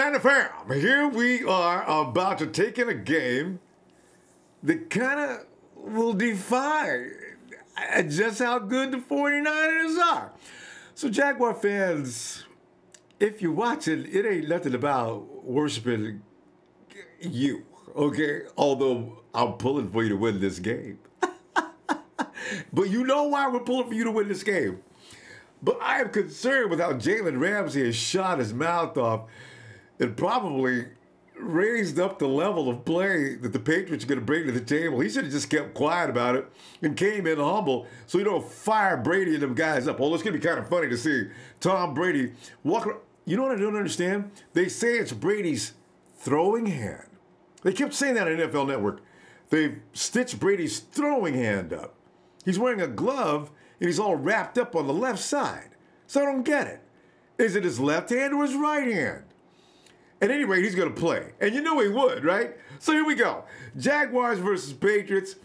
Nana fam, here we are about to take in a game that kind of will defy just how good the 49ers are. So Jaguar fans, if you're watching, it ain't nothing about worshiping you, okay? Although I'm pulling for you to win this game. But you know why we're pulling for you to win this game. But I am concerned with how Jalen Ramsey has shot his mouth off and probably raised up the level of play that the Patriots are going to bring to the table. He should have just kept quiet about it and came in humble so you don't fire Brady and them guys up. Well, it's going to be kind of funny to see Tom Brady walk around. You know what I don't understand? They say it's Brady's throwing hand. They kept saying that on NFL Network. They've stitched Brady's throwing hand up. He's wearing a glove and he's all wrapped up on the left side. So I don't get it. Is it his left hand or his right hand? At any rate, he's going to play. And you know he would, right? So here we go. Jaguars versus Patriots.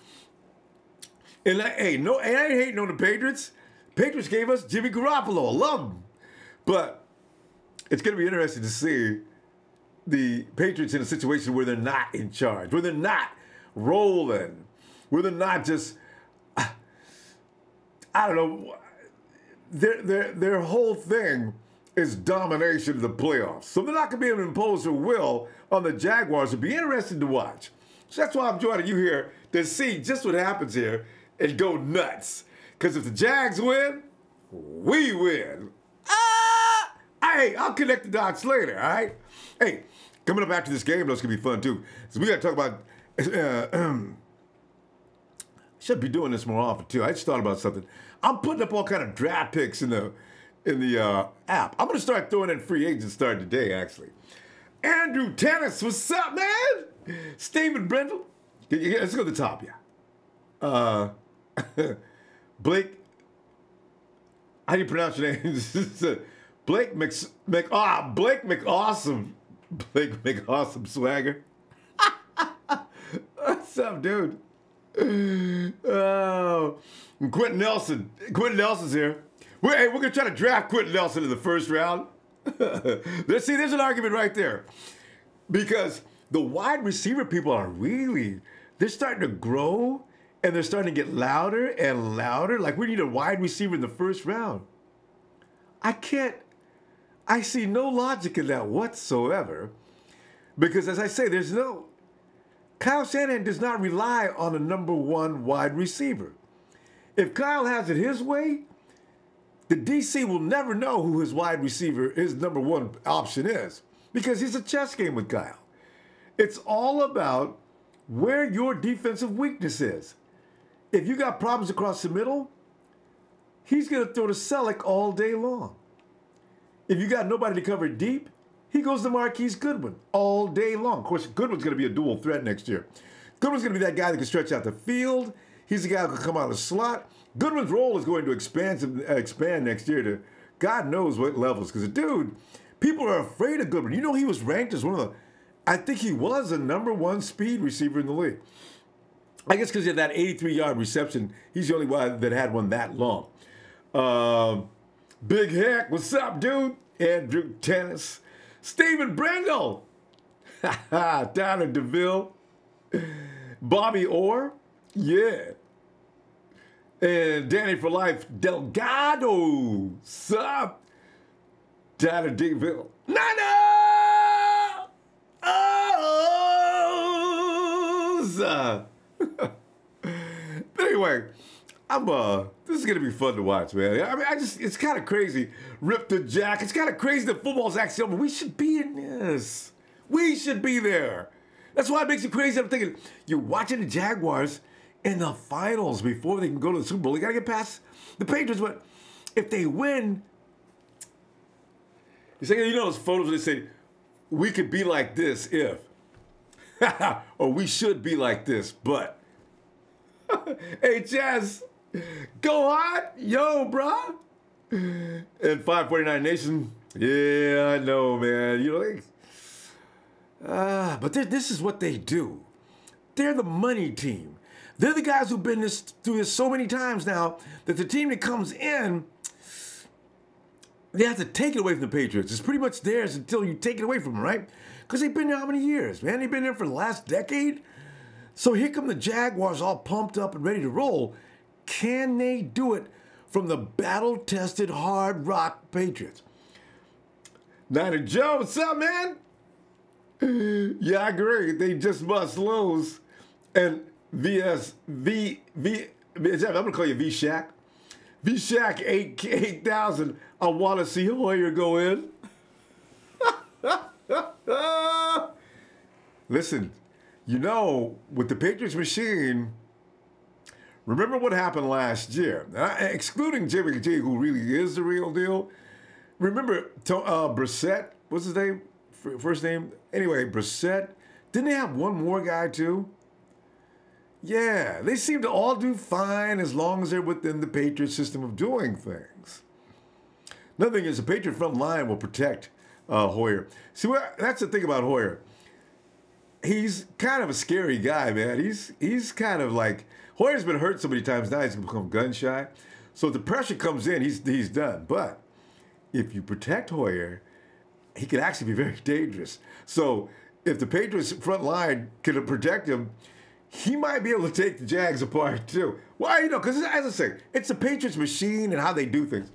And I ain't hating on the Patriots. Patriots gave us Jimmy Garoppolo. I love him. But it's going to be interesting to see the Patriots in a situation where they're not in charge, where they're not rolling, where they're not just, I don't know, their whole thing is domination of the playoffs. So they're not going to be able to impose their will on the Jaguars. It'll be interesting to watch. So that's why I'm joining you here to see just what happens here and go nuts. Because if the Jags win, we win. Hey, I'll connect the dots later, all right? Hey, coming up after this game, though, it's going to be fun, too. So we got to talk about... should be doing this more often, too. I just thought about something. I'm putting up all kind of draft picks in the app. I'm going to start throwing in free agents starting today, actually. Andrew Tennis, what's up, man? Stephen Brindle. Let's go to the top, yeah. Blake, how do you pronounce your name? Blake McAwesome. Blake McAwesome Swagger. What's up, dude? Oh, Quentin Nelson. Quentin Nelson's here. We're going to try to draft Quentin Nelson in the first round. There's an argument right there. Because the wide receiver people are they're starting to grow and they're starting to get louder and louder. Like, we need a wide receiver in the first round. I see no logic in that whatsoever. Because, as I say, Kyle Shanahan does not rely on a number one wide receiver. If Kyle has it his way, the DC will never know who his wide receiver, his number one option is, because he's a chess game with Kyle. It's all about where your defensive weakness is. If you got problems across the middle, he's going to throw to Selleck all day long. If you got nobody to cover deep, he goes to Marquise Goodwin all day long. Of course, Goodwin's going to be a dual threat next year. Goodwin's going to be that guy that can stretch out the field. He's the guy who can come out of the slot. Goodwin's role is going to expand next year to God knows what levels. Because, dude, people are afraid of Goodwin. You know, he was ranked as I think he was a number one speed receiver in the league. I guess because he had that 83-yard reception, he's the only one that had one that long. Big Heck, what's up, dude? Andrew Tennis. Stephen Brindle. Down in DeVille. Bobby Orr. Yeah. And Danny for Life Delgado. Sup? Down in DeVille. Nana! Oh! But anyway, this is going to be fun to watch, man. I mean, it's kind of crazy. Rip the Jack. It's kind of crazy that football's actually over. We should be in this. We should be there. That's why it makes it crazy. I'm thinking, you're watching the Jaguars in the finals before they can go to the Super Bowl. They got to get past the Patriots. But if they win, you know those photos where they say, we could be like this if, or we should be like this, but. Hey, Jazz, go hard, yo, bro. And 549 Nation, yeah, I know, man. You know, but this is what they do. They're the money team. They're the guys who've been through this so many times now that the team that comes in, they have to take it away from the Patriots. It's pretty much theirs until you take it away from them, right? Because they've been there how many years, man? They've been there for the last decade. So here come the Jaguars all pumped up and ready to roll. Can they do it from the battle-tested, hard-rock Patriots? Niner Joe, what's up, man? Yeah, I agree. They just must lose. And I'm going to call you V-Shack. V-Shack 8,000. I want to see Hoyer go in. Listen, you know, with the Patriots machine, remember what happened last year. Excluding Jimmy G, who really is the real deal. Remember Brissett, what's his name? First name? Anyway, Brissett. Didn't they have one more guy too? Yeah, they seem to all do fine as long as they're within the Patriot system of doing things. Another thing is the Patriot front line will protect Hoyer. See, that's the thing about Hoyer. He's kind of a scary guy, man. He's kind of like, Hoyer's been hurt so many times now he's become gun shy. So if the pressure comes in, he's done. But if you protect Hoyer, he can actually be very dangerous. So if the Patriots front line can protect him, he might be able to take the Jags apart too. Why? You know, because as I say, it's the Patriots machine and how they do things.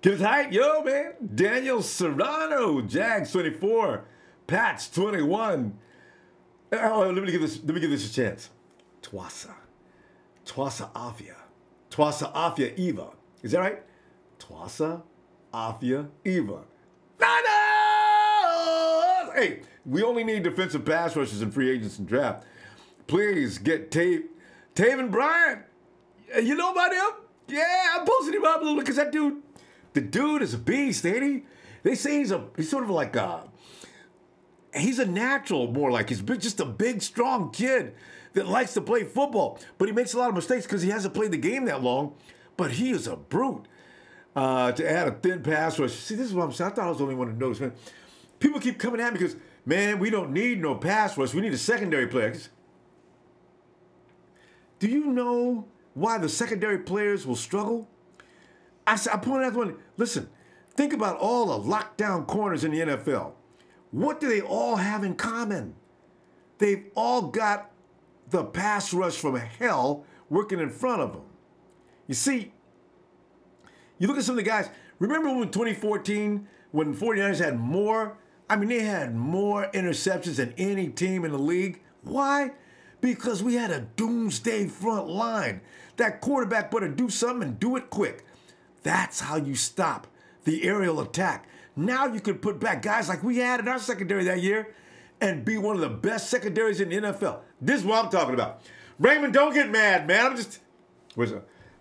Get it tight, yo, man. Daniel Serrano, Jags 24, Pats 21. Oh, let me give this a chance. Twasa Afia Eva. Is that right? Twasa Afia Eva. Hey, we only need defensive pass rushers and free agents and draft. Please get Taven Bryant. You know about him? Yeah, I'm posting him up a little because that dude, the dude is a beast, ain't he? They say he's sort of like he's a natural, more like he's just a big, strong kid that likes to play football. But he makes a lot of mistakes because he hasn't played the game that long. But he is a brute. To add a thin pass rush. See, this is what I'm saying. I thought I was the only one to notice, man. People keep coming at me because, man, we don't need no pass rush. We need a secondary player. Do you know why the secondary players will struggle? I pointed out one. Listen, think about all the lockdown corners in the NFL. What do they all have in common? They've all got the pass rush from hell working in front of them. You see, you look at some of the guys. Remember when 2014, when the 49ers had more? I mean, they had more interceptions than any team in the league. Why? Because we had a doomsday front line. That quarterback better do something and do it quick. That's how you stop the aerial attack. Now you can put back guys like we had in our secondary that year and be one of the best secondaries in the NFL. This is what I'm talking about. Raymond, don't get mad, man.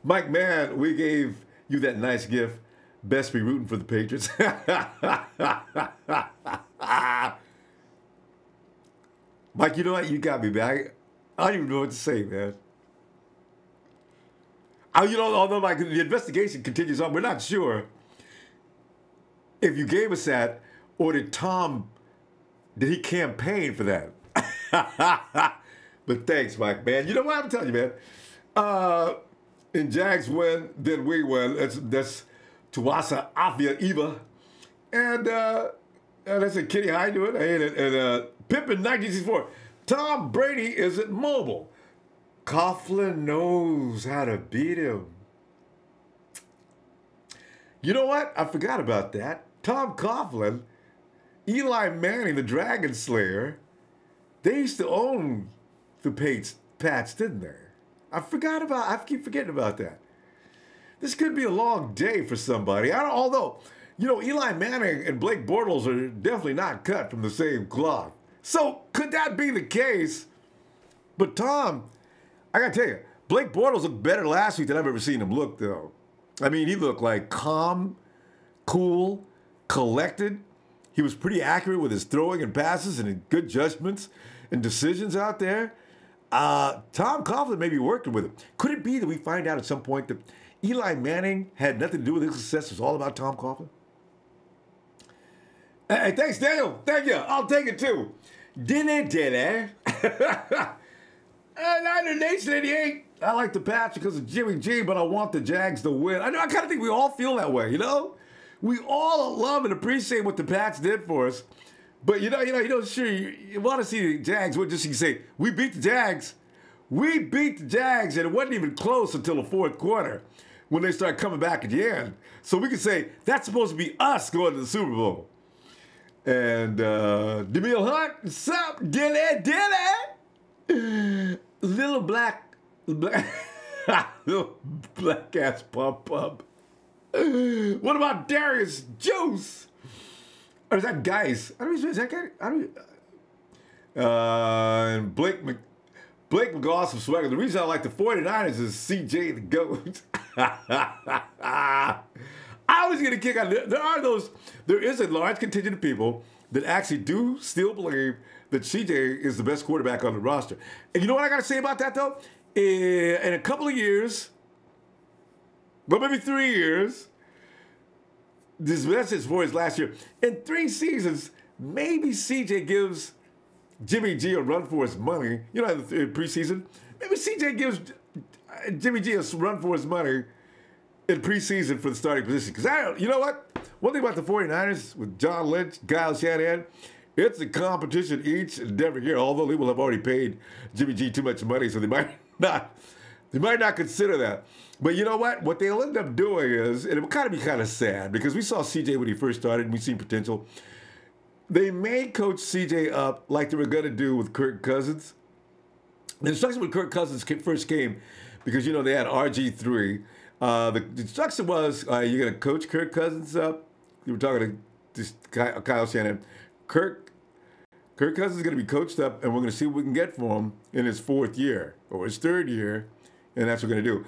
Mike, man, we gave you that nice gift. Best be rooting for the Patriots. Mike, you know what? You got me, man. I don't even know what to say, man. Although Mike, the investigation continues on, we're not sure if you gave us that or did he campaign for that? But thanks, Mike, man. You know what I'm telling you, man? And Jags win, then we win. That's Tuasa Afia Eva. And that's a Kitty, how you doing? And Pippin 1964. Tom Brady isn't mobile. Coughlin knows how to beat him. You know what? I forgot about that. Tom Coughlin, Eli Manning, the Dragon Slayer, they used to own the Pats, didn't they? I keep forgetting about that. This could be a long day for somebody. Although, Eli Manning and Blake Bortles are definitely not cut from the same cloth. So, could that be the case? But Tom, I gotta tell you, Blake Bortles looked better last week than I've ever seen him look, though. I mean, he looked like calm, cool, collected. He was pretty accurate with his throwing and passes and good judgments and decisions out there. Tom Coughlin may be working with him. Could it be that we find out at some point that Eli Manning had nothing to do with his success? It was all about Tom Coughlin? Hey, thanks, Daniel. Thank you. I'll take it, too. Dinner. Niner Nation 88. I like the Pats because of Jimmy G, but I want the Jags to win. I kind of think we all feel that way, you know? We all love and appreciate what the Pats did for us. But sure, you want to see the Jags. What just you say, we beat the Jags. We beat the Jags, and it wasn't even close until the fourth quarter when they started coming back at the end. So we could say that's supposed to be us going to the Super Bowl. And DeMille Hunt, what's up, Dilly? Little black little black ass pump. What about Darius Juice? Or is that Geis? I don't know, is that guy? And Blake McGoss from Swagger. The reason I like the 49ers is CJ the GOAT. I was going to kick out. There is a large contingent of people that actually do still believe that CJ is the best quarterback on the roster. And you know what I got to say about that, though? In a couple of years, but maybe 3 years, this message for his last year. In 3 seasons, maybe CJ gives Jimmy G a run for his money. You know, in the preseason, maybe CJ gives Jimmy G a run for his money in preseason for the starting position. Because you know what? One thing about the 49ers with John Lynch, Kyle Shanahan, it's a competition each and every year. Although they will have already paid Jimmy G too much money, so they might not consider that. But you know what? What they'll end up doing is, and it will kind of be kind of sad because we saw CJ when he first started and we seen potential. They may coach CJ up like they were going to do with Kirk Cousins. The instruction when Kirk Cousins first came, because you know they had RG3. The instruction was you're going to coach Kirk Cousins up. You were talking to Kyle Shanahan. Kirk Cousins is going to be coached up, and we're going to see what we can get for him in his 4th year or his 3rd year, and that's what we're going to do.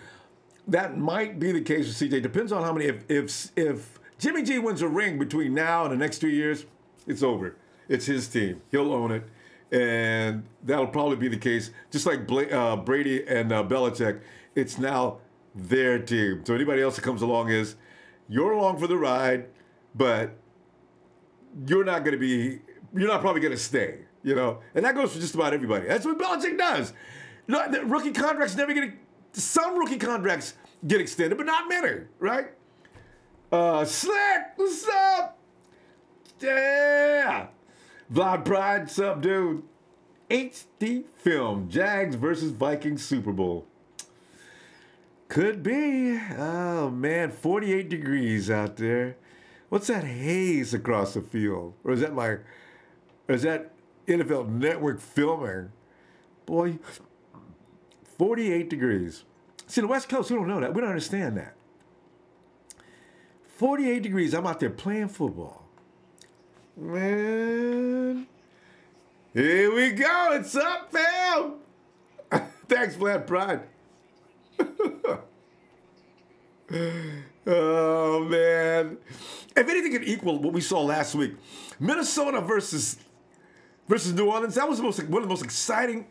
That might be the case with CJ. Depends on how many. If Jimmy G wins a ring between now and the next 2 years, it's over. It's his team. He'll own it, and that'll probably be the case. Just like Brady and Belichick, it's now their team. So anybody else that comes along you're along for the ride, but you're not probably going to stay, you know? And that goes for just about everybody. That's what Belichick does. The rookie contracts some rookie contracts get extended, but not many, right? Slick, what's up? Yeah. Vlad Pride, what's up, dude? HD film, Jags versus Vikings Super Bowl. Could be. Oh, man, 48 degrees out there. What's that haze across the field? Or is that NFL Network filming? Boy, 48 degrees. See, the West Coast, we don't know that. We don't understand that. 48 degrees, I'm out there playing football. Man. Here we go. It's up, fam. Thanks, Vlad Pride. Oh, man. If anything can equal what we saw last week, Minnesota versus New Orleans, that was one of the most exciting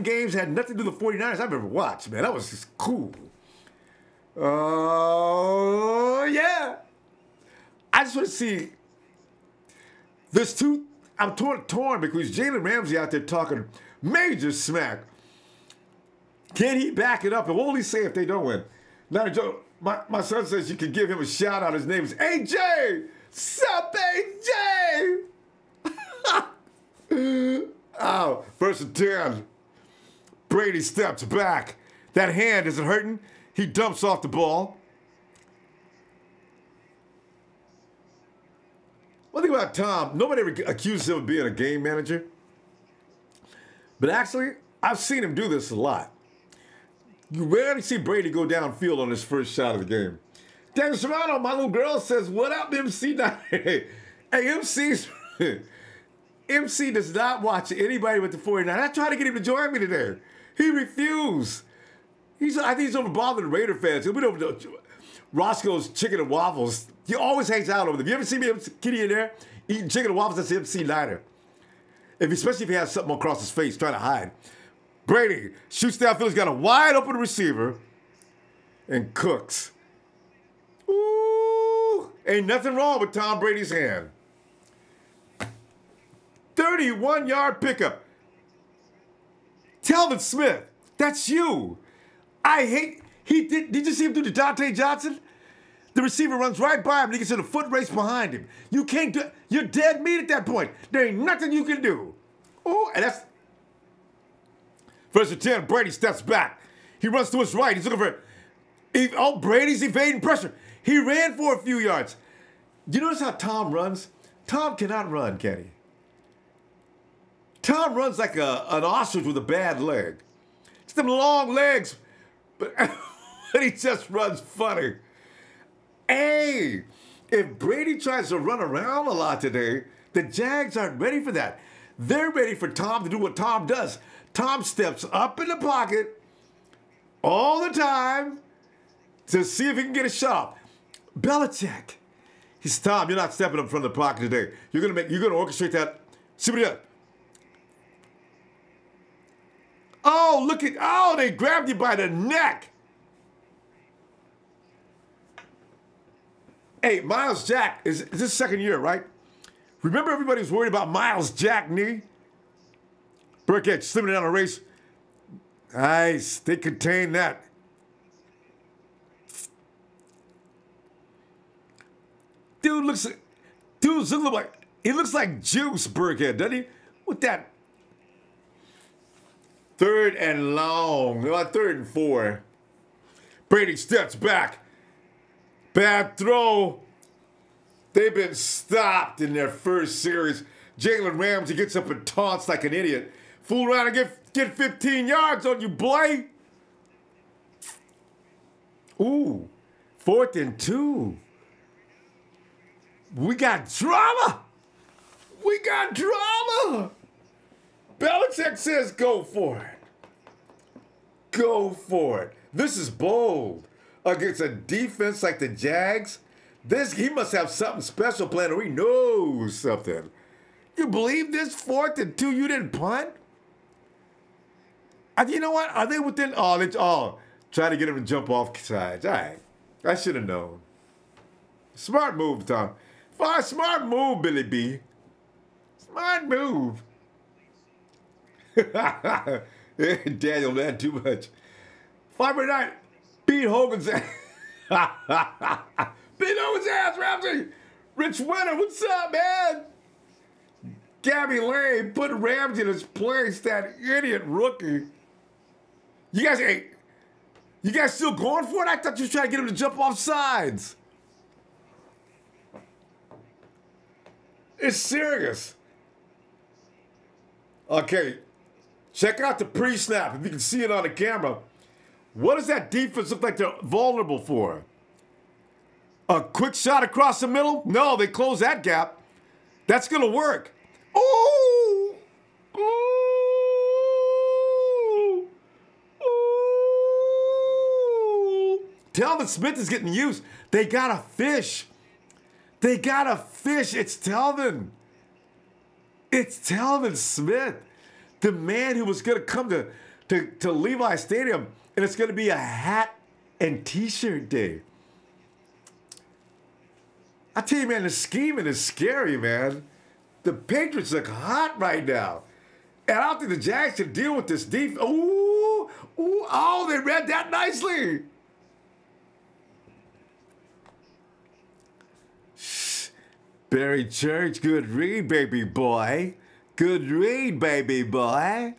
games. Had nothing to do with the 49ers I've ever watched, man. That was just cool. Oh, yeah. I just want to see. I'm torn because Jalen Ramsey out there talking major smack. Can he back it up? And what will he say if they don't win? Now, Joe, my son says you can give him a shout out. His name is AJ. Sup, AJ? Oh, 1st and 10. Brady steps back. That hand isn't hurting. He dumps off the ball. One thing about Tom, nobody ever accuses him of being a game manager. But actually, I've seen him do this a lot. You rarely see Brady go downfield on his first shot of the game. Daniel Serrano, my little girl, says, what up, MC? Hey, MC does not watch anybody with the 49. I tried to get him to join me today. He refused. I think he's over bothering Raider fans. He'll be over to Roscoe's Chicken and Waffles. He always hangs out over there. If you ever see me, Kitty, in there eating chicken and waffles, that's MC Niner. Especially if he has something across his face trying to hide. Brady shoots downfield. He's got a wide open receiver and cooks. Ooh, ain't nothing wrong with Tom Brady's hand. 31-yard pickup. Telvin Smith. That's you. I hate, did you see him do the Dante Johnson? The receiver runs right by him and he gets in a foot race behind him. You can't do it. You're dead meat at that point. There ain't nothing you can do. Oh, and that's, first and 10, Brady steps back. He runs to his right. He's looking for, Brady's evading pressure. He ran for a few yards. You notice how Tom runs? Tom cannot run, can he? Tom runs like an ostrich with a bad leg. It's them long legs, but he just runs funny. Hey, if Brady tries to run around a lot today, the Jags aren't ready for that. They're ready for Tom to do what Tom does. Tom steps up in the pocket all the time to see if he can get a shot off. Belichick. He's Tom, you're not stepping up in front of the pocket today. You're gonna orchestrate that. See what he does. Oh, they grabbed you by the neck. Hey, Miles Jack, is this second year, right? Remember everybody was worried about Miles Jack knee? Burkhead slimming down a race. Nice, they contained that. Dude's he looks like Juice, Burkhead, doesn't he? With that 3rd and long, 3rd and 4. Brady steps back. Bad throw. They've been stopped in their first series. Jalen Ramsey gets up and taunts like an idiot. Fool around and get 15 yards on you, boy. Ooh, 4th and 2. We got drama. We got drama. Belichick says go for it. Go for it. This is bold. Against a defense like the Jags, he must have something special planned, or he knows something. You believe this 4th and 2 you didn't punt? You know what? Are they within? Try to get him to jump off sides. All right. I should have known. Smart move, Tom. Smart move, Billy B. Smart move. Daniel, man, too much. 5-9. Beat Hogan's ass. Beat Hogan's ass, Ramsey. Rich Winter, what's up, man? Gabby Lane put Ramsey in his place, that idiot rookie. You guys still going for it? I thought you were trying to get him to jump off sides. It's serious. Okay, check out the pre-snap if you can see it on the camera. What does that defense look like they're vulnerable for? A quick shot across the middle? No, they close that gap. That's going to work. Ooh! Ooh! Ooh! Telvin Smith is getting used. They got a fish. They got a fish. It's Telvin. It's Telvin Smith, the man who was going to come to Levi Stadium, and it's going to be a hat and T-shirt day. I tell you, man, the scheming is scary, man. The Patriots look hot right now. And I don't think the Jags can deal with this defense. Ooh, ooh, oh, they read that nicely. Shh. Barry Church, good read, baby boy. Good read, baby boy.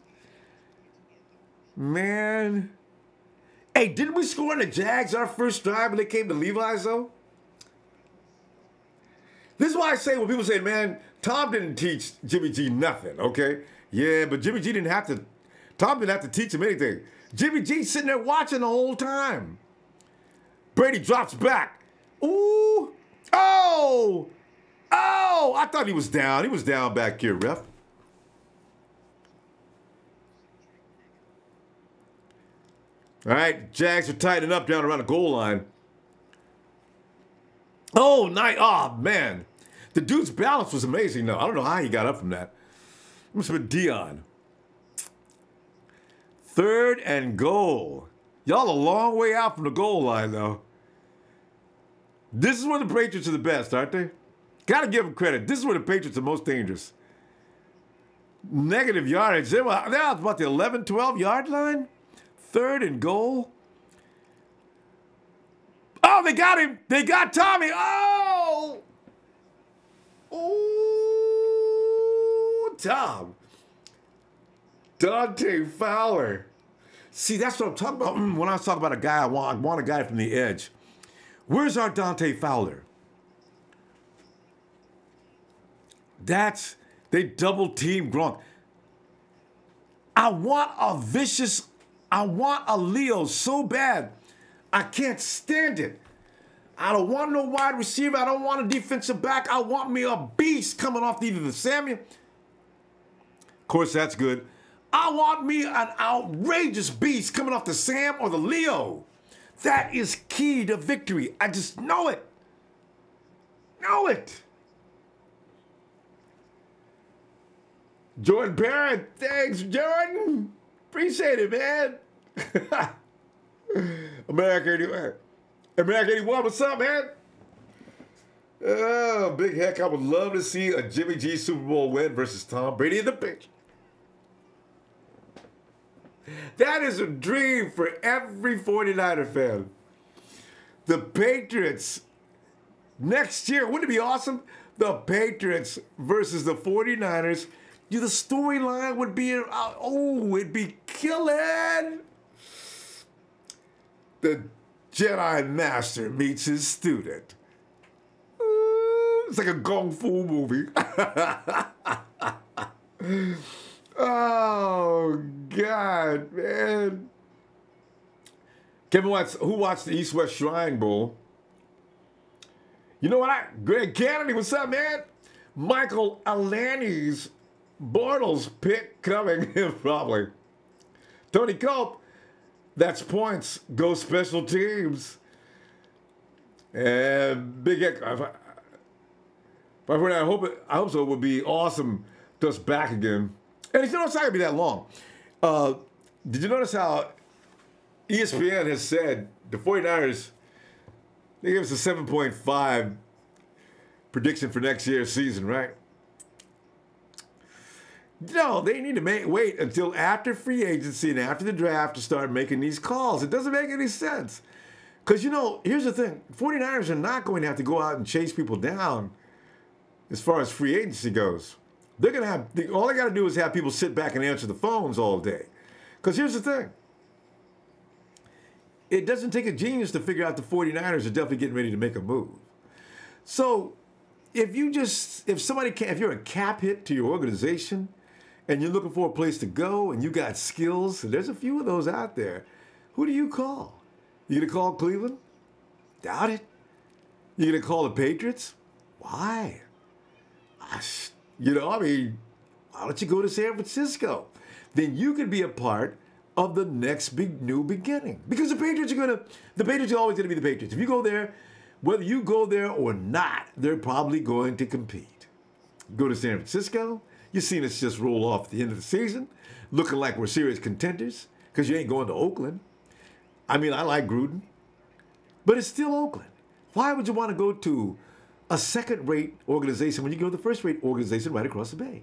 Man. Hey, didn't we score on the Jags our first drive when they came to Levi's, though? This is why I say when people say, man, Tom didn't teach Jimmy G nothing, okay? Yeah, but Jimmy G didn't have to, Tom didn't have to teach him anything. Jimmy G's sitting there watching the whole time. Brady drops back. Ooh. Oh. Oh, I thought he was down. He was down back here, ref. All right, Jags are tightening up down around the goal line. Oh, nice. Oh, man. The dude's balance was amazing, though. I don't know how he got up from that. It must have been Dion. 3rd and goal. Y'all a long way out from the goal line, though. This is where the Patriots are the best, aren't they? Got to give them credit. This is where the Patriots are most dangerous. Negative yardage. They're about the 11, 12 yard line. Third and goal. Oh, they got him. They got Tommy. Oh. Oh, Tom. Dante Fowler. See, that's what I'm talking about when I was talking about a guy I want a guy from the edge. Where's our Dante Fowler? They double team Gronk. I want a Leo so bad. I can't stand it. I don't want no wide receiver. I don't want a defensive back. I want me a beast coming off either the Samuel. Of course, that's good. I want me an outrageous beast coming off the Sam or the Leo. That is key to victory. I just know it. Know it. Jordan Barrett. Thanks, Jordan. Appreciate it, man. America 81. America 81, what's up, man? Oh, big heck. I would love to see a Jimmy G Super Bowl win versus Tom Brady in the Patriots. That is a dream for every 49er fan. The Patriots next year, wouldn't it be awesome? The Patriots versus the 49ers. The storyline would be, it'd be killing. The Jedi Master meets his student. It's like a Kung Fu movie. Oh, God, man. Kevin Watts, who watched the East-West Shrine Bowl? You know what? Greg Kennedy, what's up, man? Michael Alani's Bortles pick coming, probably. Tony Culp, that's points. Go special teams. And Big Heck, I hope so. It would be awesome just back again. And it's not going to be that long. Did you notice how ESPN has said the 49ers, they gave us a 7.5 prediction for next year's season, right? No, they need to wait until after free agency and after the draft to start making these calls. It doesn't make any sense. Because, here's the thing. 49ers are not going to have to go out and chase people down as far as free agency goes. They're going to have, all they got to do is have people sit back and answer the phones all day. Because here's the thing. It doesn't take a genius to figure out the 49ers are definitely getting ready to make a move. So if you're a cap hit to your organization and you're looking for a place to go and you got skills, and there's a few of those out there, who do you call? You going to call Cleveland? Doubt it. You going to call the Patriots? Why? Why don't you go to San Francisco? Then you could be a part of the next big new beginning. Because the Patriots are always going to be the Patriots. If you go there, whether you go there or not, they're probably going to compete. Go to San Francisco, you've seen us just roll off at the end of the season, looking like we're serious contenders, because you ain't going to Oakland. I like Gruden, but it's still Oakland. Why would you want to go to a second-rate organization when you go to the first-rate organization right across the bay?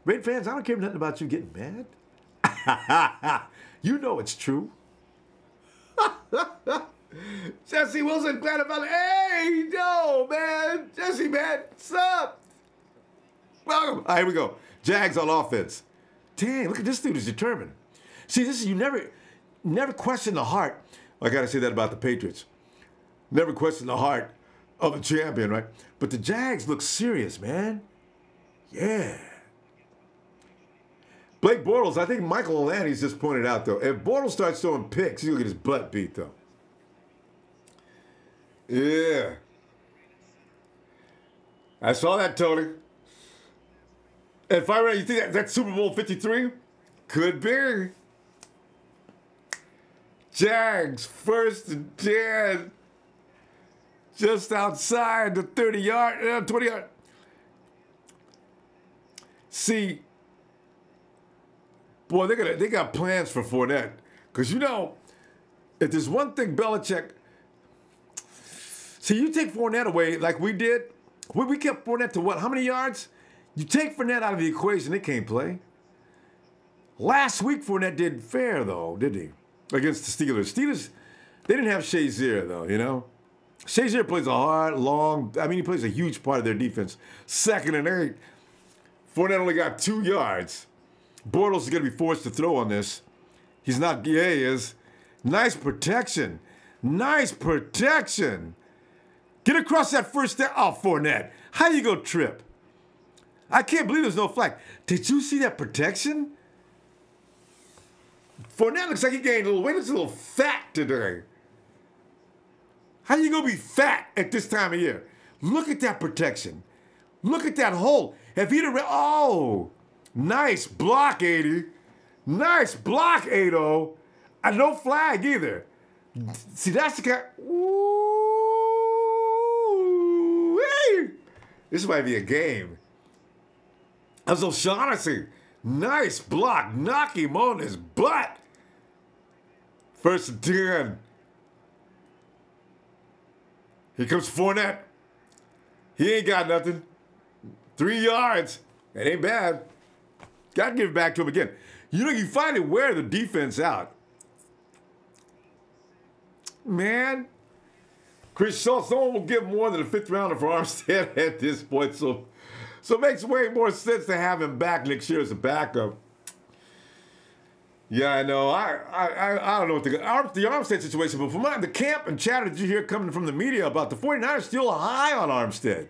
Red fans, I don't care nothing about you getting mad. You know it's true. Jesse Wilson, glad about it. Hey, yo, man. Jesse, man, what's up? Welcome. All right, here we go. Jags on offense. Dang, look at this dude is determined. See, you never question the heart. I got to say that about the Patriots. Never question the heart of a champion, right? But the Jags look serious, man. Yeah. Blake Bortles, I think Michael Alani's just pointed out, though. If Bortles starts throwing picks, he's going to get his butt beat, though. Yeah. I saw that, Tony. And Fire, you think that's Super Bowl 53? Could be. Jags, 1st and 10. Just outside the 30-yard, 20-yard. See, boy, they got plans for Fournette. Because, if there's one thing Belichick... See, you take Fournette away like we did. We kept Fournette to what? How many yards? You take Fournette out of the equation, they can't play. Last week, Fournette did fair, though, didn't he? Against the Steelers. Steelers, they didn't have Shazier, though, you know? Shazier plays a hard, long, he plays a huge part of their defense. 2nd and 8. Fournette only got 2 yards. Bortles is going to be forced to throw on this. He's not, yeah, he is. Nice protection. Nice protection. Get across that first down. Oh, Fournette. How you go trip? I can't believe there's no flag. Did you see that protection? Fournette looks like he gained a little weight. Looks a little fat today. How you gonna be fat at this time of year? Look at that protection. Look at that hole. If he'd have, oh, nice block, 80. Nice block, 80. And no flag either. See, that's the kind. Ooh, this might be a game. That's O'Shaughnessy. Nice block. Knock him on his butt. 1st and 10. Here comes Fournette. He ain't got nothing. 3 yards. That ain't bad. Got to give it back to him again. You know, you finally wear the defense out. Man. Chris Schultz, no one will give more than a 5th rounder for Armstead at this point. So it makes way more sense to have him back next year as a backup. Yeah, I know. I don't know what the Armstead situation, but from the camp and chatter that you hear coming from the media about the 49ers still high on Armstead.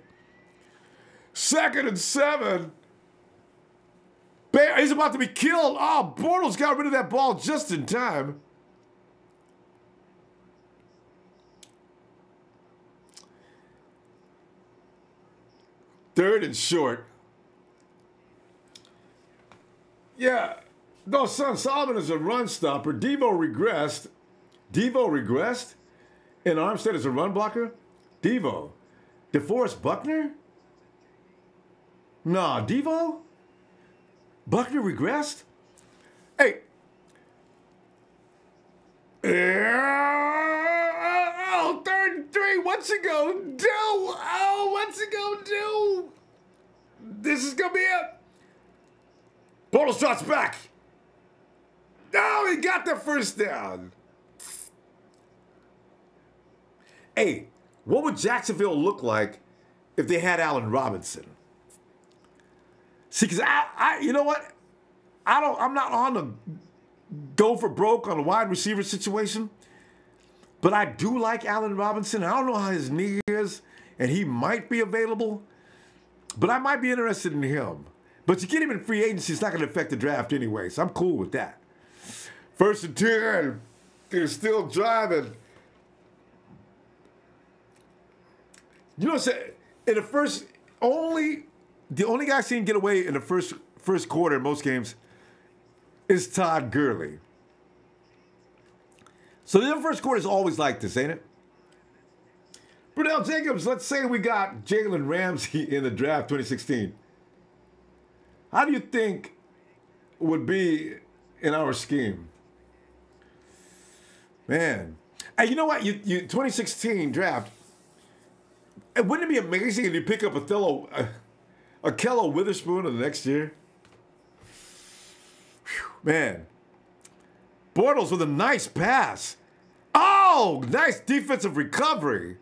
2nd and 7. He's about to be killed. Oh, Bortles got rid of that ball just in time. Third and short. Yeah. No, son, Solomon is a run stopper. Devo regressed. And Armstead is a run blocker? Devo. DeForest Buckner? Nah, Devo? Buckner regressed? Hey. Oh, 3rd and 3. What's it gonna do? Oh, what's it gonna do? This is gonna be it. Bortles drops back. No, he got the first down. Hey, what would Jacksonville look like if they had Allen Robinson? See, because you know what? I'm not on the go for broke on a wide receiver situation, but I do like Allen Robinson. I don't know how his knee is, and he might be available, but I might be interested in him. But you get him in free agency, it's not going to affect the draft anyway, so I'm cool with that. 1st and 10. They're still driving. You know what I'm saying? In the the only guy seen get away in the first quarter in most games is Todd Gurley. So the first quarter is always like this, ain't it? Brunel Jacobs, let's say we got Jalen Ramsey in the draft 2016. How do you think would be in our scheme? Man. Hey, you know what? You 2016 draft. Wouldn't it be amazing if you pick up a Kello Witherspoon in the next year? Whew, man. Bortles with a nice pass. Oh, nice defensive recovery.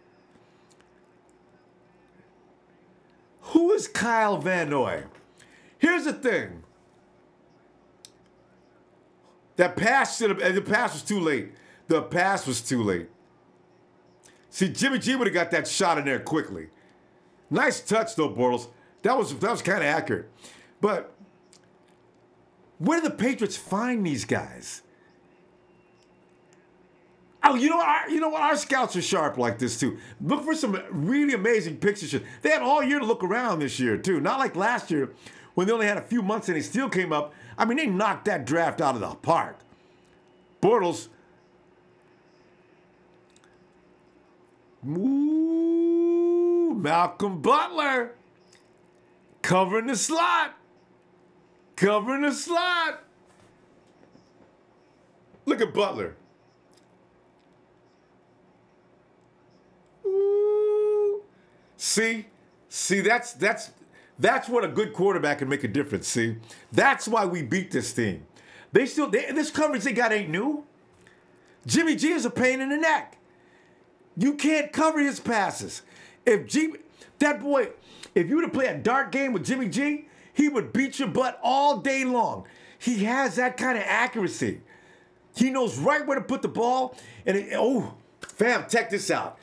Who is Kyle Van Noy? Here's the thing. The pass was too late. The pass was too late. See, Jimmy G would have got that shot in there quickly. Nice touch, though, Bortles. That was kind of accurate. But where do the Patriots find these guys? Oh, you know what? Our scouts are sharp like this, too. Look for some really amazing pictures. They had all year to look around this year, too. Not like last year when they only had a few months and he still came up. I mean, they knocked that draft out of the park. Bortles. Ooh, Malcolm Butler. Covering the slot. Covering the slot. Look at Butler. Ooh. See, that's what a good quarterback can make a difference, see? That's why we beat this team. This coverage they got ain't new. Jimmy G is a pain in the neck. You can't cover his passes. If you were to play a dart game with Jimmy G, he would beat your butt all day long. He has that kind of accuracy. He knows right where to put the ball. Fam, check this out.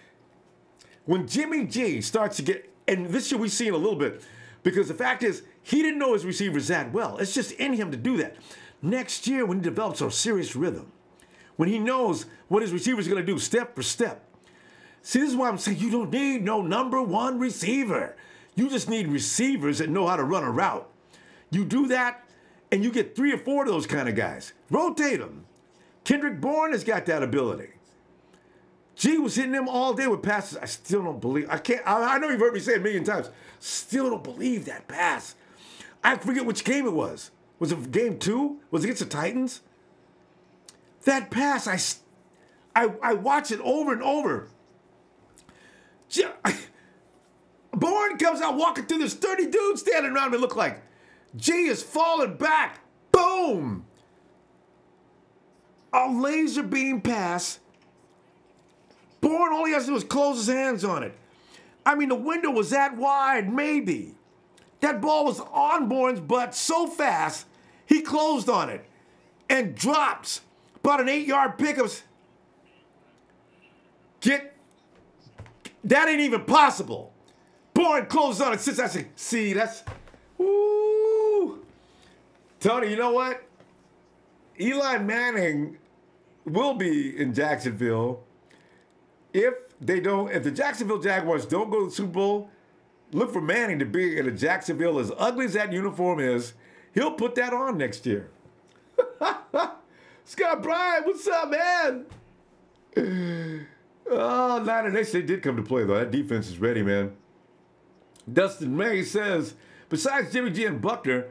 When Jimmy G starts to get, and this year we've seen a little bit, because the fact is, he didn't know his receivers that well. It's just in him to do that. Next year, when he develops a serious rhythm, when he knows what his receivers are going to do step for step. See, this is why I'm saying you don't need no number one receiver. You just need receivers that know how to run a route. You do that, and you get 3 or 4 of those kind of guys. Rotate them. Kendrick Bourne has got that ability. G was hitting him all day with passes. I still don't believe. I know you've heard me say it a million times. Still don't believe that pass. I forget which game it was. Was it game 2? Was it against the Titans? That pass, I watch it over and over. Bourne comes out walking through, there's 30 dudes standing around me, look like. G is falling back. Boom! A laser beam pass. Bourne, all he has to do is close his hands on it. I mean, the window was that wide, maybe. That ball was on Bourne's butt so fast, he closed on it and drops about an 8-yard pickup. That ain't even possible. Bourne closed on it. Since I say, see, that's, woo. Tony, you know what? Eli Manning will be in Jacksonville. If the Jacksonville Jaguars don't go to the Super Bowl, look for Manning to be in a Jacksonville. As ugly as that uniform is, he'll put that on next year. Scott Bryant, what's up, man? Oh, Niners, they did come to play, though. That defense is ready, man. Dustin May says, besides Jimmy G and Buckner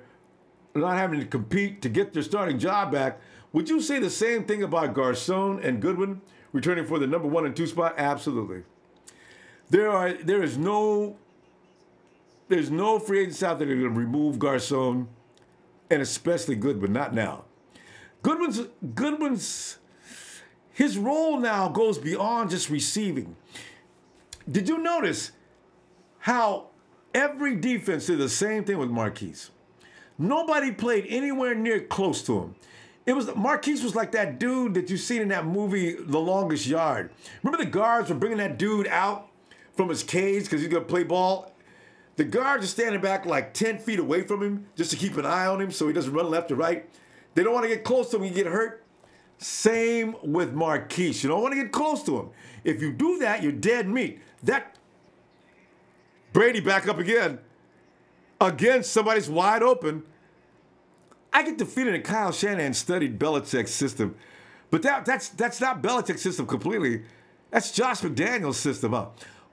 not having to compete to get their starting job back, would you say the same thing about Garcon and Goodwin returning for the number 1 and 2 spot? Absolutely. There's no free agents out there that are going to remove Garcon, and especially Goodwin. Not now. Goodwin's his role now goes beyond just receiving. Did you notice how every defense did the same thing with Marquise? Nobody played anywhere near close to him. Marquise was like that dude that you've seen in that movie, The Longest Yard. Remember the guards were bringing that dude out from his cage because he's going to play ball? The guards are standing back like 10 feet away from him just to keep an eye on him so he doesn't run left or right. They don't want to get close to him and get hurt. Same with Marquise. You don't want to get close to him. If you do that, you're dead meat. Brady back up again. Again, somebody's wide open. I get the feeling that Kyle Shanahan studied Belichick's system. But that's not Belichick's system completely. That's Josh McDaniels' system.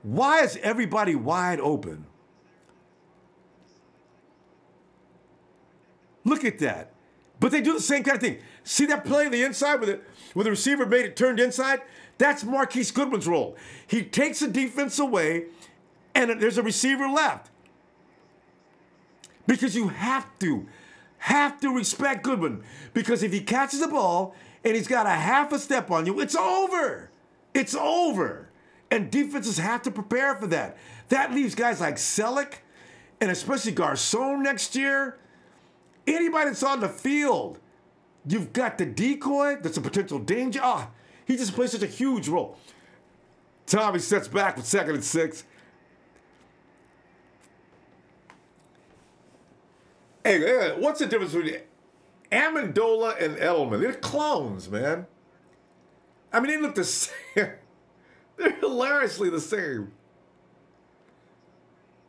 Why is everybody wide open? Look at that. But they do the same kind of thing. See that play on the inside where the receiver made it turned inside? That's Marquise Goodwin's role. He takes the defense away, and there's a receiver left. Because you have to respect Goodwin. Because if he catches the ball and he's got a half a step on you, it's over. It's over. And defenses have to prepare for that. That leaves guys like Selleck and especially Garcon next year. Anybody that's on the field, you've got the decoy that's a potential danger. He just plays such a huge role. Tommy sets back with 2nd and 6. Hey, what's the difference between Amendola and Edelman? They're clones, man. I mean, they look the same. They're hilariously the same.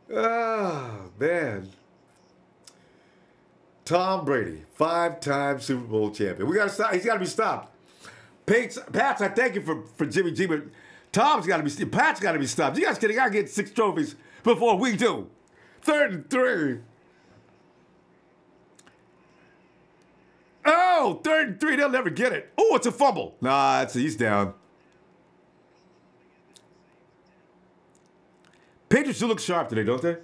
Oh, man. Tom Brady, 5-time Super Bowl champion. We gotta stop. He's got to be stopped. Pats, I thank you for Jimmy G, but Pat's got to be stopped. You guys gotta get 6 trophies before we do. 3rd and 3. Oh, 3rd and 3. They'll never get it. Oh, it's a fumble. Nah, he's down. Patriots do look sharp today, don't they?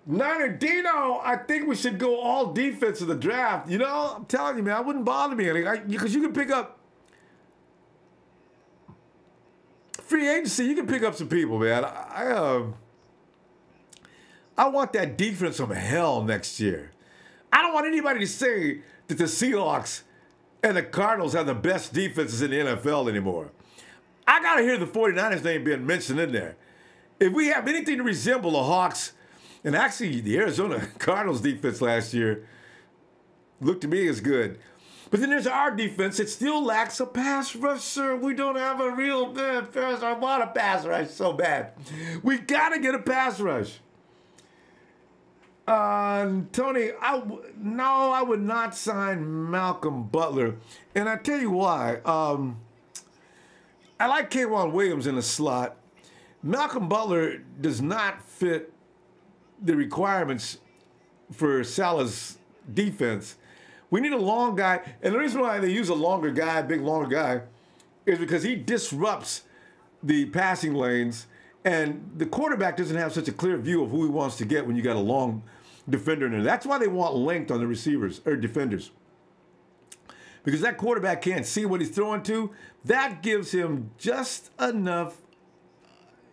Niner Dino, I think we should go all defense in the draft. You know, I'm telling you, man, I wouldn't bother me. Because you can pick up free agency. You can pick up some people, man. I want that defense from hell next year. I don't want anybody to say that the Seahawks and the Cardinals have the best defenses in the NFL anymore. I got to hear the 49ers name being mentioned in there. If we have anything to resemble the Hawks, and actually the Arizona Cardinals defense last year looked to me as good. But then there's our defense. It still lacks a pass rusher. We don't have a real good pass. I want a pass rush so bad. We got to get a pass rush. Tony, I would not sign Malcolm Butler. And I tell you why. I like K'Wan Williams in the slot. Malcolm Butler does not fit the requirements for Salah's defense. We need a long guy. And the reason why they use a longer guy, big longer guy, is because he disrupts the passing lanes. And the quarterback doesn't have such a clear view of who he wants to get when you got a long defender in there. That's why they want length on the receivers or defenders. Because that quarterback can't see what he's throwing to. That gives him just enough.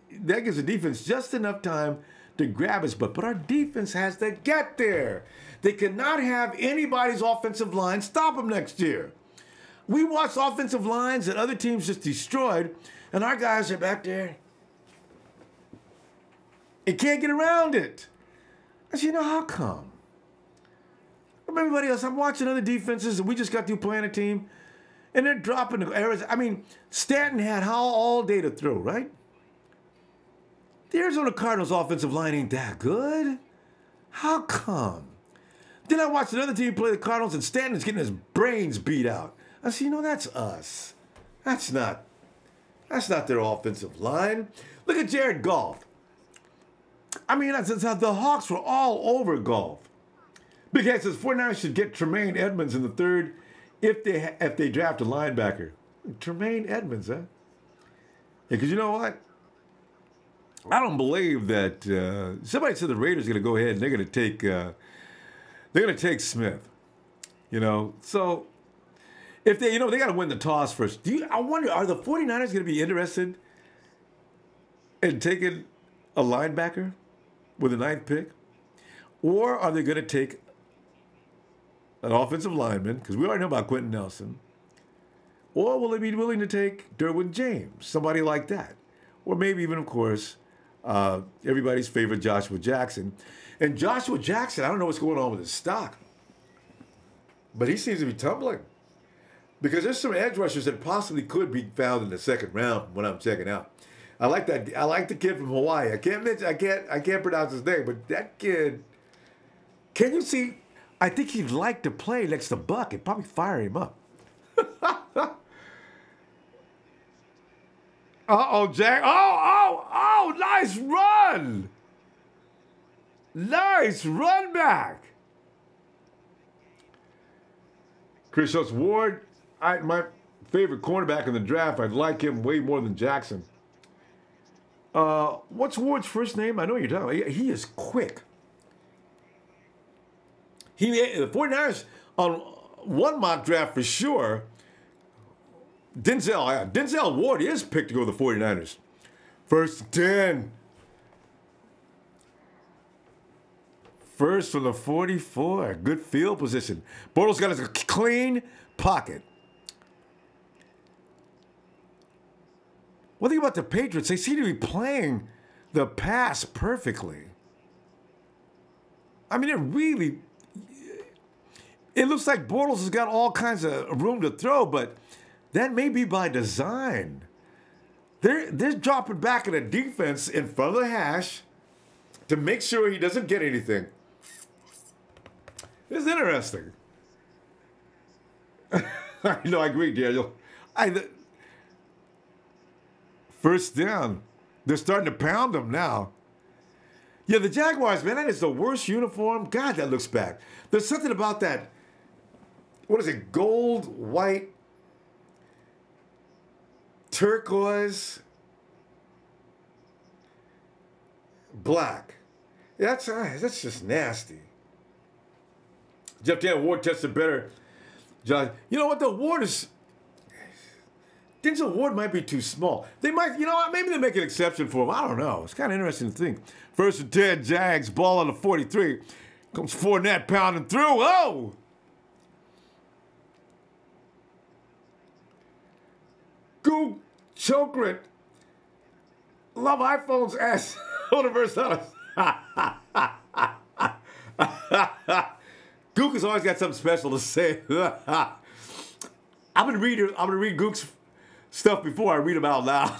That gives the defense just enough time to grab his butt. But our defense has to get there. They cannot have anybody's offensive line stop them next year. We watched offensive lines that other teams just destroyed, and our guys are back there and can't get around it. I said, you know, how come? From everybody else, I'm watching other defenses, and we just got through playing a team, and they're dropping the errors. I mean, Stanton had all day to throw, right? The Arizona Cardinals offensive line ain't that good. How come? Then I watched another team play the Cardinals, and Stanton's getting his brains beat out. I said, you know, that's us. That's not their offensive line. Look at Jared Goff. I mean, the Hawks were all over Goff. Big Head says 49ers should get Tremaine Edmonds in the third if they draft a linebacker. Tremaine Edmonds, huh? Yeah, because you know what? I don't believe that somebody said the Raiders are going to go ahead and they're going to take Smith. You know, so if they got to win the toss first. I wonder, are the 49ers going to be interested in taking a linebacker with the 9th pick? Or are they going to take an offensive lineman, because we already know about Quentin Nelson? Or will they be willing to take Derwin James, somebody like that? Or maybe even, of course, everybody's favorite Joshua Jackson. And Joshua Jackson, I don't know what's going on with his stock, but he seems to be tumbling. Because there's some edge rushers that possibly could be found in the second round from what I'm checking out. I like that. I like the kid from Hawaii. I can't pronounce his name, but that kid, can you see? I think he'd like to play next to Buck. It'd probably fire him up. Jack. Oh, nice run. Nice run back. Chris Schultz Ward, my favorite cornerback in the draft. I'd like him way more than Jackson. What's Ward's first name? I know you're talking about. He is quick. The 49ers, on one mock draft for sure, Denzel Ward is picked to go to the 49ers. First and 10. First from the 44. Good field position. Bortles got a clean pocket. One thing about the Patriots, they seem to be playing the pass perfectly. I mean, it looks like Bortles has got all kinds of room to throw, but that may be by design. They're dropping back in a defense in front of the hash to make sure he doesn't get anything. It's interesting. I agree, Daniel. First down. They're starting to pound them now. Yeah, the Jaguars, man, that is the worst uniform. God, that looks bad. There's something about that. What is it? Gold, white, turquoise, black. That's just nasty. Jeff Dan Ward tested better. John, you know what? The Ward is. Denzel Ward might be too small. They might, you know what? Maybe they make an exception for him. I don't know. It's kind of interesting to think. First and 10, Jags, ball on the 43. Comes Fournette pounding through. Oh! Goog Chokrit. Love iPhones ass. Universe. Gook has always got something special to say. I'm gonna read Gook's stuff before I read them out loud.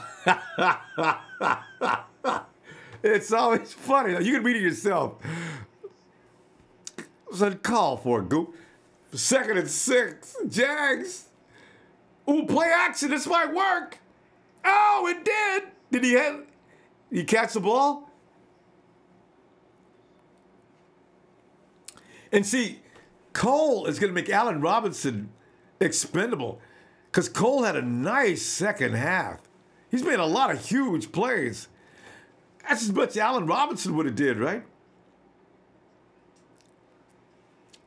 It's always funny. You can read it yourself. So call for it, Gook. Second and 6, Jags. Ooh, play action. This might work. Oh, it did. Did he catch the ball? And see, Cole is going to make Allen Robinson expendable because Cole had a nice second half. He's made a lot of huge plays. That's as much Allen Robinson would have did, right?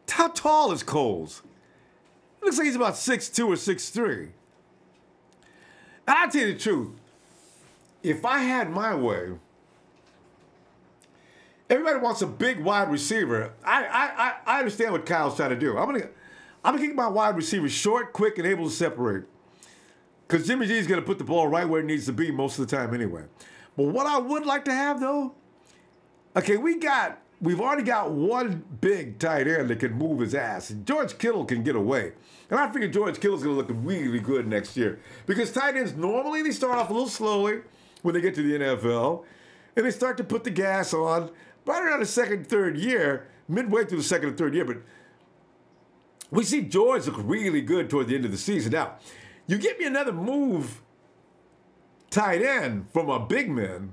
How tall is Cole's? It looks like he's about 6'2 or 6'3. And I'll tell you the truth. If I had my way, everybody wants a big wide receiver. I understand what Kyle's trying to do. I'm gonna keep my wide receiver short, quick, and able to separate. Because Jimmy G's gonna put the ball right where it needs to be most of the time anyway. But what I would like to have though, okay, we've already got one big tight end that can move his ass. And George Kittle can get away. And I figure George Kittle's gonna look really good next year. Because tight ends normally they start off a little slowly when they get to the NFL. And they start to put the gas on right around the second, third year, midway through the second and third year. But we see George look really good toward the end of the season. Now, you get me another move tight end from a big man.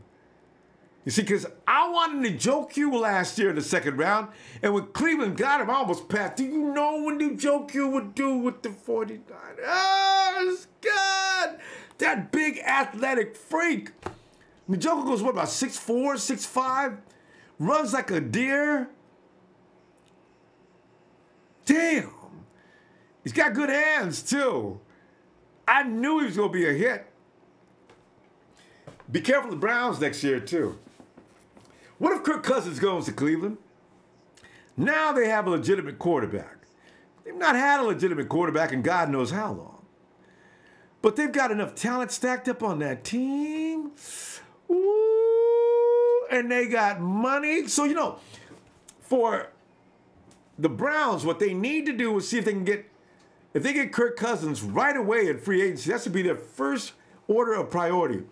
You see, because I wanted Njoku last year in the second round, and when Cleveland got him, I almost passed. Do you know what Njoku would do with the 49ers? Oh, it's good. That big athletic freak. Njoku goes, what, about 6'4", 6'5"? Runs like a deer. Damn. He's got good hands, too. I knew he was going to be a hit. Be careful of the Browns next year, too. What if Kirk Cousins goes to Cleveland? Now they have a legitimate quarterback. They've not had a legitimate quarterback in God knows how long. But they've got enough talent stacked up on that team. Ooh, and they got money. So, you know, for the Browns, what they need to do is see if they can get, if they get Kirk Cousins right away in free agency, that should be their first order of priority.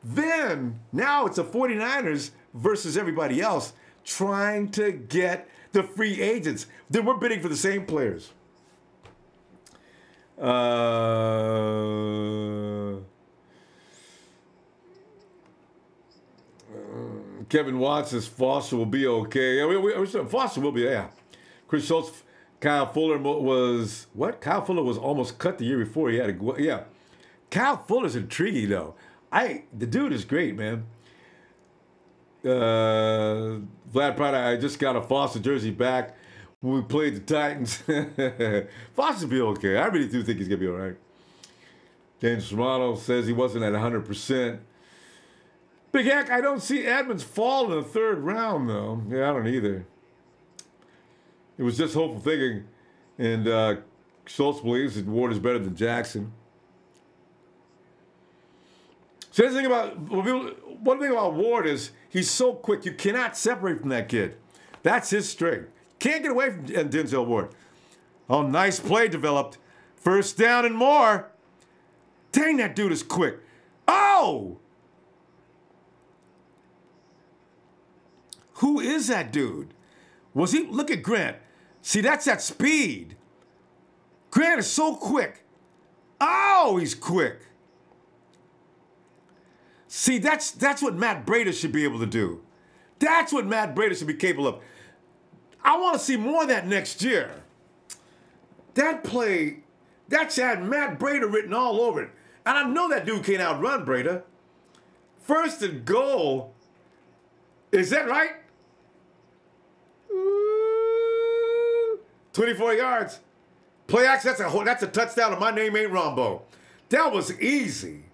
Then, now it's the 49ers versus everybody else trying to get the free agents. Then we're bidding for the same players. Kevin Watts says Foster will be okay. Foster will be, yeah. Chris Schultz, Kyle Fuller was, what? Kyle Fuller was almost cut the year before. He had a, yeah. Kyle Fuller's intriguing, though. The dude is great, man. Vlad Prada, I just got a Foster jersey back when we played the Titans. Foster will be okay. I really do think he's going to be all right. James Romano says he wasn't at 100%. Big Heck, I don't see Edmonds fall in the third round, though. Yeah, I don't either. It was just hopeful thinking. And Schultz believes that Ward is better than Jackson. So one thing about Ward is he's so quick. You cannot separate from that kid. That's his strength. Can't get away from Denzel Ward. Oh, nice play developed. First down and more. Dang, that dude is quick. Oh! Who is that dude? Was he? Look at Grant. See, that's that speed. Grant is so quick. Oh, he's quick. See, that's what Matt Breida should be able to do. That's what Matt Breida should be capable of. I want to see more of that next year. That play, that's had Matt Breida written all over it. And I know that dude can't outrun Breida. First and goal. Is that right? 24 yards. Play action, that's a touchdown, and my name ain't Ronbo. That was easy.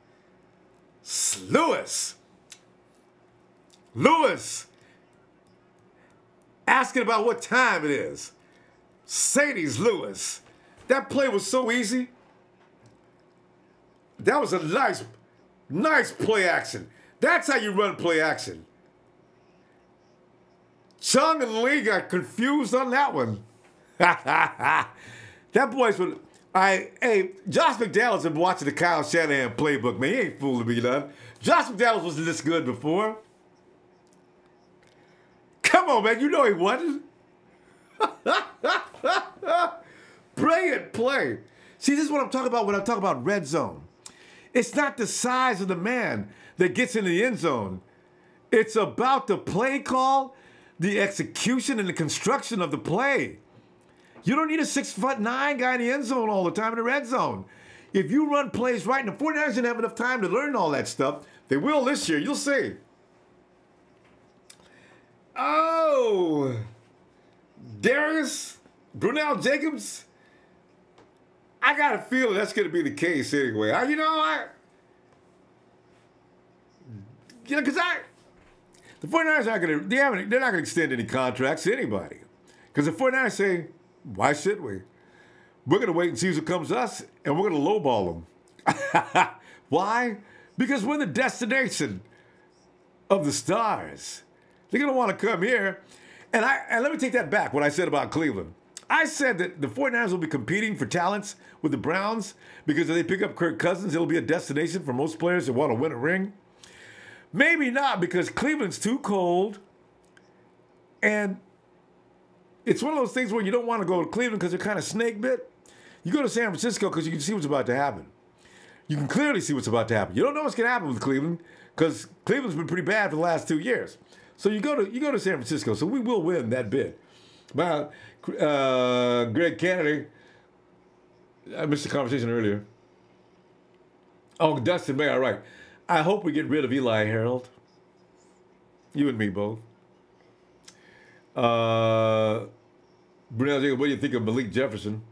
Lewis asking about what time it is. Sadie's Lewis. That play was so easy. That was a nice play action. That's how you run play action. Chung and Lee got confused on that one. That boy's what hey, Josh McDaniels been watching the Kyle Shanahan playbook, man. He ain't fooling me none. Josh McDaniels wasn't this good before. Come on, man. You know he wasn't. Brilliant play. See, this is what I'm talking about when I talk about red zone. It's not the size of the man that gets in the end zone. It's about the play call, the execution, and the construction of the play. You don't need a 6'9" guy in the end zone all the time in the red zone. If you run plays right, and the 49ers didn't have enough time to learn all that stuff, they will this year. You'll see. Oh, Darius, Brunel Jacobs. I got a feeling that's going to be the case anyway. Because the 49ers aren't going to, they're not going to extend any contracts to anybody. Because the 49ers say, why should we? We're going to wait and see who comes to us, and we're going to lowball them. Why? Because we're the destination of the stars. They're going to want to come here. And let me take that back, what I said about Cleveland. I said that the 49ers will be competing for talents with the Browns because if they pick up Kirk Cousins, it'll be a destination for most players that want to win a ring. Maybe not, because Cleveland's too cold. And it's one of those things where you don't want to go to Cleveland because they're kind of snake bit. You go to San Francisco because you can see what's about to happen. You can clearly see what's about to happen. You don't know what's going to happen with Cleveland because Cleveland's been pretty bad for the last 2 years. So you go to San Francisco. So we will win that bid. But Greg Kennedy, I missed the conversation earlier. Oh, Dustin May, all right. I hope we get rid of Eli Harold. You and me both. Brunel Jacob, what do you think of Malik Jefferson?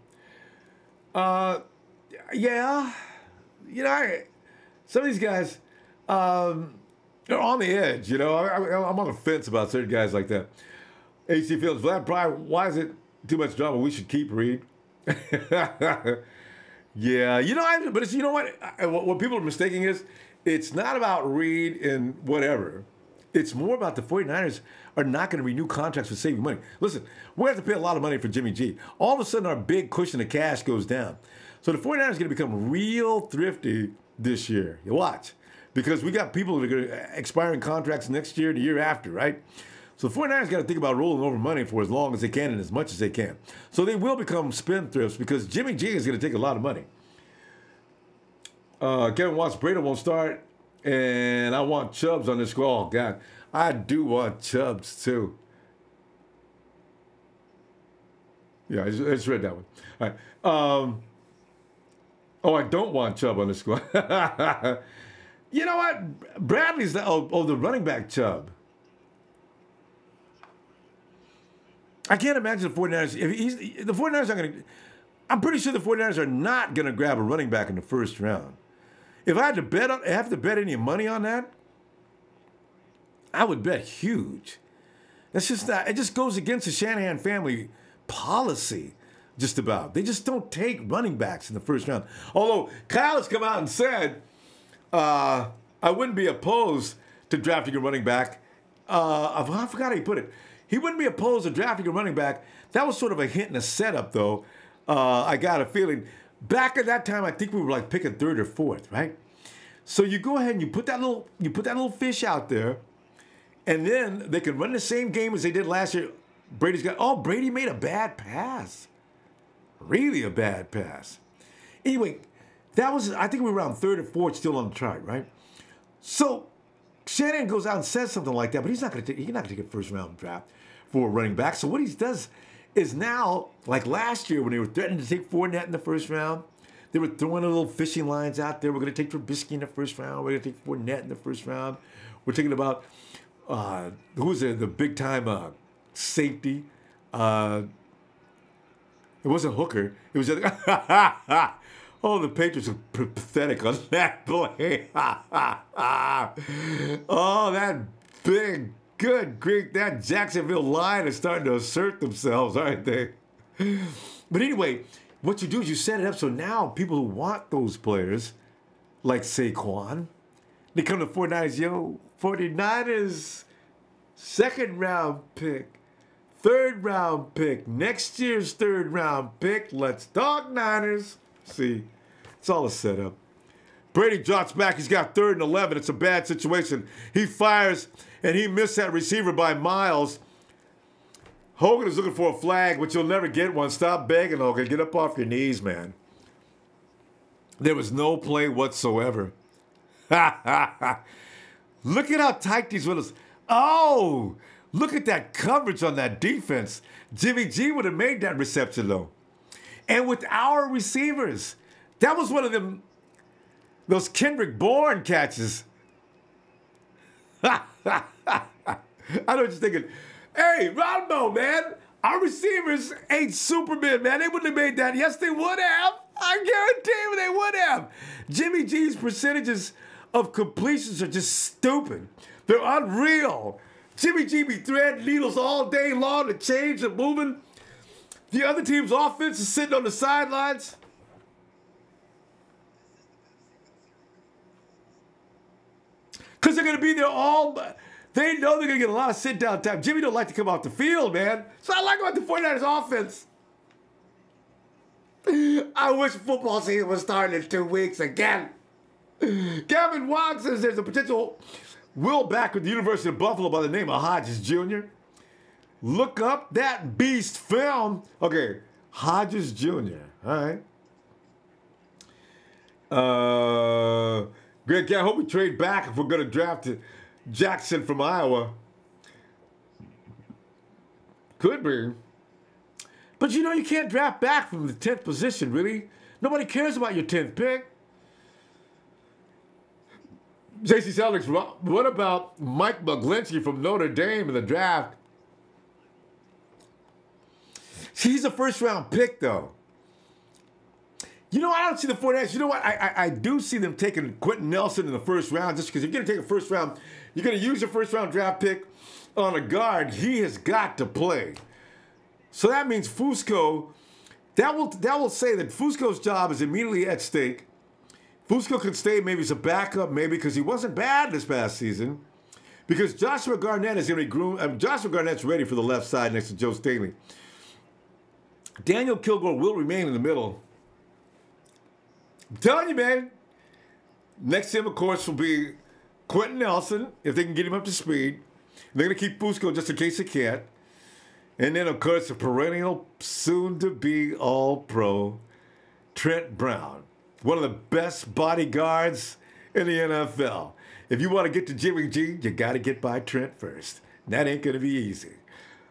Yeah. Some of these guys, they're on the edge, I'm on the fence about certain guys like that. AC Fields, Vlad Pryor, why is it too much drama? We should keep Reed. Yeah, but it's, what people are mistaking is, it's not about Reed and whatever. It's more about the 49ers are not going to renew contracts for saving money. Listen, we have to pay a lot of money for Jimmy G. All of a sudden, our big cushion of cash goes down. So the 49ers are going to become real thrifty this year. You watch. Because we got people that are going to expiring contracts next year and the year after, right? So the 49ers got to think about rolling over money for as long as they can and as much as they can. So they will become spendthrifts because Jimmy G is going to take a lot of money. Kevin Watts, Brady won't start, and I want Chubbs on this squad. Oh, God, I do want Chubbs, too. Yeah, I just read that one. All right. I don't want Chubb on this squad. You know what? Bradley's the running back Chubb. I can't imagine the 49ers. The 49ers are going to. I'm pretty sure the 49ers are not going to grab a running back in the first round. If I had to bet any money on that, I would bet huge. That's just not. It just goes against the Shanahan family policy. Just about. They just don't take running backs in the first round. Although Kyle has come out and said, I wouldn't be opposed to drafting a running back. I forgot how he put it. He wouldn't be opposed to drafting a running back. That was sort of a hint and a setup, though. I got a feeling. Back at that time, I think we were like picking third or fourth, right? So you go ahead and you put that little fish out there, and then they can run the same game as they did last year. Brady made a bad pass. Really a bad pass. Anyway, I think we were around third or fourth still on the chart, right? So Shanahan goes out and says something like that, but he's not going to take a first round draft for a running back. So what he does is now, like last year when they were threatening to take Fournette in the first round, they were throwing little fishing lines out there. We're going to take Trubisky in the first round. We're going to take Fournette in the first round. We're thinking about who's the big time safety. It wasn't Hooker. It was just. Oh, the Patriots are pathetic on that play. Oh, that big, good grief. That Jacksonville line is starting to assert themselves, aren't they? But anyway, what you do is you set it up so now people who want those players, like Saquon, they come to 49ers. Yo, 49ers, second round pick. Third round pick, next year's third round pick. Let's talk Niners. See, it's all a setup. Brady drops back. He's got 3rd and 11. It's a bad situation. He fires, and he missed that receiver by miles. Hogan is looking for a flag, but you'll never get one. Stop begging, Hogan. Get up off your knees, man. There was no play whatsoever. Look at how tight these winners. Oh! Look at that coverage on that defense. Jimmy G would have made that reception, though. And with our receivers, that was one of them, those Kendrick Bourne catches. I know what you're thinking. Hey, Ronbo, man, our receivers ain't Superman, man. They wouldn't have made that. Yes, they would have. I guarantee you they would have. Jimmy G's percentages of completions are just stupid. They're unreal. Jimmy G be threading needles all day long to change and moving. The other team's offense is sitting on the sidelines. Because they're going to be there all. They know they're going to get a lot of sit-down time. Jimmy don't like to come off the field, man. So I like about the 49ers offense. I wish football season was starting in 2 weeks again. Gavin Wong says there's a potential Will back with the University of Buffalo by the name of Hodges Jr. Look up that beast film. Okay, Hodges Jr. All right. Greg, I hope we trade back if we're going to draft Jackson from Iowa. Could be. But you know you can't draft back from the 10th position, really. Nobody cares about your 10th pick. JC Celtics, what about Mike McGlinchey from Notre Dame in the draft? He's a first-round pick, though. You know, I don't see the 49ers. You know what? I do see them taking Quentin Nelson in the first round just because you're going to take a first round. You're going to use your first-round draft pick on a guard. He has got to play. So that means Fusco, that will say that Fusco's job is immediately at stake. Fusco can stay maybe as a backup, maybe because he wasn't bad this past season. Because Joshua Garnett is going to be groomed. Joshua Garnett's ready for the left side next to Joe Staley. Daniel Kilgore will remain in the middle. I'm telling you, man. Next to him, of course, will be Quentin Nelson, if they can get him up to speed. They're going to keep Fusco just in case they can't. And then, of course, the perennial, soon-to-be all-pro, Trent Brown. One of the best bodyguards in the NFL. If you want to get to Jimmy G, you got to get by Trent first. That ain't going to be easy.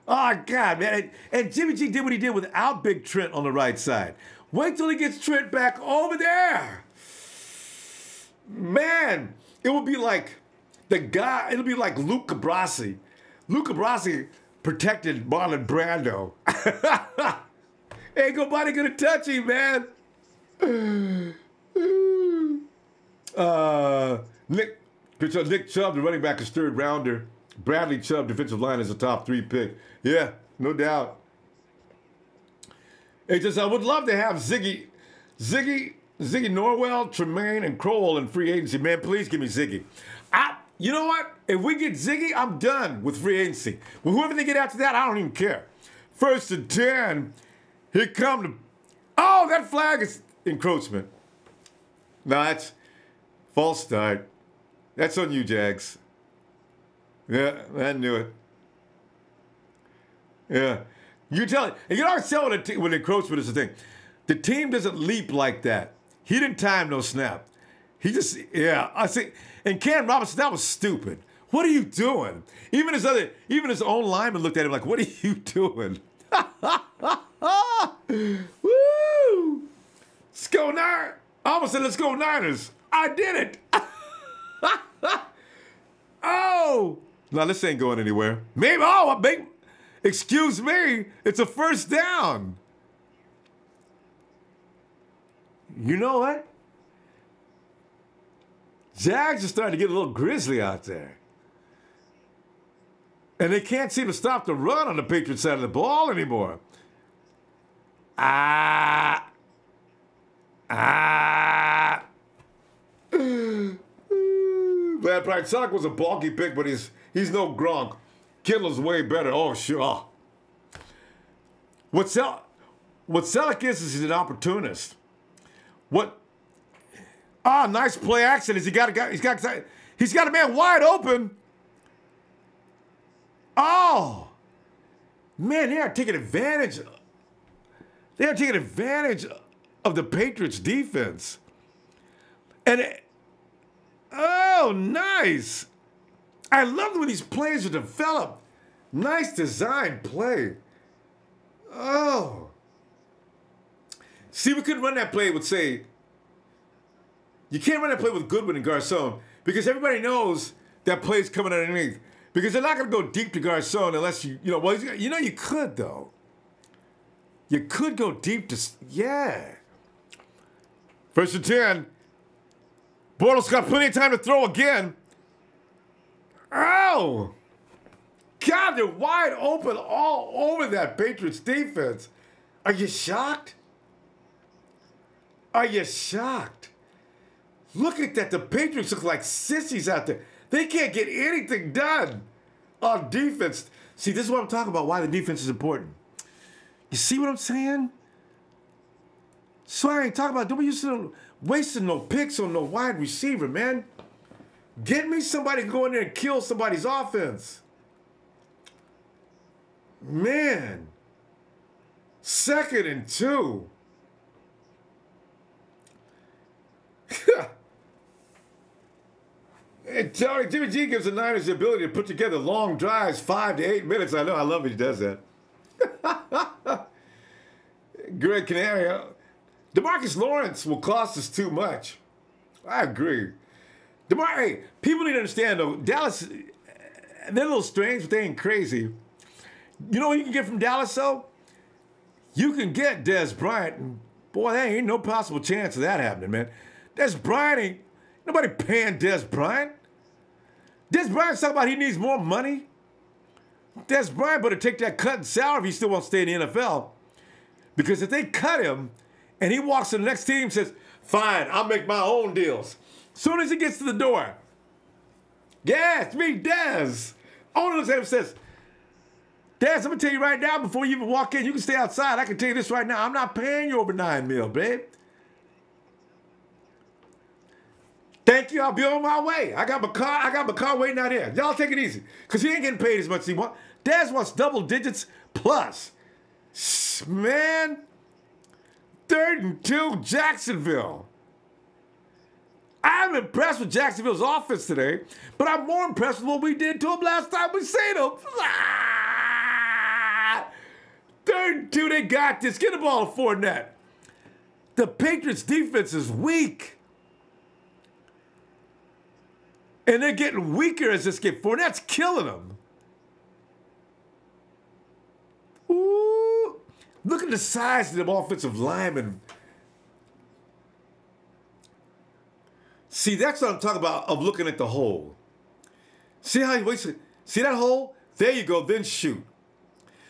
Oh, God, man. And Jimmy G did what he did without Big Trent on the right side. Wait till he gets Trent back over there. Man, it would be like it'll be like Luke Cabrasi. Luke Cabrasi protected Marlon Brando. Ain't nobody going to touch him, man. Nick Chubb, the running back, is third rounder. Bradley Chubb, defensive line, is a top 3 pick. Yeah, no doubt. It's just I would love to have Ziggy Norwell, Tremaine, and Crowell in free agency. Man, please give me Ziggy. You know what? If we get Ziggy, I'm done with free agency. Well, whoever they get after that, I don't even care. 1st and 10. Here come the. Oh, that flag is encroachment. No, that's false start. That's on you, Jags. Yeah, I knew it. Yeah. You tell it. And you don't tell when encroachment is the thing. The team doesn't leap like that. He didn't time no snap. He just, yeah. I see. And Cam Robinson, that was stupid. What are you doing? Even his own lineman looked at him like, what are you doing? Woo! Let's go Niners. I almost said, let's go Niners. I did it. Oh. No, this ain't going anywhere. Maybe, excuse me. It's a first down. You know what? Jags are starting to get a little grisly out there. And they can't seem to stop the run on the Patriots side of the ball anymore. Glad Bright Sock was a bulky pick, but he's no Gronk. Kittle's way better. Oh, sure. What Selleck is he's an opportunist. Nice play action. He's got a man wide open. Oh, man, they are taking advantage. They are taking advantage of the Patriots defense. Oh, nice. I love when these plays are developed. Nice design play. Oh. See, we couldn't run that play with, say, you can't run that play with Goodwin and Garcon because everybody knows that play's coming underneath. Because they're not going to go deep to Garcon unless you could, though. You could go deep to, yeah. 1st and 10. Bortles got plenty of time to throw again. Oh! God, they're wide open all over that Patriots defense. Are you shocked? Are you shocked? Look at that. The Patriots look like sissies out there. They can't get anything done on defense. See, this is what I'm talking about, why the defense is important. You see what I'm saying? So I ain't talking about, don't be wasting no picks on no wide receiver, man. Get me somebody to go in there and kill somebody's offense. Man. 2nd and 2. And Jimmy G gives the Niners the ability to put together long drives, 5 to 8 minutes. I know, I love it. He does that. Greg Canario. DeMarcus Lawrence will cost us too much. I agree. Hey, people need to understand, though, Dallas, they're a little strange, but they ain't crazy. You know what you can get from Dallas, though? You can get Dez Bryant. And boy, there ain't no possible chance of that happening, man. Dez Bryant ain't, nobody paying Dez Bryant. Dez Bryant's talking about he needs more money. Dez Bryant better take that cut in salary if he still wants to stay in the NFL. Because if they cut him and he walks to the next team and says, fine, I'll make my own deals. As soon as he gets to the door, yeah, it's me, Dez. Owner looks at him and says, Dez, I'm going to tell you right now, before you even walk in, you can stay outside. I can tell you this right now. I'm not paying you over $9 million, babe. Thank you. I'll be on my way. I got my car waiting out here. Y'all take it easy. Because he ain't getting paid as much as he wants. Dez wants double digits plus. Man. 3rd and 2, Jacksonville. I'm impressed with Jacksonville's offense today, but I'm more impressed with what we did to them last time we seen them. 3rd and 2, they got this. Get the ball to Fournette. The Patriots' defense is weak. And they're getting weaker as this game. Fournette's killing them. Ooh. Look at the size of the offensive linemen. See, that's what I'm talking about of looking at the hole. See how he waits? See that hole? There you go, then shoot.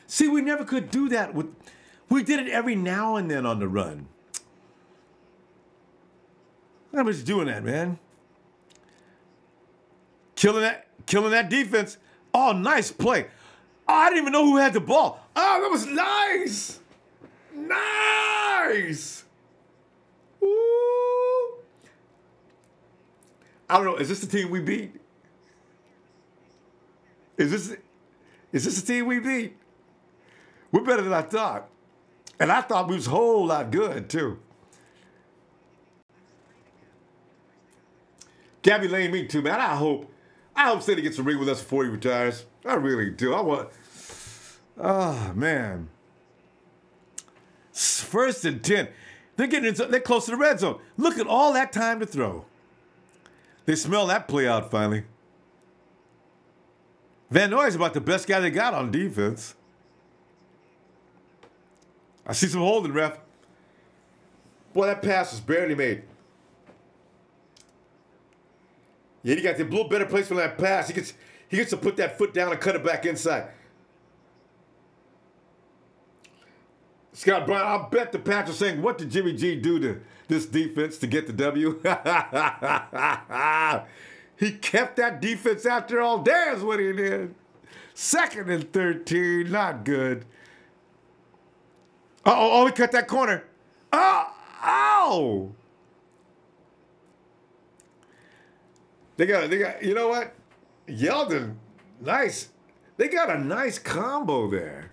See, we never could do that. We did it every now and then on the run. Nobody's doing that, man. Killing that defense. Oh, nice play. Oh, I didn't even know who had the ball. Oh, that was nice. Nice. Ooh. I don't know. Is this the team we beat? Is this the team we beat? We're better than I thought. And I thought we was a whole lot good, too. Gabby Lane, me too, man. I hope City gets a ring with us before he retires. I really do. Oh, man. 1st and 10. They're close to the red zone. Look at all that time to throw. They smell that play out finally. Van Noy's about the best guy they got on defense. I see some holding, ref. Boy, that pass was barely made. Yeah, he got the little better place for that pass. He gets to put that foot down and cut it back inside. Scott Brown, I'll bet the Patriots saying, what did Jimmy G do to this defense to get the W? He kept that defense out there all day is what he did. 2nd and 13, not good. Oh, he cut that corner. Oh! They got, you know what? Yeldon, nice. They got a nice combo there.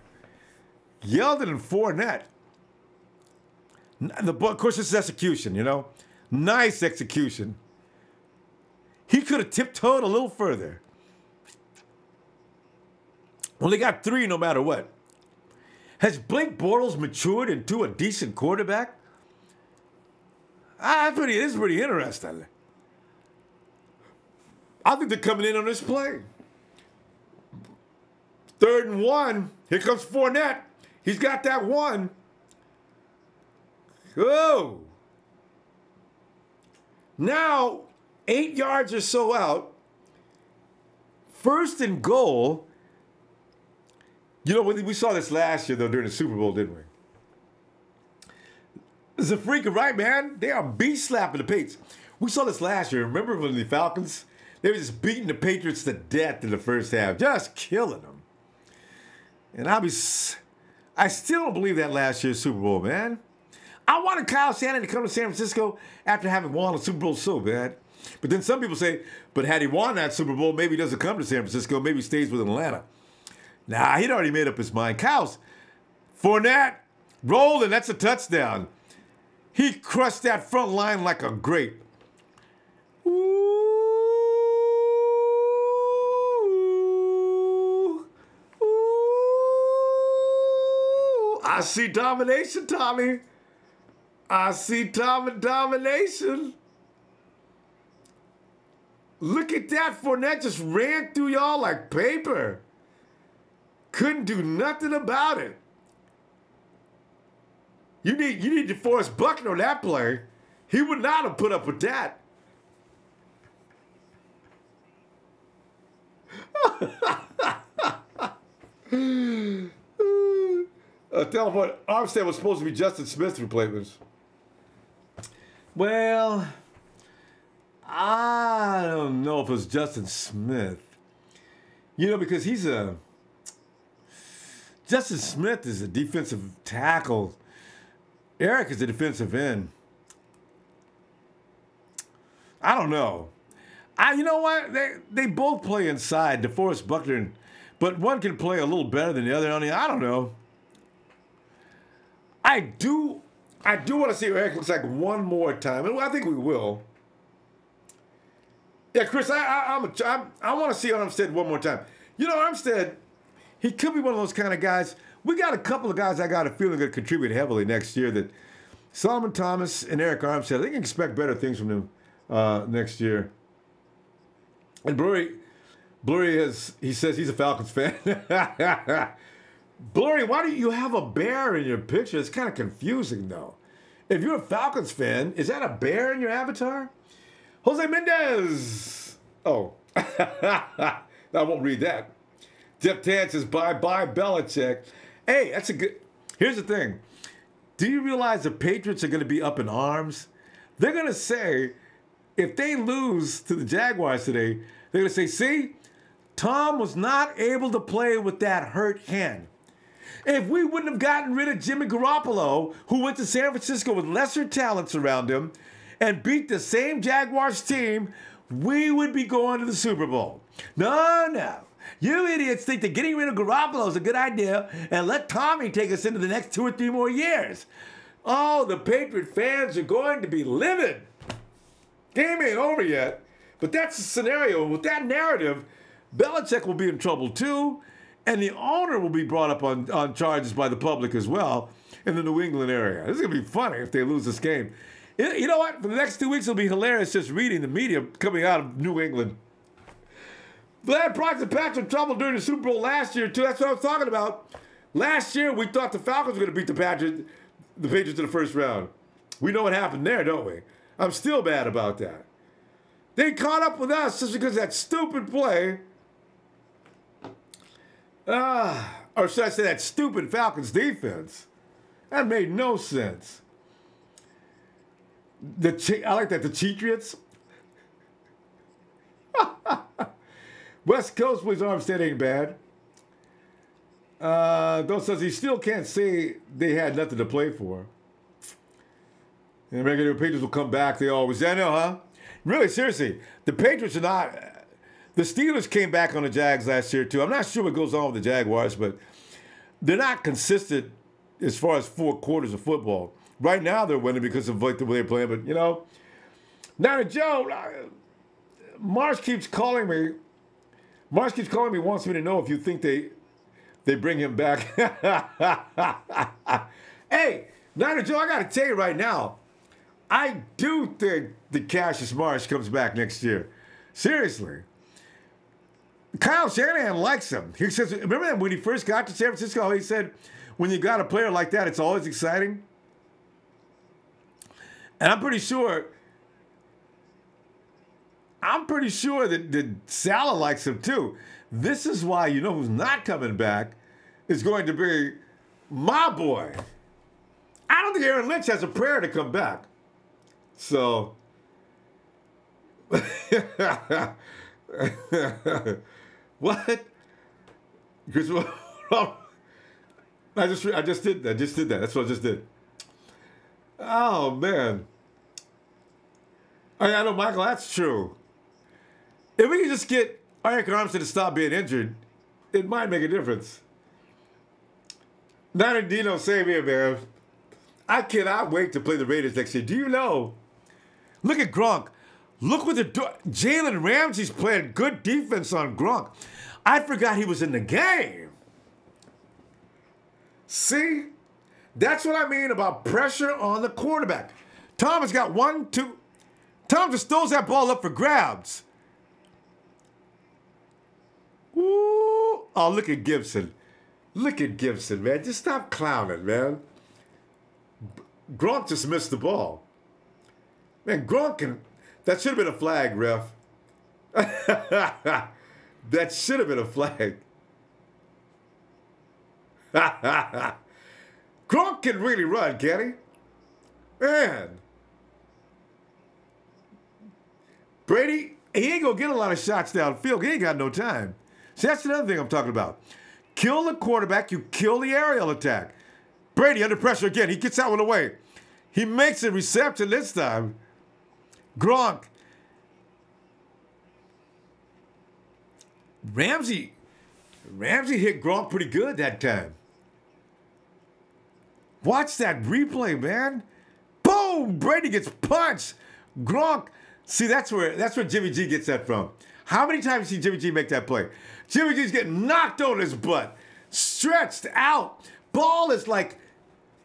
Yeldon and Fournette. Of course, this is execution, you know? Nice execution. He could have tiptoed a little further. Well, they got 3 no matter what. Has Blake Bortles matured into a decent quarterback? This is pretty interesting. I think they're coming in on this play. 3rd and 1. Here comes Fournette. He's got that 1. Oh. Now, 8 yards or so out. 1st and goal. You know, we saw this last year, though, during the Super Bowl, didn't we? It's a freaking right, man. They are beast-slapping the Patriots. We saw this last year. Remember when the Falcons, they were just beating the Patriots to death in the first half, just killing them. And I still don't believe that last year's Super Bowl, man. I wanted Kyle Shanahan to come to San Francisco after having won a Super Bowl so bad. But then some people say, but had he won that Super Bowl, maybe he doesn't come to San Francisco, maybe he stays with Atlanta. Nah, he'd already made up his mind. Kyle's Fournette rolling, that's a touchdown. He crushed that front line like a grape. I see domination, Tommy. I see domination. Look at that. Fournette just ran through y'all like paper. Couldn't do nothing about it. You need DeForest Buckner on that play. He would not have put up with that. Tell him what, Armstead was supposed to be Justin Smith's replacement. Well, I don't know if it was Justin Smith. You know, because Justin Smith is a defensive tackle. Eric is a defensive end. I don't know. You know what? They both play inside, DeForest Buckner, but one can play a little better than the other. I don't know. I do want to see what Eric looks like one more time, and I think we will. Yeah, Chris, I want to see Armstead one more time. You know, Armstead, he could be one of those kind of guys. We got a couple of guys I got a feeling going to contribute heavily next year. That Solomon Thomas and Eric Armstead, they can expect better things from them next year. And Blurry he says he's a Falcons fan. Blurry, why do you have a bear in your picture? It's kind of confusing, though. If you're a Falcons fan, is that a bear in your avatar? Jose Mendez. Oh. I won't read that. Jeff Tan says, bye-bye, Belichick. Hey, that's a good... Here's the thing. Do you realize the Patriots are going to be up in arms? They're going to say, if they lose to the Jaguars today, they're going to say, see, Tom was not able to play with that hurt hand. If we wouldn't have gotten rid of Jimmy Garoppolo, who went to San Francisco with lesser talents around him, and beat the same Jaguars team, we would be going to the Super Bowl. No. You idiots think that getting rid of Garoppolo is a good idea and let Tommy take us into the next 2 or 3 more years. Oh, the Patriot fans are going to be livid. Game ain't over yet. But that's the scenario. With that narrative, Belichick will be in trouble too, and the owner will be brought up on charges by the public as well in the New England area. This is going to be funny if they lose this game. You know what? For the next 2 weeks, it'll be hilarious just reading the media coming out of New England. Vlad Price and Patrick trouble during the Super Bowl last year, too. That's what I was talking about. Last year, we thought the Falcons were going to beat the Patriots in the first round. We know what happened there, don't we? I'm still mad about that. They caught up with us just because of that stupid play. Or should I say that stupid Falcons defense? That made no sense. I like that, the Patriots. West Coast Boys Armstead ain't bad. Though says he still can't say they had nothing to play for. And regular Patriots will come back. They always, I know, huh? Really, seriously, the Patriots are not. The Steelers came back on the Jags last year too. I'm not sure what goes on with the Jaguars, but they're not consistent as far as 4 quarters of football. Right now they're winning because of like the way they're playing. But you know, now Joe, Marsh keeps calling me. Marsh keeps calling me. Wants me to know if you think they bring him back. Hey, Niner Joe, I got to tell you right now, I do think the Cassius Marsh comes back next year. Seriously. Kyle Shanahan likes him. He says, remember when he first got to San Francisco, he said, when you got a player like that, it's always exciting. And I'm pretty sure that Salah likes him too. This is why you know who's not coming back is going to be my boy. I don't think Aaron Lynch has a prayer to come back. So, what? I just did that. That's what I just did. Oh man. I know, Michael. That's true. If we can just get Eric Armstead to stop being injured, it might make a difference. Niner Dino, same here, man. I cannot wait to play the Raiders next year. Do you know? Look at Gronk. Look what they're doing. Jalen Ramsey's playing good defense on Gronk. I forgot he was in the game. See? That's what I mean about pressure on the quarterback. Tom has got 1, 2. Tom just throws that ball up for grabs. Ooh. Oh, look at Gibson. Look at Gibson, man. Just stop clowning, man. Gronk just missed the ball. Man, Gronk can... That should have been a flag, ref. That should have been a flag. Gronk can really run, can he? Man. Brady, he ain't going to get a lot of shots downfield. He ain't got no time. See, that's another thing I'm talking about. Kill the quarterback, you kill the aerial attack. Brady under pressure again. He gets that one away. He makes a reception this time. Gronk. Ramsey hit Gronk pretty good that time. Watch that replay, man. Boom! Brady gets punched. Gronk. See, that's where Jimmy G gets that from. How many times did Jimmy G make that play? Jimmy G's getting knocked on his butt. Stretched out. Ball is like,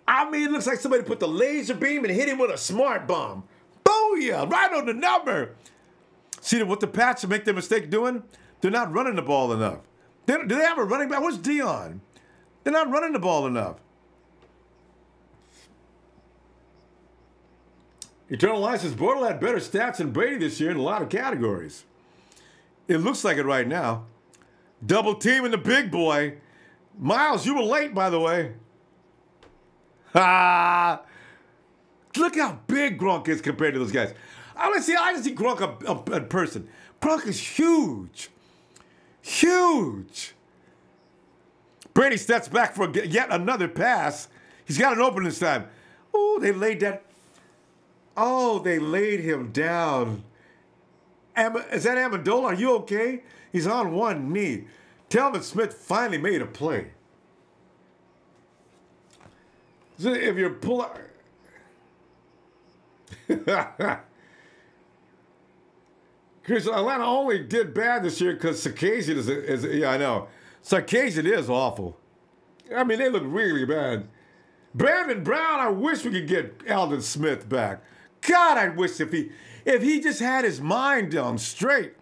I mean, it looks like somebody put the laser beam and hit him with a smart bomb. Booyah! Right on the number. See what the Pats make their mistake doing? They're not running the ball enough. Do they have a running back? What's Dion? They're not running the ball enough. Eternal Life says Bortles had better stats than Brady this year in a lot of categories. It looks like it right now. Double teaming the big boy. Miles, you were late, by the way. Ha! Look how big Gronk is compared to those guys. I just see Gronk in person. Gronk is huge. Huge. Brady steps back for yet another pass. He's got an open this time. Ooh, they laid that. Oh, they laid him down. Is that Amendola? Are you okay? He's on one knee. Telvin Smith finally made a play. So if you're pulling... Chris, Atlanta only did bad this year because Sarkisian is... Yeah, I know. Sarkisian is awful. I mean, they look really bad. Brandon Brown, I wish we could get Aldon Smith back. God, I wish if he just had his mind down straight.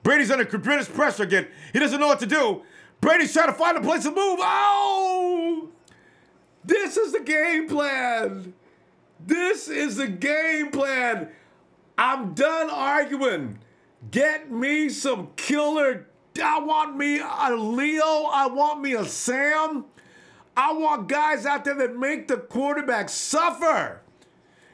Brady's under tremendous pressure again. He doesn't know what to do. Brady's trying to find a place to move. Oh! This is the game plan. This is the game plan. I'm done arguing. Get me some killer. I want me a Leo. I want me a Sam. I want guys out there that make the quarterback suffer.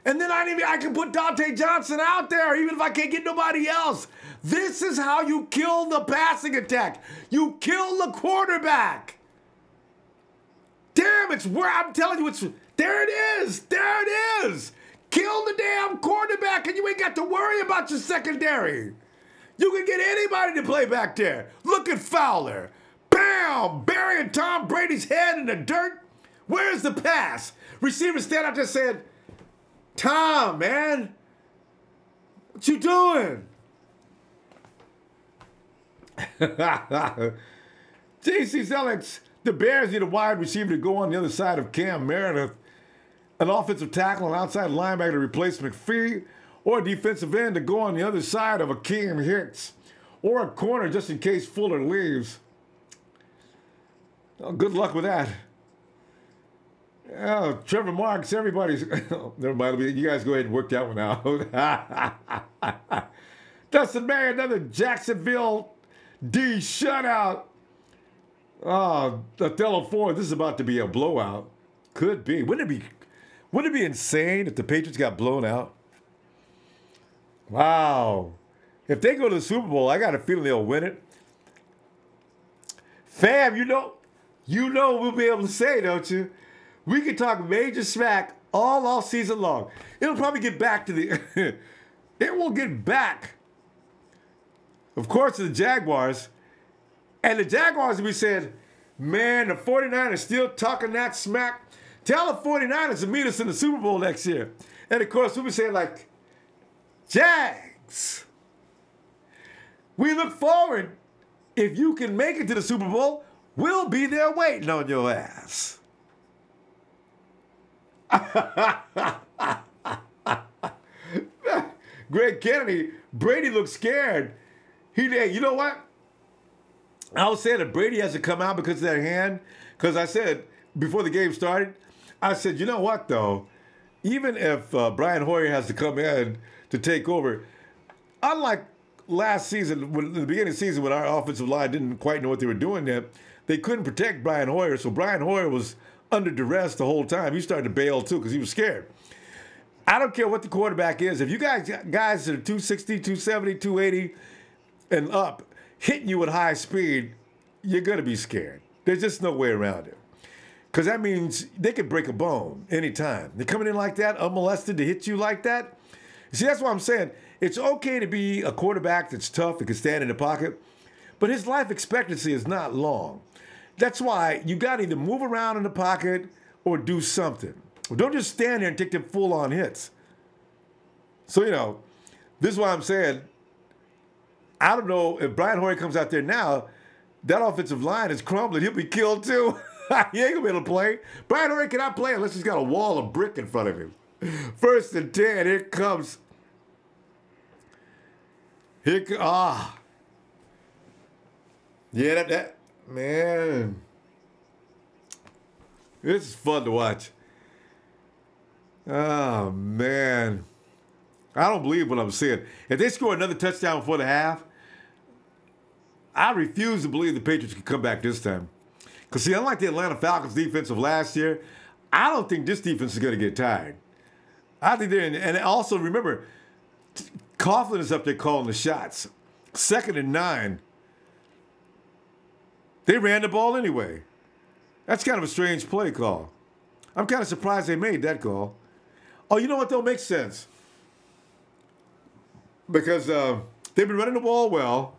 And then I can put Dante Johnson out there, even if I can't get nobody else. This is how you kill the passing attack. You kill the quarterback. Damn, it's where I'm telling you, there it is. There it is. Kill the damn quarterback, and you ain't got to worry about your secondary. You can get anybody to play back there. Look at Fowler. Bam! Burying Tom Brady's head in the dirt. Where's the pass? Receiver stand out there saying, Tom, man, what you doing? JC Zelix, the Bears need a wide receiver to go on the other side of Cam Meredith, an offensive tackle and outside linebacker to replace McPhee, or a defensive end to go on the other side of Akeem Hicks, or a corner just in case Fuller leaves. Oh, good luck with that. Oh, Trevor Marks, everybody's... Never mind, you guys go ahead and work that one out. Dustin May, another Jacksonville D shutout. Oh, Othello Ford, this is about to be a blowout. Could be. Wouldn't it be insane if the Patriots got blown out? Wow. If they go to the Super Bowl, I got a feeling they'll win it. Fam, you know we'll be able to say, don't you? We can talk major smack all off season long. It'll probably get back to the... it will get back, of course, to the Jaguars. And the Jaguars will be saying, man, the 49ers still talking that smack. Tell the 49ers to meet us in the Super Bowl next year. And, of course, we'll be saying, like, Jags, we look forward. If you can make it to the Super Bowl, we'll be there waiting on your ass. Greg Kennedy, Brady looks scared. You know what? I was saying that Brady has to come out because of that hand. Because I said, before the game started, I said, you know what, though? Even if Brian Hoyer has to come in to take over, unlike last season, in the beginning of the season when our offensive line didn't quite know what they were doing yet, they couldn't protect Brian Hoyer. So Brian Hoyer was under duress the whole time. He started to bail, too, because he was scared. I don't care what the quarterback is. If you guys that are 260, 270, 280 and up hitting you at high speed, you're going to be scared. There's just no way around it. Because that means they could break a bone anytime. They're coming in like that, unmolested, to hit you like that. See, that's what I'm saying. It's okay to be a quarterback that's tough and can stand in the pocket, but his life expectancy is not long. That's why you got to either move around in the pocket or do something. Don't just stand there and take them full-on hits. So, this is why I'm saying, I don't know if Brian Hoyer comes out there now, that offensive line is crumbling. He'll be killed, too. He ain't going to be able to play. Brian Hoyer cannot play unless he's got a wall of brick in front of him. 1st and 10, here comes. Yeah, that. Man, this is fun to watch. Oh, man. I don't believe what I'm seeing. If they score another touchdown before the half, I refuse to believe the Patriots can come back this time. Because, see, unlike the Atlanta Falcons defense of last year, I don't think this defense is going to get tired. I think they're in, and also remember, Coughlin is up there calling the shots. 2nd and 9. They ran the ball anyway. That's kind of a strange play call. I'm kind of surprised they made that call. Oh, you know what, though? Makes sense. Because they've been running the ball well.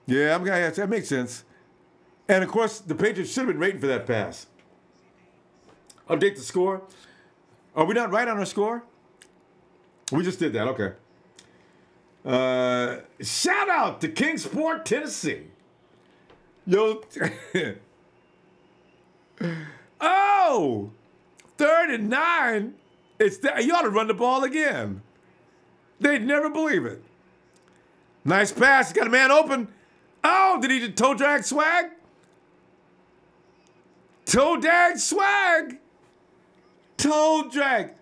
Yeah, that makes sense. And, of course, the Patriots should have been waiting for that pass. Update the score. Are we not right on our score? We just did that. Okay. Shout out to Kingsport, Tennessee. Yo. Oh, 3rd and 9. You ought to run the ball again. They'd never believe it. Nice pass. Got a man open. Oh, did he just toe drag swag? Toe drag swag. Toe drag.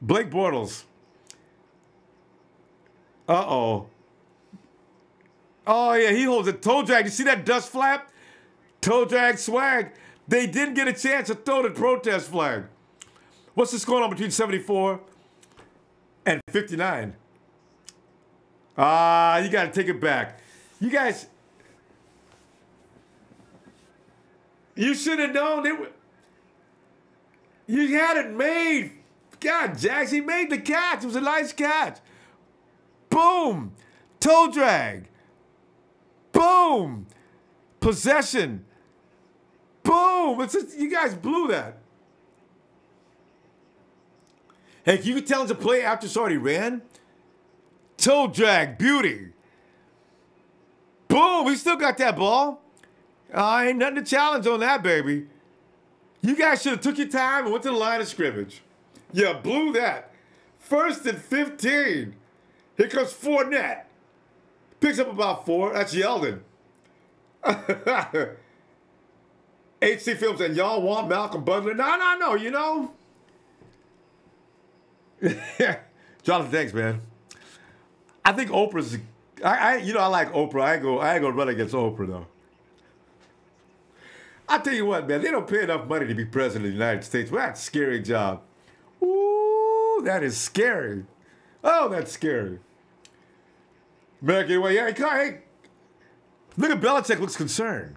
Blake Bortles. Uh-oh. Oh, yeah, he holds a toe drag. You see that dust flap? Toe drag swag. They didn't get a chance to throw the protest flag. What's the score on between 74 and 59? You got to take it back. You guys, you should have known. You had it made. God, Jags, he made the catch. It was a nice catch. Boom. Toe drag. Boom. Possession. Boom. You guys blew that. Hey, can you tell us to play after it's already ran? Toe drag. Beauty. Boom. We still got that ball. Ain't nothing to challenge on that, baby. You guys should have took your time and went to the line of scrimmage. You blew that. 1st and 15. Here comes Fournette. Picks up about 4. That's Yeldon. HC Films and y'all want Malcolm Butler? No, you know. Jonathan, thanks, man. I think Oprah's. I like Oprah. I ain't gonna run against Oprah though. I tell you what, man, they don't pay enough money to be president of the United States. Well, that's a scary job. Ooh, that is scary. Oh, that's scary. American way, yeah, hey, look at Belichick looks concerned.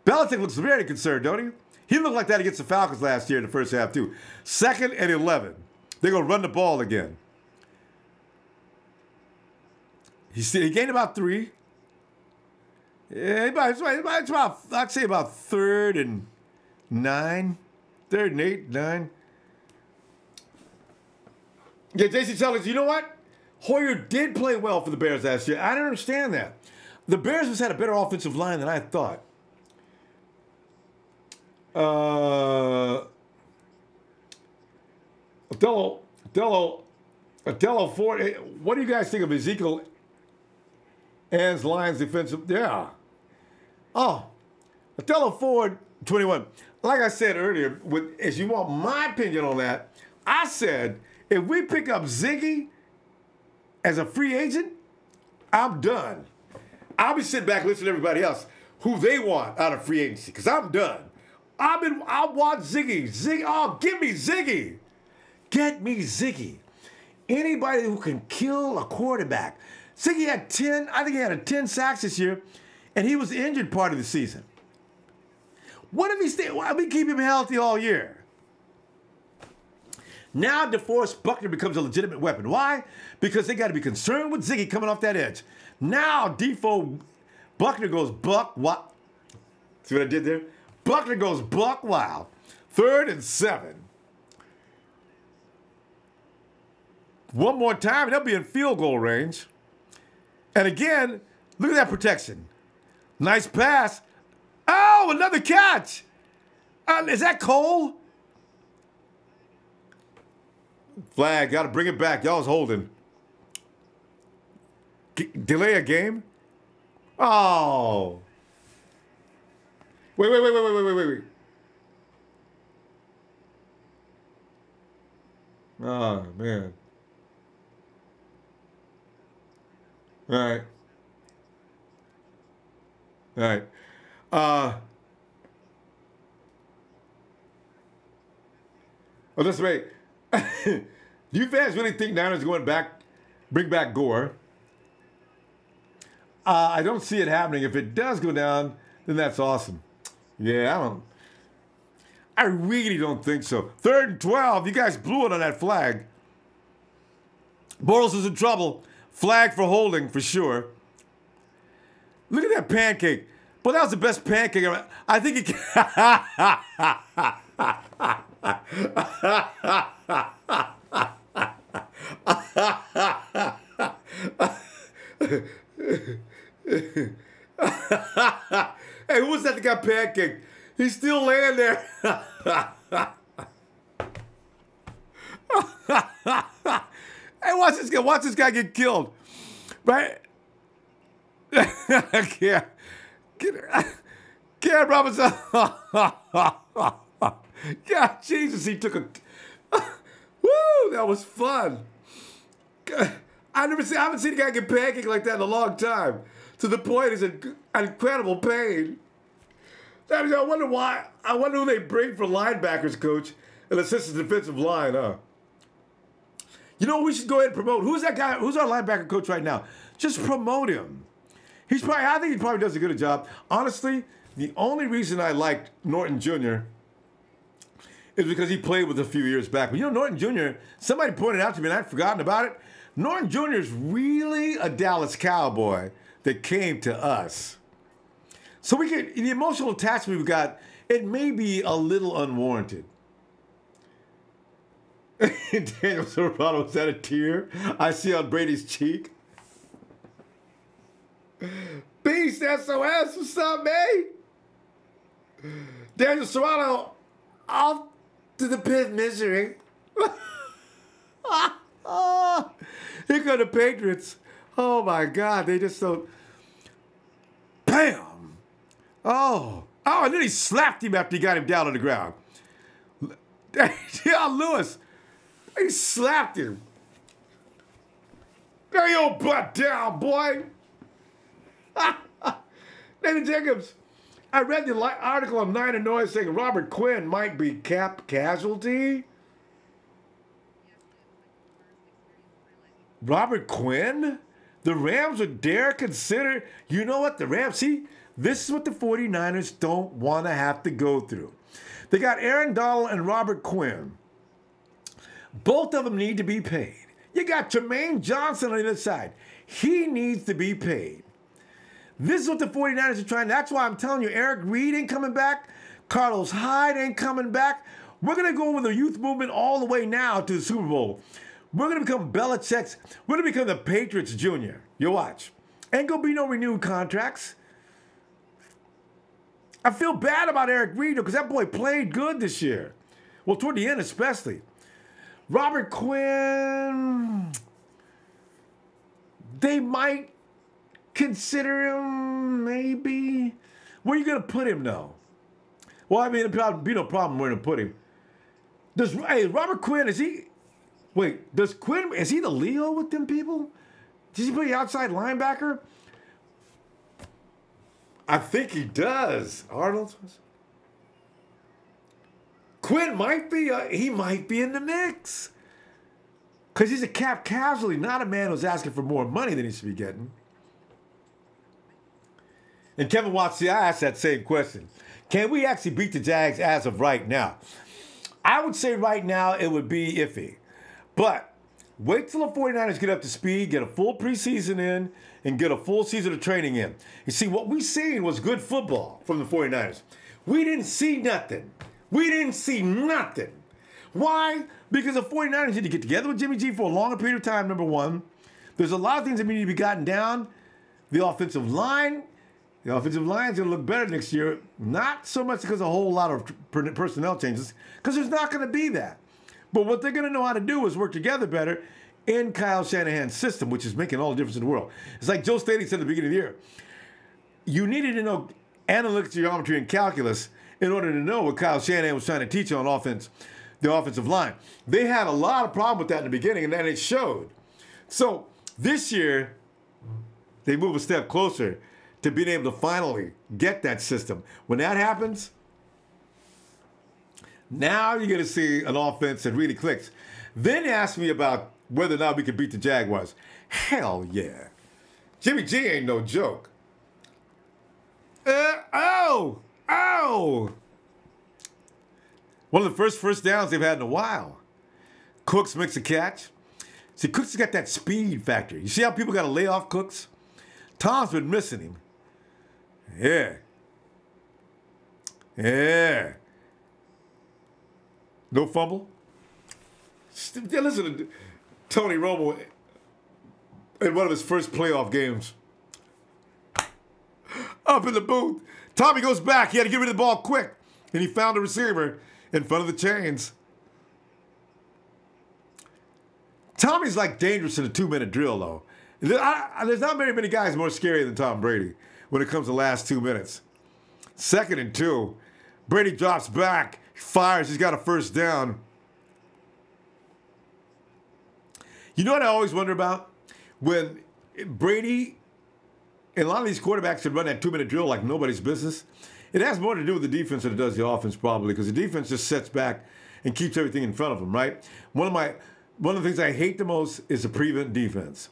Belichick looks very concerned, don't he? He looked like that against the Falcons last year in the first half, too. 2nd and 11. They're going to run the ball again. He gained about 3. Yeah, it's about, I'd say about 3rd and 9. 3rd and 8, 9. Yeah, JC tells us, you know what? Hoyer did play well for the Bears last year. I don't understand that. The Bears has had a better offensive line than I thought. Othello Ford. What do you guys think of Ezekiel and Lions defensive? Yeah. Oh, Othello Ford, 21. Like I said earlier, as you want my opinion on that, I said if we pick up Ziggy as a free agent, I'm done. I'll be sitting back listening to everybody else who they want out of free agency because I'm done. I want Ziggy. Oh, give me Ziggy. Get me Ziggy. Anybody who can kill a quarterback. Ziggy had 10, I think he had 10 sacks this year, and he was injured part of the season. What if he stayed? Why we keep him healthy all year? Now DeForest Buckner becomes a legitimate weapon. Why? Because they got to be concerned with Ziggy coming off that edge. Now Buckner goes buck wild. See what I did there? Buckner goes buck wild. 3rd and 7. One more time, and they'll be in field goal range. And again, look at that protection. Nice pass. Oh, another catch. Is that Cole? Flag, got to bring it back. Y'all's holding. Delay a game? Oh. Wait. Oh, man. All right. Well, listen, wait. Do you fans really think Niners going back, bring back Gore? I don't see it happening. If it does go down, then that's awesome. Yeah, I really don't think so. 3rd and 12. You guys blew it on that flag. Bortles is in trouble. Flag for holding for sure. Look at that pancake. But that was the best pancake ever. I think he Hey, who was that got pancake? He's still laying there. Hey, watch this guy get killed. Right? I can't. Cam Robinson. God, Jesus, he took a. Woo, that was fun. I haven't seen a guy get pancaked like that in a long time. To the point, he's in incredible pain. I wonder why. I wonder who they bring for linebackers coach and assistant defensive line, huh? You know, we should go ahead and promote. Who's that guy? Who's our linebacker coach right now? Just promote him. I think he probably does a good job. Honestly, the only reason I liked Norton Jr. is because he played with a few years back. But you know, Norton Jr., somebody pointed out to me and I'd forgotten about it. Norton Jr. is really a Dallas Cowboy that came to us. So the emotional attachment we've got, it may be a little unwarranted. Daniel Serrano, was that a tear I see on Brady's cheek? Beast SOS, what's up, man? Daniel Serrano, off to the pit of misery. Here come the Patriots. Oh, my God, they just don't. Bam! Oh, and then he slapped him after he got him down on the ground. Yeah, Lewis. He slapped him. Lay your butt down, boy. Nathan Jacobs, I read the article on 9 and Noise saying Robert Quinn might be cap casualty. Robert Quinn? The Rams would dare consider, you know what, the Rams, see, this is what the 49ers don't want to have to go through. They got Aaron Donald and Robert Quinn. Both of them need to be paid. You got Jermaine Johnson on the other side. He needs to be paid. This is what the 49ers are trying. That's why I'm telling you, Eric Reed ain't coming back. Carlos Hyde ain't coming back. We're going to go with the youth movement all the way now to the Super Bowl. We're going to become Belichick's. We're going to become the Patriots Junior. You watch. Ain't going to be no renewed contracts. I feel bad about Eric Reed because that boy played good this year. Well, toward the end especially. Robert Quinn, they might consider him, maybe. Where are you going to put him, though? Well, I mean, there'd be no problem where to put him. Robert Quinn, is he the Leo with them people? Does he play outside linebacker? I think he does. Arnold? Quinn might be, he might be in the mix. Because he's a cap casualty, not a man who's asking for more money than he should be getting. And Kevin Watts, I asked that same question. Can we actually beat the Jags as of right now? I would say right now it would be iffy. But wait till the 49ers get up to speed, get a full preseason in, and get a full season of training in. You see, what we seen was good football from the 49ers. We didn't see nothing. Why? Because the 49ers need to get together with Jimmy G for a longer period of time, number one. There's a lot of things that need to be gotten down. The offensive line's going to look better next year. Not so much because of a whole lot of personnel changes, because there's not going to be that. But what they're going to know how to do is work together better in Kyle Shanahan's system, which is making all the difference in the world. It's like Joe Staley said at the beginning of the year. You needed to know analytics, geometry, and calculus in order to know what Kyle Shanahan was trying to teach on offense, the offensive line. They had a lot of problem with that in the beginning, and then it showed. So this year, they move a step closer to being able to finally get that system. When that happens, now you're going to see an offense that really clicks. Then ask me about whether or not we can beat the Jaguars. Hell yeah. Jimmy G ain't no joke. One of the first downs they've had in a while. Cooks makes a catch. See, Cooks has got that speed factor. You see how people got to lay off Cooks? Tom's been missing him. Yeah. No fumble. Listen to Tony Romo in one of his first playoff games. Up in the booth. Tommy goes back. He had to get rid of the ball quick. And he found a receiver in front of the chains. Tommy's like dangerous in a 2-minute drill, though. There's not very many guys more scary than Tom Brady when it comes to the last 2 minutes. 2nd and 2. Brady drops back, fires, he's got a first down. You know what I always wonder about? When Brady and a lot of these quarterbacks can run that 2-minute drill like nobody's business, it has more to do with the defense than it does the offense probably, because the defense just sets back and keeps everything in front of them, right? One of the things I hate the most is the prevent defense.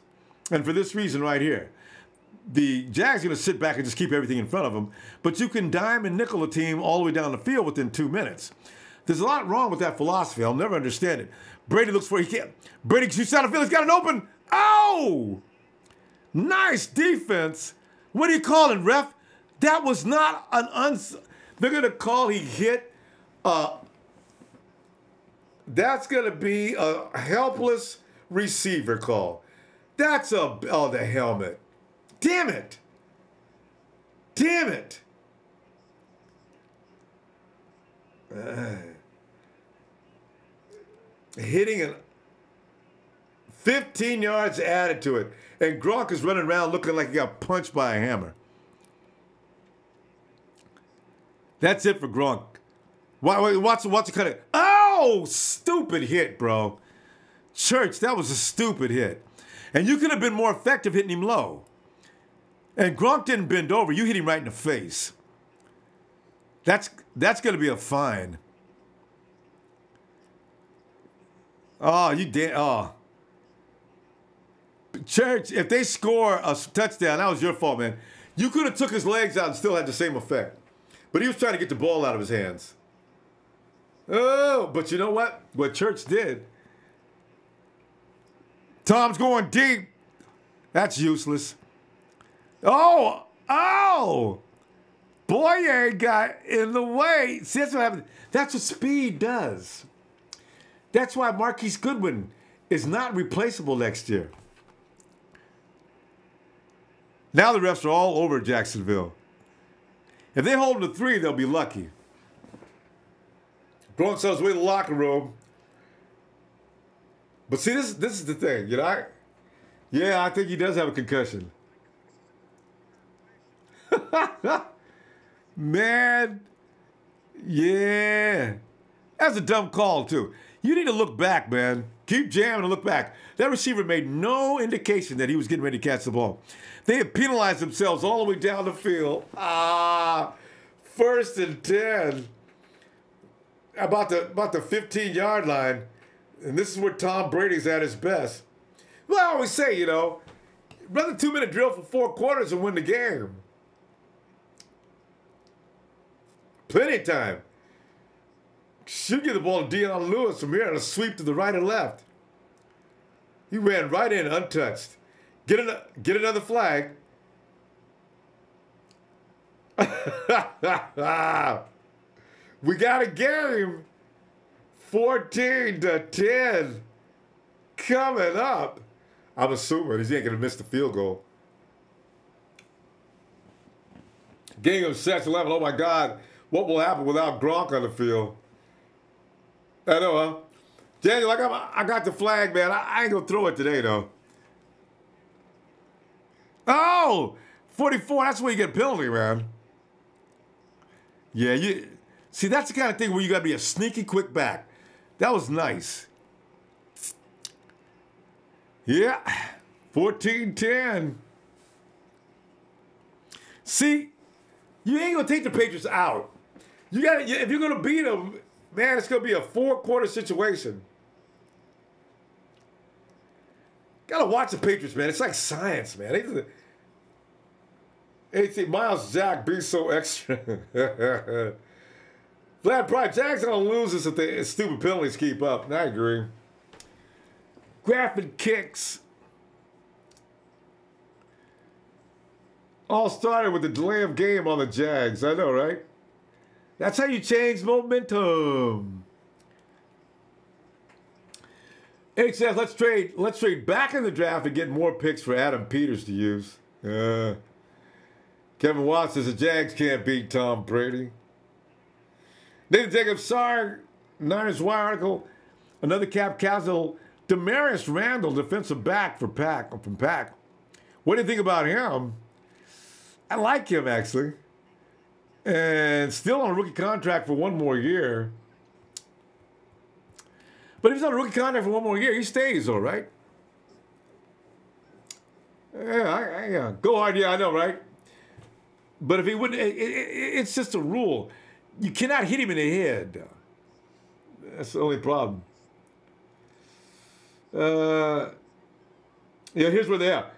And for this reason right here. The Jags are going to sit back and just keep everything in front of them, but you can dime and nickel a team all the way down the field within 2 minutes. There's a lot wrong with that philosophy. I'll never understand it. Brady looks for it. He can't. Brady shoots out of field. He's got it open. Oh! Nice defense. What are you calling, ref? That was not an They're going to call he hit. That's going to be a helpless receiver call. That's the helmet. Damn it. Damn it. Hitting an 15 yards added to it. And Gronk is running around looking like he got punched by a hammer. That's it for Gronk. Watch the cut it. Oh, stupid hit, bro. Church, that was a stupid hit. And you could have been more effective hitting him low. And Gronk didn't bend over. You hit him right in the face. That's going to be a fine. Oh, you did. Oh. Church, if they score a touchdown, that was your fault, man. You could have took his legs out and still had the same effect. But he was trying to get the ball out of his hands. Oh, but you know what? What Church did. Tom's going deep. That's useless. Oh! Boye got in the way. See, that's what happened. That's what speed does. That's why Marquise Goodwin is not replaceable next year. Now the refs are all over Jacksonville. If they hold them to 3, they'll be lucky. Gronk says way to the locker room. But see, this is the thing, you know. I think he does have a concussion. Man, yeah. That's a dumb call, too. You need to look back, man. Keep jamming and look back. That receiver made no indication that he was getting ready to catch the ball. They had penalized themselves all the way down the field. 1st and 10. About the 15-yard line. And this is where Tom Brady's at his best. Well, I always say, you know, run the 2-minute drill for 4 quarters and win the game. Plenty of time. Should give the ball to Deion Lewis from here on a sweep to the right and left. He ran right in untouched. Get another flag. We got a game. 14-10 coming up. I'm assuming he ain't going to miss the field goal. Game of 6-11. Oh, my God. What will happen without Gronk on the field? I know, huh? Daniel, I got the flag, man. I ain't going to throw it today, though. Oh! 44. That's where you get a penalty, man. Yeah, see, that's the kind of thing where you got to be a sneaky quick back. That was nice. Yeah, 14-10. See, you ain't gonna take the Patriots out. You got if you're gonna beat them, man, it's gonna be a 4-quarter situation. Gotta watch the Patriots, man. It's like science, man. They think Miles Jack be so extra. Vlad Pride, Jags are going to lose this if the stupid penalties keep up. I agree. Graphic kicks. All started with the delay of game on the Jags. I know, right? That's how you change momentum. H says, let's trade back in the draft and get more picks for Adam Peters to use. Kevin Watts says the Jags can't beat Tom Brady. Nathan Jacobs, sorry, Niners Wire article. Another cap casual, Demarius Randall, defensive back from Pack. What do you think about him? I like him, actually. and still on a rookie contract for one more year. But if he's on a rookie contract for one more year, he stays, though, right? Yeah, go hard, yeah, I know, right? But if he wouldn't, it's just a rule. You cannot hit him in the head. That's the only problem. Here's where they are.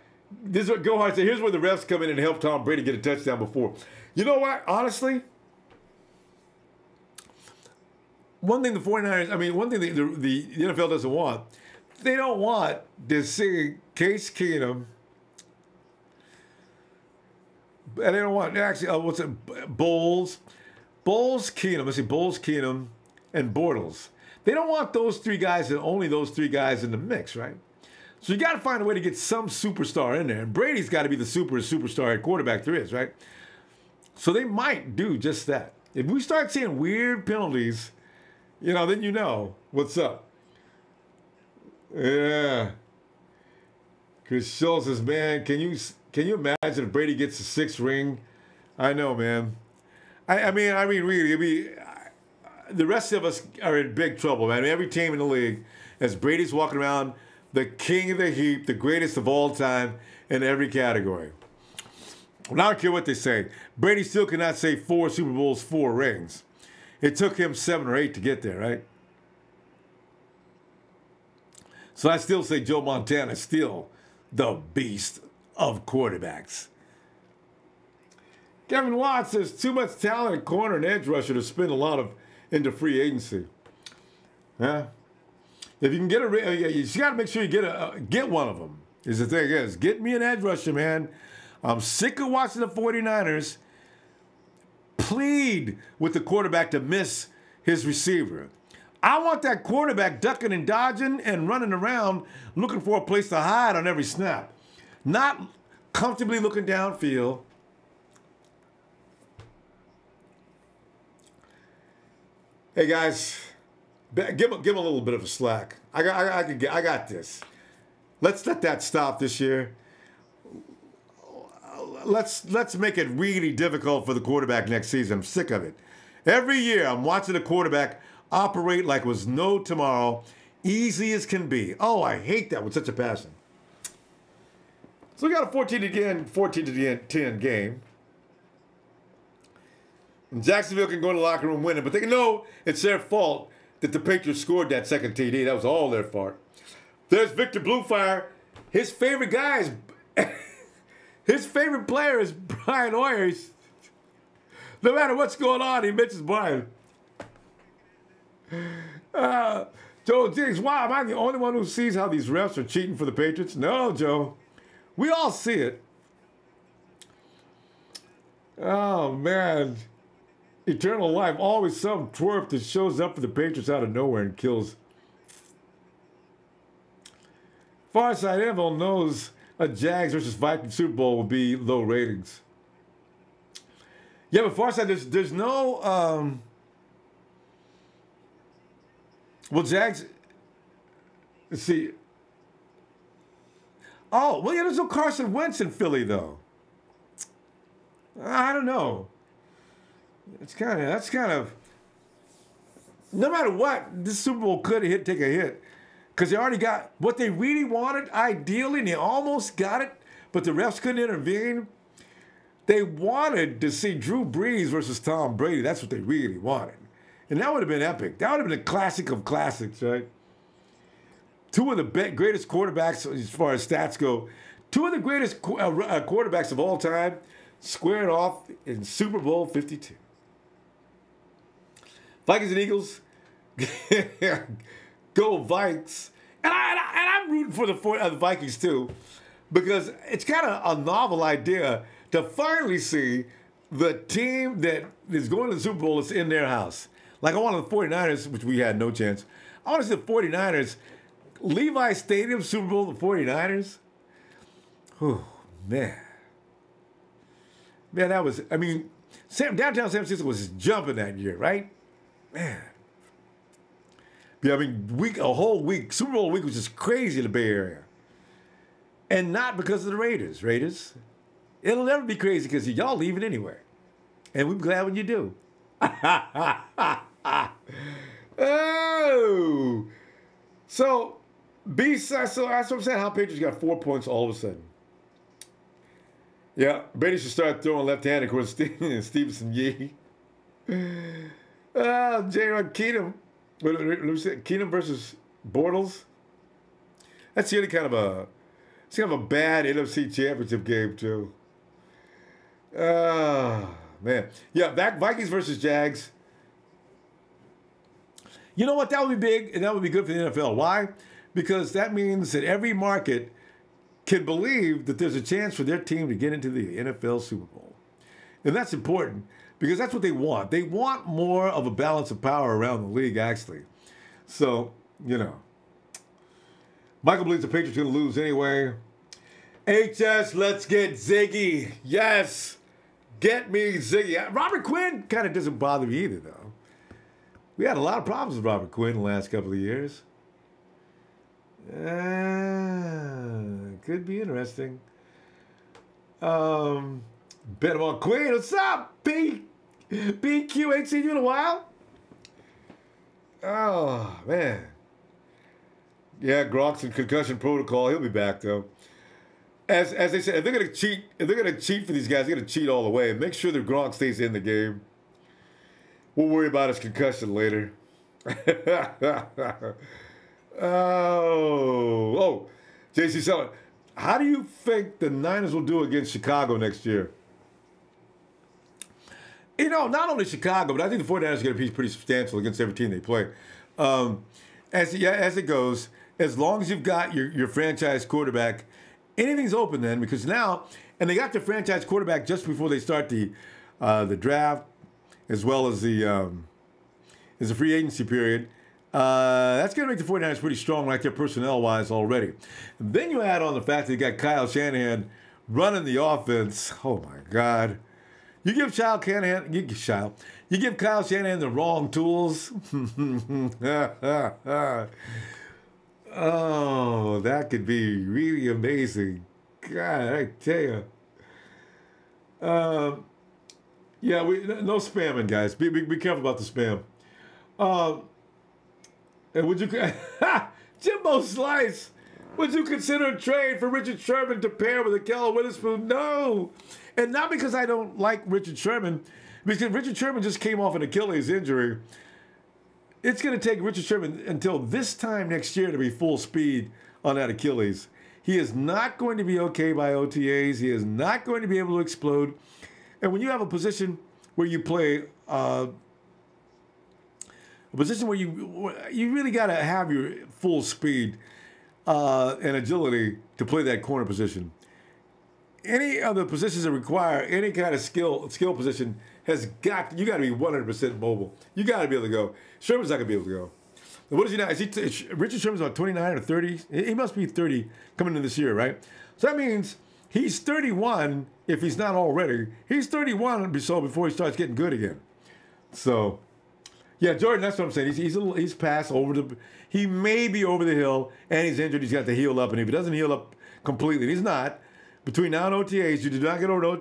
This is what Go Hard said. Here's where the refs come in and help Tom Brady get a touchdown before. You know what? Honestly, one thing the 49ers, one thing the NFL doesn't want, they don't want to see Case Keenum. And they don't want, actually, Bowles, Keenum, and Bortles. They don't want those three guys and only those three guys in the mix, right? So you got to find a way to get some superstar in there. And Brady's got to be the superstar at quarterback there is, right? So they might do just that. If we start seeing weird penalties, then you know what's up. Yeah. Chris Schultz says, man, can you imagine if Brady gets a sixth ring? I know, man. I mean, really, the rest of us are in big trouble, man. Every team in the league, as Brady's walking around, the king of the heap, the greatest of all time in every category. And I don't care what they say. Brady still cannot say 4 Super Bowls, 4 rings. It took him 7 or 8 to get there, right? So I still say Joe Montana is still the beast of quarterbacks. Kevin Watts says too much talent at corner and edge rusher to spend a lot of into free agency. Yeah. If you can get you just got to make sure you get one of them. Is the thing is, get me an edge rusher, man. I'm sick of watching the 49ers plead with the quarterback to miss his receiver. I want that quarterback ducking and dodging and running around looking for a place to hide on every snap. Not comfortably looking downfield. Hey guys, give him a little bit of a slack. I got this. Let's let that stop this year. Let's make it really difficult for the quarterback next season. I'm sick of it. Every year I'm watching the quarterback operate like it was no tomorrow, easy as can be. Oh, I hate that with such a passion. So we got a 14-10 game. And Jacksonville can go in the locker room winning, but they know it's their fault that the Patriots scored that second TD. That was all their fault. There's Victor Bluefire. His favorite guy is, his favorite player is Brian Hoyer. No matter what's going on, he mentions Brian. Joe Diggs, wow, am I the only one who sees how these refs are cheating for the Patriots? No, Joe. We all see it. Oh, man. Eternal life, always some twerp that shows up for the Patriots out of nowhere and kills. Farside Evil knows a Jags versus Vikings Super Bowl will be low ratings. Yeah, but Farside, there's no... Well, Jags... Let's see. Oh, well, yeah, there's no Carson Wentz in Philly, though. I don't know. That's kind of, no matter what, this Super Bowl could take a hit. Because they already got what they really wanted, ideally, and they almost got it, but the refs couldn't intervene. They wanted to see Drew Brees versus Tom Brady. That's what they really wanted. And that would have been epic. That would have been a classic of classics, right? Two of the greatest quarterbacks, as far as stats go, two of the greatest quarterbacks of all time squared off in Super Bowl 52. Vikings and Eagles, go Vikes. And I'm rooting for the Vikings too, because it's kind of a novel idea to finally see the team that is going to the Super Bowl is in their house. Like I wanted the 49ers, which we had no chance. I want to see the 49ers, Levi Stadium, Super Bowl, the 49ers. Oh, man. Man, that was, downtown San Francisco was just jumping that year, right? Man. Yeah, a whole week, Super Bowl week was just crazy in the Bay Area. And not because of the Raiders. It'll never be crazy because y'all leave it anywhere. And we're glad when you do. Oh. So, besides, so that's what I'm saying, how Patriots got 4 points all of a sudden. Yeah, Brady should start throwing left-handed according to Stevenson Yee. J.R. Keenum. Let me say, Keenum versus Bortles. That's really kind of a bad NFC Championship game, too. Man. Yeah, Vikings versus Jags. You know what? That would be big, and that would be good for the NFL. Why? Because that means that every market can believe that there's a chance for their team to get into the NFL Super Bowl. And that's important because that's what they want. They want more of a balance of power around the league, actually. So, you know. Michael believes the Patriots are going to lose anyway. HS, let's get Ziggy. Yes. Get me Ziggy. Robert Quinn kind of doesn't bother me either, though. We had a lot of problems with Robert Quinn the last couple of years. Could be interesting. Bet on Quinn. What's up, BQ? Ain't seen you in a while. Oh, man. Yeah, Gronk's in concussion protocol. He'll be back, though. As they said, if they're gonna cheat for these guys, they're gonna cheat all the way. Make sure that Gronk stays in the game. We'll worry about his concussion later. JC Seller, how do you think the Niners will do against Chicago next year? You know, not only Chicago, but I think the 49ers are going to be pretty substantial against every team they play. As it goes, as long as you've got your franchise quarterback, anything's open then, because now, and they got their franchise quarterback just before they start the draft, as well as the free agency period. That's going to make the 49ers pretty strong right there personnel-wise already. And then you add on the fact that you got Kyle Shanahan running the offense. Oh, my God. You give Kyle Shanahan the wrong tools. Oh, that could be really amazing. God, I tell you. Yeah, no spamming, guys. Be careful about the spam. And would you, Jimbo Slice, would you consider a trade for Richard Sherman to pair with Ahkello Witherspoon? No. And not because I don't like Richard Sherman, because Richard Sherman just came off an Achilles injury. It's going to take Richard Sherman until this time next year to be full speed on that Achilles. He is not going to be okay by OTAs. He is not going to be able to explode. And when you have a position where you play, a position where you really got to have your full speed and agility to play that corner position. Any other positions that require any kind of skill position you got to be 100% mobile. You got to be able to go. Sherman's not going to be able to go. And what is he now? Richard Sherman's about 29 or 30. He must be 30 coming into this year, right? So that means he's 31 if he's not already. He's 31 before he starts getting good again. So, yeah, Jordan, that's what I'm saying. He's passed over he may be over the hill, and he's injured. He's got to heal up, and if he doesn't heal up completely, and he's not. Between now and OTAs, you did not get over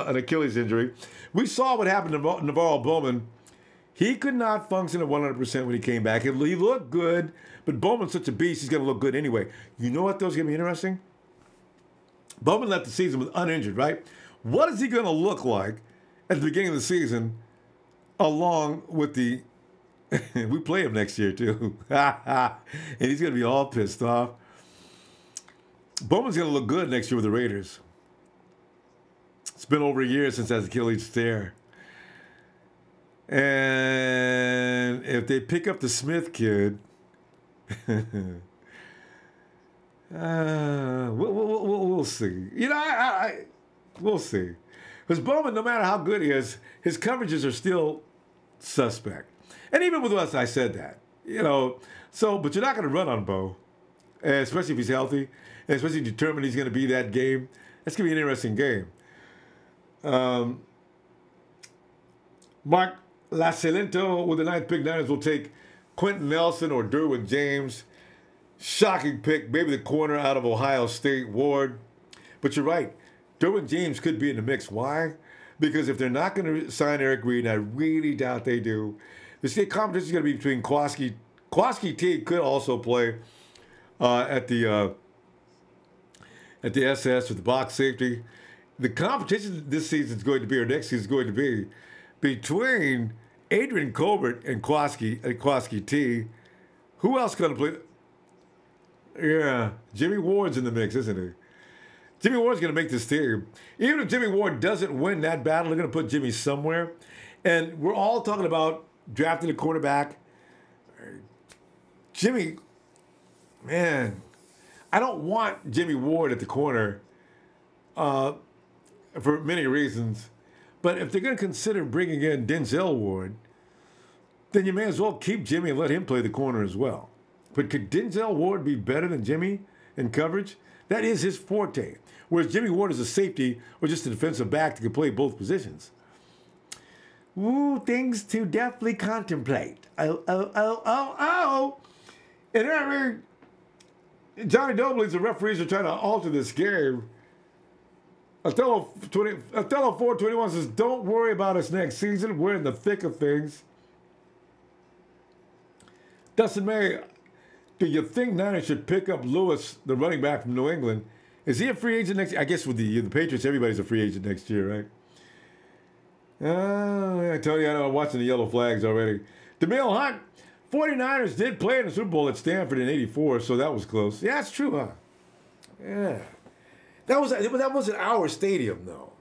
an Achilles injury. We saw what happened to Navarro Bowman. He could not function at 100% when he came back. He looked good, but Bowman's such a beast, he's going to look good anyway. You know what, though, is going to be interesting? Bowman left the season with uninjured, right? What is he going to look like at the beginning of the season along with the... we play him next year, too. And he's going to be all pissed off. Bowman's going to look good next year with the Raiders. It's been over a year since that Achilles tear. And if they pick up the Smith kid, we'll see. You know, we'll see. Because Bowman, no matter how good he is, his coverages are still suspect. And even with us, I said that. You know, but you're not going to run on Bo, especially if he's healthy. And especially determined he's going to be that game. That's going to be an interesting game. Mark Lacelento with the 9th pick. Niners will take Quentin Nelson or Derwin James. Shocking pick. Maybe the corner out of Ohio State, Ward. But you're right. Derwin James could be in the mix. Why? because if they're not going to sign Eric Reed, and I really doubt they do, the state competition is going to be between Kowalski. Kowalski T could also play at the SS with the box safety. The competition this season is going to be, or next season is going to be, between Adrian Colbert and Kowalski T. Who else going to play? Yeah, Jimmy Ward's in the mix, isn't he? Jimmy Ward's going to make this team. Even if Jimmy Ward doesn't win that battle, they're going to put Jimmy somewhere. And we're all talking about drafting a quarterback. Jimmy, man, I don't want Jimmy Ward at the corner for many reasons. But if they're going to consider bringing in Denzel Ward, then you may as well keep Jimmy and let him play the corner as well. But could Denzel Ward be better than Jimmy in coverage? That is his forte. Whereas Jimmy Ward is a safety or just a defensive back that can play both positions. Ooh, things to definitely contemplate. Oh. And I mean, Johnny Dobley's the referees are trying to alter this game. Othello 421 says, don't worry about us next season. We're in the thick of things. Dustin May, do you think Niners should pick up Lewis, the running back from New England? Is he a free agent next year? I guess with the Patriots, everybody's a free agent next year, right? I tell you, I know I'm watching the yellow flags already. DeMille Hunt, 49ers did play in the Super Bowl at Stanford in '84, so that was close. Yeah, that's true, huh? Yeah. That wasn't our stadium, though.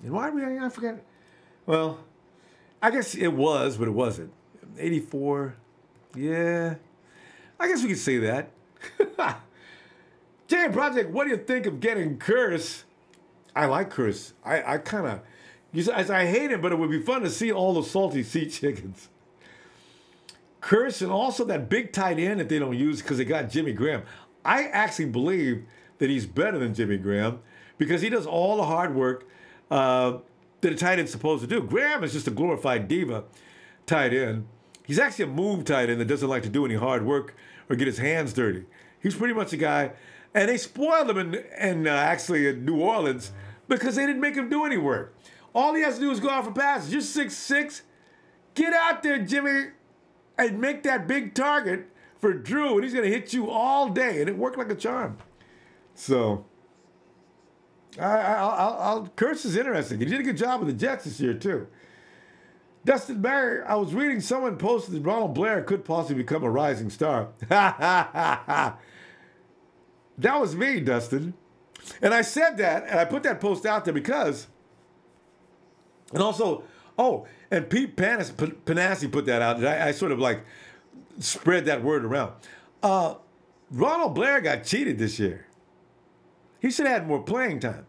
And why did I forget? Well, I guess it was, but it wasn't. 84. Yeah. I guess we could say that. Jay Project, what do you think of getting Curse? I like Curse. I kind of, I hate him, but it would be fun to see all the salty sea chickens. Curse and also that big tight end that they don't use because they got Jimmy Graham. I actually believe that he's better than Jimmy Graham because he does all the hard work that a tight end's supposed to do. Graham is just a glorified diva tight end. He's actually a move tight end that doesn't like to do any hard work or get his hands dirty. He's pretty much a guy, and they spoiled him actually in New Orleans because they didn't make him do any work. All he has to do is go out for passes. You're 6'6". Get out there, Jimmy, and make that big target for Drew, and he's going to hit you all day, and it worked like a charm. So, Curse is interesting. He did a good job with the Jets this year, too. Dustin Barry, I was reading someone posted that Ronald Blair could possibly become a rising star. That was me, Dustin. And I said that, and I put that post out there because, and also, and Pete Panassi put that out, and I sort of like spread that word around. Ronald Blair got cheated this year. He should have had more playing time.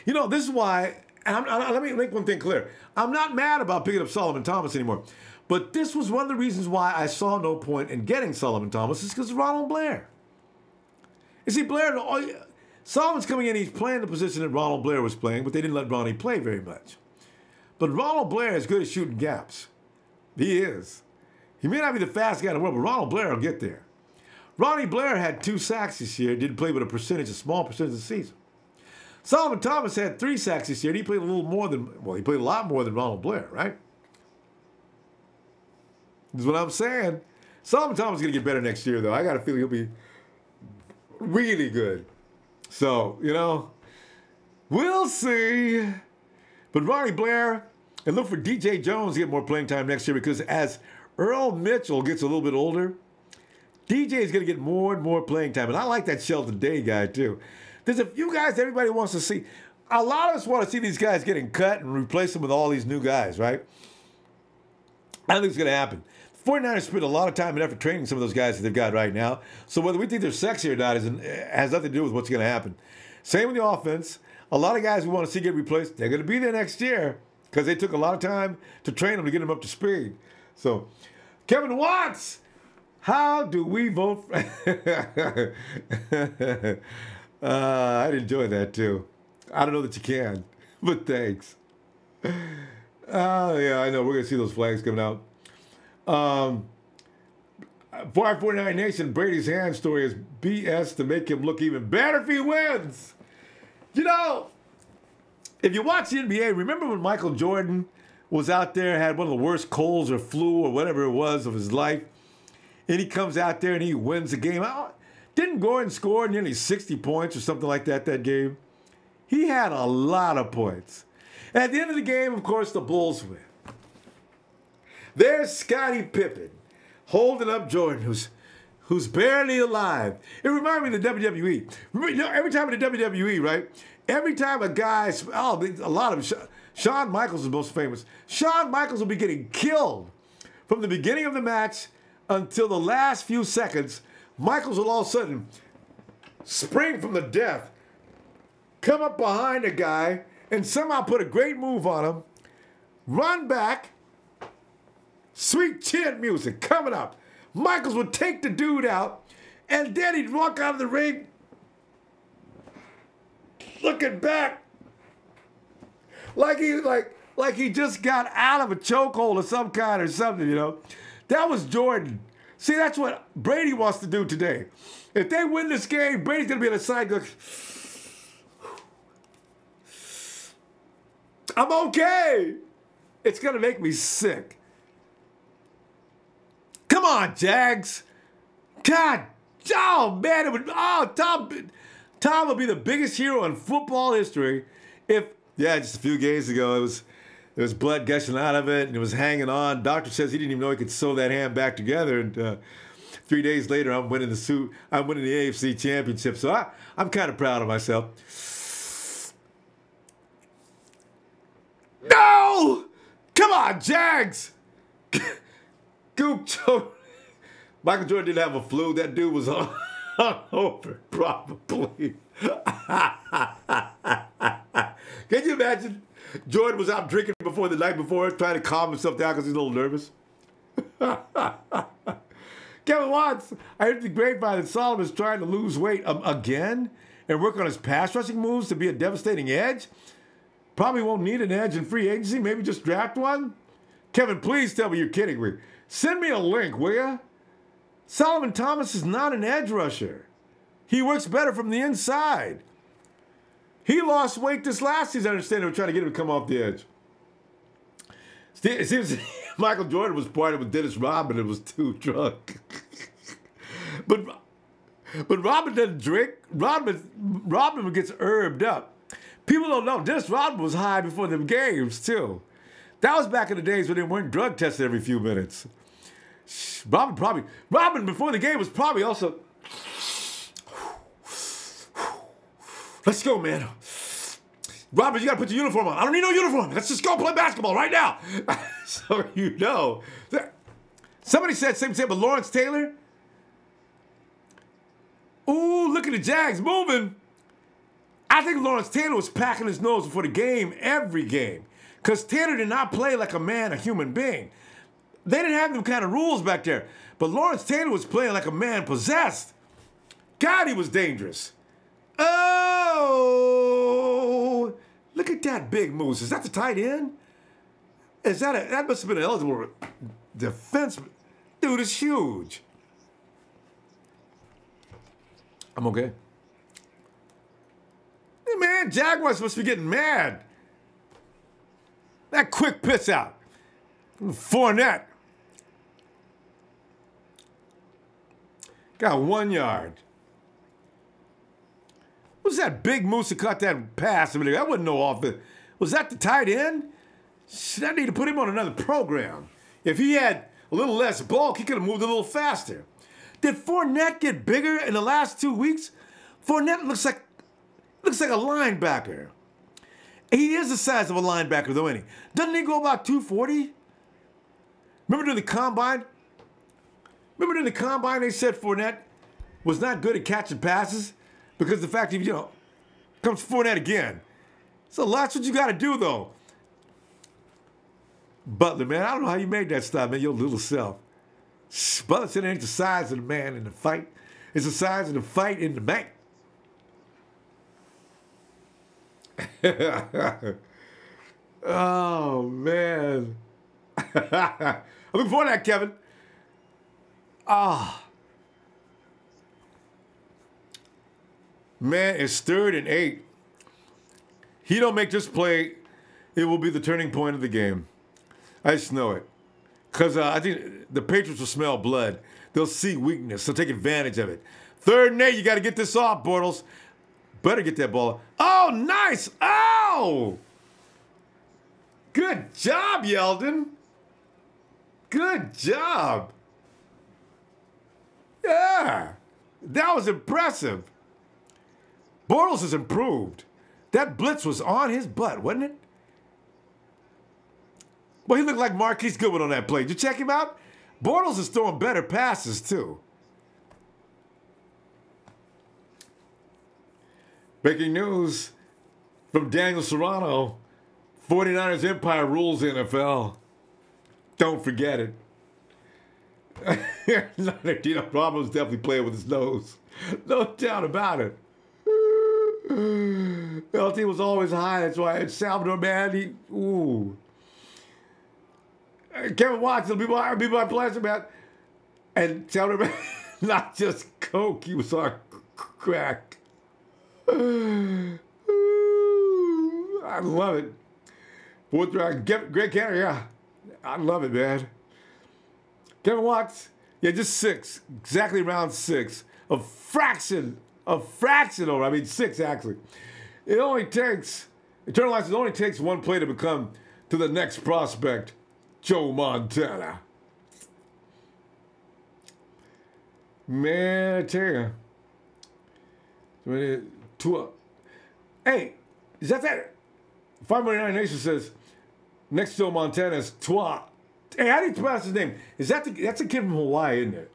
You know, this is why, and let me make one thing clear. I'm not mad about picking up Solomon Thomas anymore, but this was one of the reasons why I saw no point in getting Solomon Thomas is because of Ronald Blair. You see, Solomon's coming in, he's playing the position that Ronald Blair was playing, but they didn't let Ronnie play very much. But Ronald Blair is good at shooting gaps. He is. He may not be the fastest guy in the world, but Ronald Blair will get there. Ronnie Blair had 2 sacks this year, didn't play with a small percentage of the season. Solomon Thomas had 3 sacks this year, and he played he played a lot more than Ronald Blair, right? That's what I'm saying. Solomon Thomas is going to get better next year, though. I got a feeling he'll be really good. So, we'll see. But Ronnie Blair, and look for DJ Jones to get more playing time next year because as Earl Mitchell gets a little bit older, DJ is going to get more and more playing time. And I like that Shelton Day guy, too. There's a few guys that everybody wants to see. A lot of us want to see these guys getting cut and replace them with all these new guys, right? I don't think it's going to happen. The 49ers spend a lot of time and effort training some of those guys that they've got right now. So whether we think they're sexy or not has nothing to do with what's going to happen. Same with the offense. A lot of guys we want to see get replaced, they're going to be there next year because they took a lot of time to train them to get them up to speed. So, Kevin Watts, how do we vote? I'd enjoy that too. I don't know that you can, but thanks. Yeah, I know. We're going to see those flags coming out. For our 49 Nation, Brady's hand story is BS to make him look even better if he wins. If you watch the NBA, remember when Michael Jordan was out there, had one of the worst colds or flu or whatever it was of his life, and he comes out there and he wins the game. Didn't Gordon score nearly 60 points or something like that game? He had a lot of points. At the end of the game, of course, the Bulls win. There's Scottie Pippen holding up Jordan, who's barely alive. It reminded me of the WWE. Every time in the WWE, right? Every time a guy, a lot of them, Shawn Michaels is the most famous. Shawn Michaels will be getting killed from the beginning of the match until the last few seconds. Michaels will all of a sudden spring from the death, come up behind the guy, and somehow put a great move on him, run back, sweet chin music coming up. Michaels would take the dude out, and then he'd walk out of the ring looking back like he just got out of a chokehold of some kind or something, you know. That was Jordan. See, that's what Brady wants to do today. If they win this game, Brady's going to be on the side going, I'm okay. It's going to make me sick. Come on, Jags. God, oh, man, Tom would be the biggest hero in football history if, just a few days ago, there was blood gushing out of it and it was hanging on. Doctor says he didn't even know he could sew that hand back together. And 3 days later, I'm winning the AFC Championship. So I'm kind of proud of myself. No! Come on, Jags! Goop choke. Michael Jordan didn't have a flu. That dude was hungover, probably. Can you imagine? Jordan was out drinking before the night before, trying to calm himself down because he's a little nervous. Kevin Watts, I heard the grapevine that Solomon's trying to lose weight again and work on his pass rushing moves to be a devastating edge. Probably won't need an edge in free agency. Maybe just draft one. Kevin, please tell me you're kidding me. Send me a link, will ya? Solomon Thomas is not an edge rusher. He works better from the inside. He lost weight this last season. I understand they were trying to get him to come off the edge. It seems Michael Jordan was partying with Dennis Rodman and was too drunk. but Rodman doesn't drink. Rodman gets herbed up. People don't know. Dennis Rodman was high before them games, too. That was back in the days when they weren't drug tested every few minutes. Rodman before the game was probably also, let's go, man. Robert, you got to put your uniform on. I don't need no uniform. Let's just go play basketball right now. So you know. Somebody said same thing, but Lawrence Taylor. Ooh, look at the Jags moving. I think Lawrence Taylor was packing his nose before the game, every game. Because Taylor did not play like a man, a human being. They didn't have them kind of rules back there. But Lawrence Taylor was playing like a man possessed. God, he was dangerous. Oh, look at that big moose. Is that the tight end? That must have been an eligible defenseman. Dude, it's huge. I'm okay. Hey, man, Jaguars must be getting mad. That quick pitch out. Fournette. Got 1 yard. Was that big moose that caught that pass? I mean, that wasn't no offense. Was that the tight end? I need to put him on another program. If he had a little less bulk, he could have moved a little faster. Did Fournette get bigger in the last 2 weeks? Fournette looks like a linebacker. He is the size of a linebacker, though, isn't he? Doesn't he go about 240? Remember during the combine? They said Fournette was not good at catching passes because of the fact that, comes Fournette again. So that's what you got to do, though. Butler, man, I don't know how you made that stop, man, your little self. Butler said it ain't the size of the man in the fight. It's the size of the fight in the bank. Oh, man. I'm looking forward to that, Kevin. Man, it's 3rd and 8. he don't make this play, it will be the turning point of the game. I just know it. Because I think the Patriots will smell blood. They'll see weakness. They'll take advantage of it. 3rd and 8, you got to get this off, Bortles. Better get that ball. Oh, nice. Oh! Good job, Yeldon. Good job. Yeah. That was impressive. Bortles has improved. That blitz was on his butt, wasn't it? Well, he looked like Marquise Goodwin on that play. Did you check him out? Bortles is throwing better passes, too. Breaking news from Daniel Serrano. 49ers empire rules the NFL. Don't forget it. Ronbo's definitely playing with his nose. No doubt about it. LT was always high. That's why Salvador, man, ooh. Kevin Watson will be my pleasure, man. And Salvador, man, not just coke, he was on crack. I love it. 4th round, great carry, yeah. I love it, man. Kevin Watts, yeah, just 6. Exactly around 6. A fraction over. I mean, 6 actually. Eternal Life, it only takes one play to become to the next prospect, Joe Montana. Man, I tell you. Hey, is that? 599 Nation says, next Joe Montana is Tua. Hey, how do you pronounce his name? That's a kid from Hawaii, isn't it?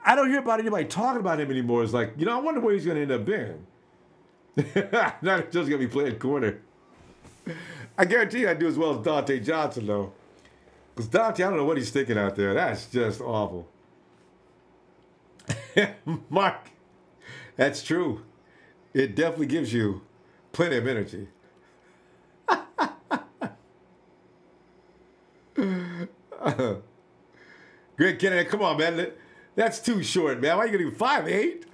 I don't hear about anybody talking about him anymore. It's like, I wonder where he's going to end up being. Not just going to be playing corner. I guarantee you I do as well as Dante Johnson, though. Because Dante, I don't know what he's thinking out there. That's just awful. Mark, that's true. It definitely gives you plenty of energy. Greg Kennedy, come on, man. That's too short, man. Why are you going to do 5'8"?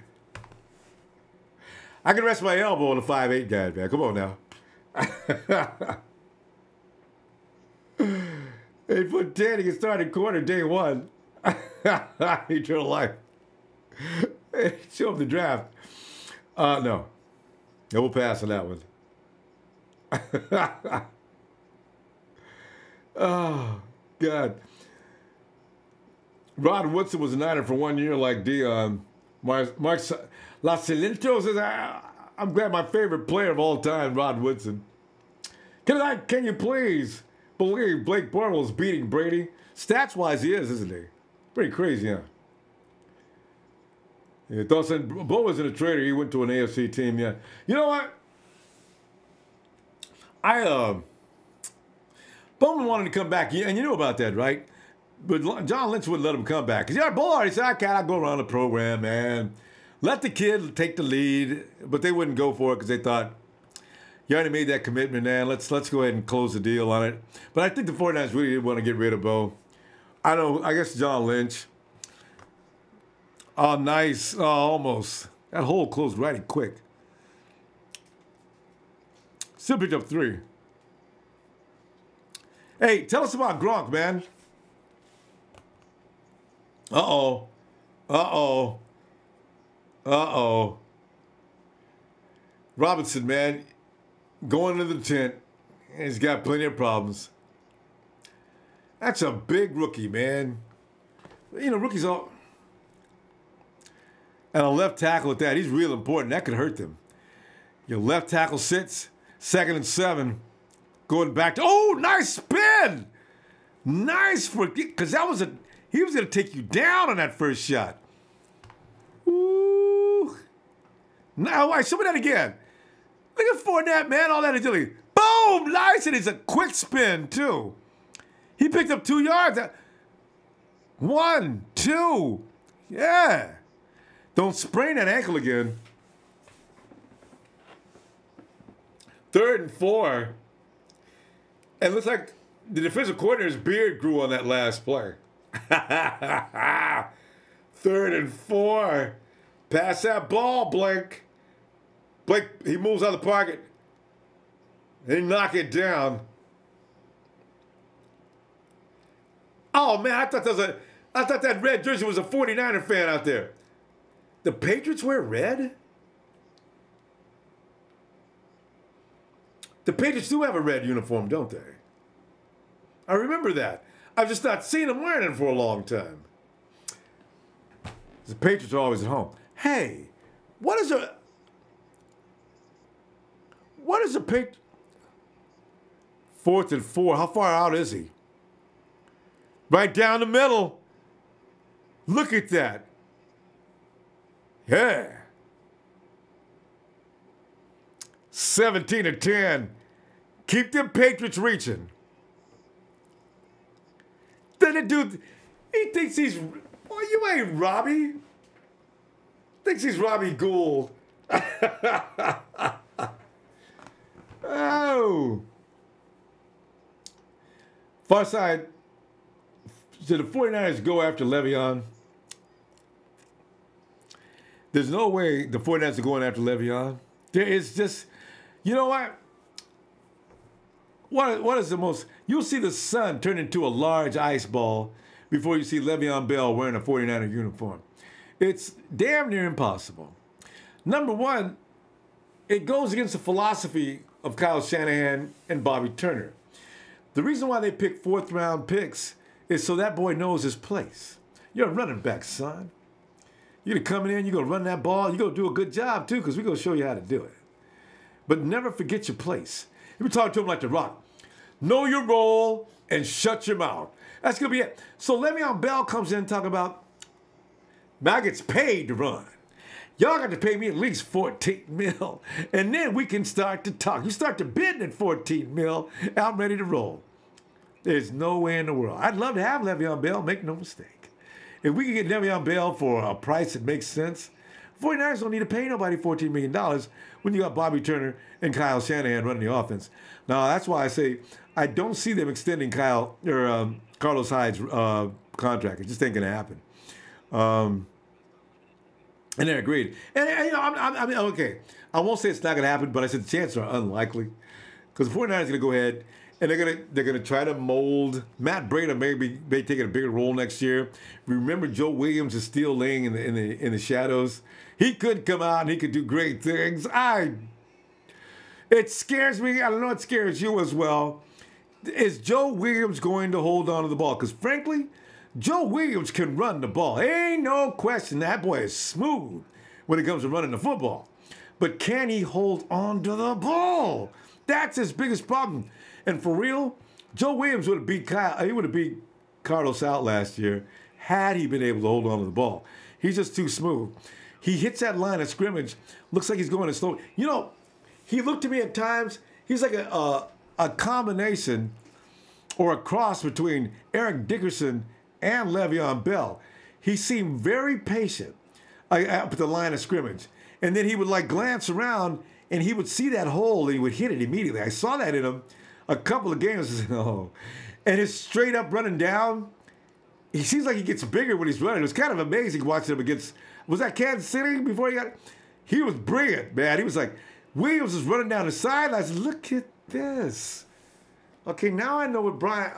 I can rest my elbow on a 5'8" guy, man. Come on now. 8'10", he can start in corner day 1. Eternal life. Show him the draft. No. We'll pass on that one. Oh, God. Rod Woodson was a Niner for 1 year like Dion. Mark Lacilinto says, I'm glad my favorite player of all time, Rod Woodson. Can you please believe Blake Bortles beating Brady? Stats-wise, he is, isn't he? Pretty crazy, huh? Yeah, Dawson, Bo wasn't a trader. He went to an AFC team, yeah. You know what? Bowman wanted to come back, and you knew about that, right? But John Lynch wouldn't let him come back. Because, Bo already said, I'll go around the program, man. Let the kid take the lead. But they wouldn't go for it because they thought, you already made that commitment, man. Let's go ahead and close the deal on it. But I think the 49ers really did want to get rid of Bo. I guess John Lynch. Oh, nice. Oh, almost. That hole closed right and quick. Still picked up 3. Hey, tell us about Gronk, man. Uh-oh. Uh-oh. Uh-oh. Robinson, man, going into the tent. He's got plenty of problems. That's a big rookie, man. Rookies all... And a left tackle at that, he's real important. That could hurt them. Your left tackle sits, 2nd and 7. Going back to... Oh, nice spin! Nice for... Because he was going to take you down on that first shot. Ooh. Now, why? Show me that again. Look at Fournette, man. All that agility. Boom! Nice. And it's a quick spin, too. He picked up 2 yards. 1, 2. Yeah. Don't sprain that ankle again. 3rd and 4. And it looks like the defensive coordinator's beard grew on that last play. 3rd and 4. Pass that ball, Blake. Blake, he moves out of the pocket. They knock it down. Oh, man, I thought that red jersey was a 49er fan out there. The Patriots wear red? The Patriots do have a red uniform, don't they? I remember that. I've just not seen them wearing it for a long time. The Patriots are always at home. Hey, what is a Patriot? 4th and 4. How far out is he? Right down the middle. Look at that. Yeah. 17-10. Keep them Patriots reaching. Then the dude, he thinks he's, well, you ain't Robbie. Thinks he's Robbie Gould. Oh. Far side. Did the 49ers go after Le'Veon? There's no way the 49ers are going after Le'Veon. There is just, you know what? What is the most, you'll see the sun turn into a large ice ball before you see Le'Veon Bell wearing a 49er uniform. It's damn near impossible. Number one, it goes against the philosophy of Kyle Shanahan and Bobby Turner. The reason why they pick 4th round picks is so that boy knows his place. You're a running back, son. You're going to come in, you're going to run that ball, you're going to do a good job too, because we're going to show you how to do it. But never forget your place. You be talking to him like The Rock. Know your role and shut your mouth. That's going to be it. So Le'Veon Bell comes in talking about, I gets paid to run. Y'all got to pay me at least 14 mil. And then we can start to talk. You start to bid at 14 mil, I'm ready to roll. There's no way in the world. I'd love to have Le'Veon Bell, make no mistake. If we can get Le'Veon Bell for a price that makes sense, 49ers don't need to pay nobody $14 million when you got Bobby Turner and Kyle Shanahan running the offense. Now, that's why I say I don't see them extending Carlos Hyde's contract. It just ain't going to happen. And they're agreed. And you know, I mean, okay, I won't say it's not going to happen, but I said the chances are unlikely because the 49ers are going to go ahead and they're going to try to mold. Matt Breida may take a bigger role next year. Remember, Joe Williams is still laying in the shadows. He could come out and he could do great things. It scares me. I don't know it scares you as well. Is Joe Williams going to hold on to the ball? Because frankly, Joe Williams can run the ball. Ain't no question that boy is smooth when it comes to running the football. But can he hold on to the ball? That's his biggest problem. And for real, Joe Williams would have beat Carlos out last year had he been able to hold on to the ball. He's just too smooth. He hits that line of scrimmage, looks like he's going to slow. You know, he looked to me at times, he's like a combination or a cross between Eric Dickerson and Le'Veon Bell. He seemed very patient up at the line of scrimmage. And then he would like glance around and he would see that hole and he would hit it immediately. I saw that in him a couple of games. Oh. And his straight up running down, he seems like he gets bigger when he's running. It was kind of amazing watching him against, was that Kansas City before he got, he was brilliant, man. He was like, Williams was running down the sidelines. Look at this. Okay, now I know what Brock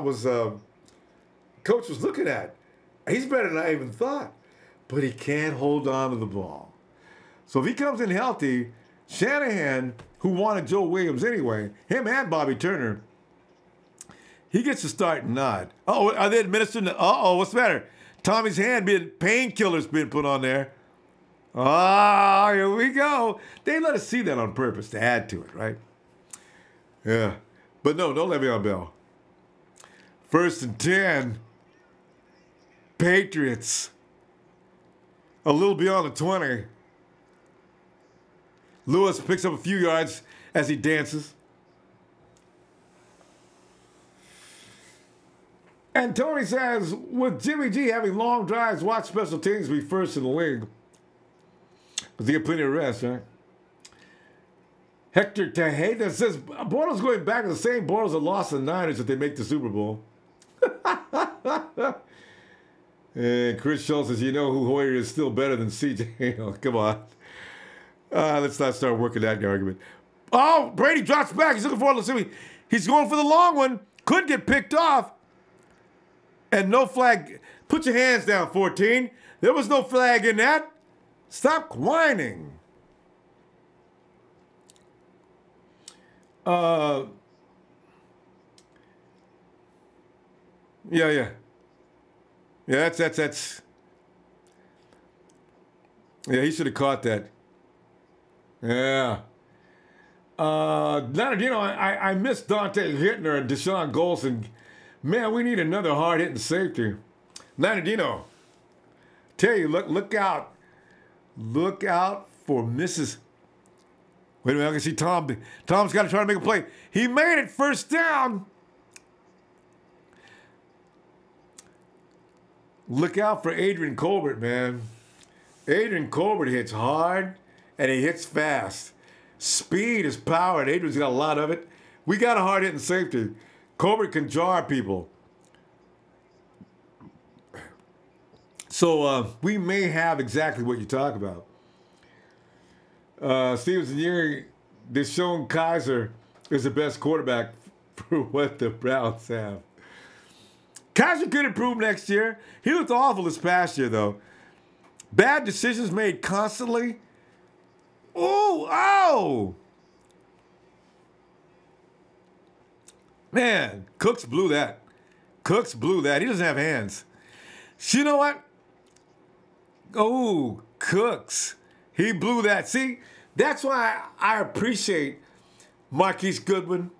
was, coach was looking at. He's better than I even thought. But he can't hold on to the ball. So if he comes in healthy, Shanahan, who wanted Joe Williams anyway, him and Bobby Turner, he gets a starting nod. Oh, are they administering the, what's the matter? Tommy's hand painkillers being put on there. Ah, here we go. They let us see that on purpose to add to it, right? Yeah. But no Le'Veon Bell. 1st and 10. Patriots. A little beyond the 20. Lewis picks up a few yards as he dances. And Tony says, with Jimmy G having long drives, watch special teams be first in the league. Because they get plenty of rest, right? Hector Tejeda says, Bortles going back to the same Bortles that lost the Niners if they make the Super Bowl. And Chris Schultz says, you know who Hoyer is still better than CJ. Oh, come on. Let's not start working that argument. Oh, Brady drops back. He's looking for it. Let's see. He's going for the long one. Could get picked off. And no flag. Put your hands down, 14. There was no flag in that. Stop whining. Yeah. Yeah, that's. Yeah, he should have caught that. Yeah. Leonard, I miss Dante Hittner and Deshaun Golson. Man, we need another hard-hitting safety. Leonardino, tell you, look out. Look out for Mrs. Wait a minute, I can see Tom. Tom's got to try to make a play. He made it first down. Look out for Adrian Colbert, man. Adrian Colbert hits hard, and he hits fast. Speed is power, and Adrian's got a lot of it. We got a hard-hitting safety. Colbert can jar people. So we may have exactly what you talk about. Stevenson, Deshaun Kaiser is the best quarterback for what the Browns have. Kaiser could improve next year. He looked awful this past year, though. Bad decisions made constantly. Oh! Man, Cooks blew that. He doesn't have hands. You know what? Oh, Cooks. He blew that. See, that's why I appreciate Marquise Goodwin.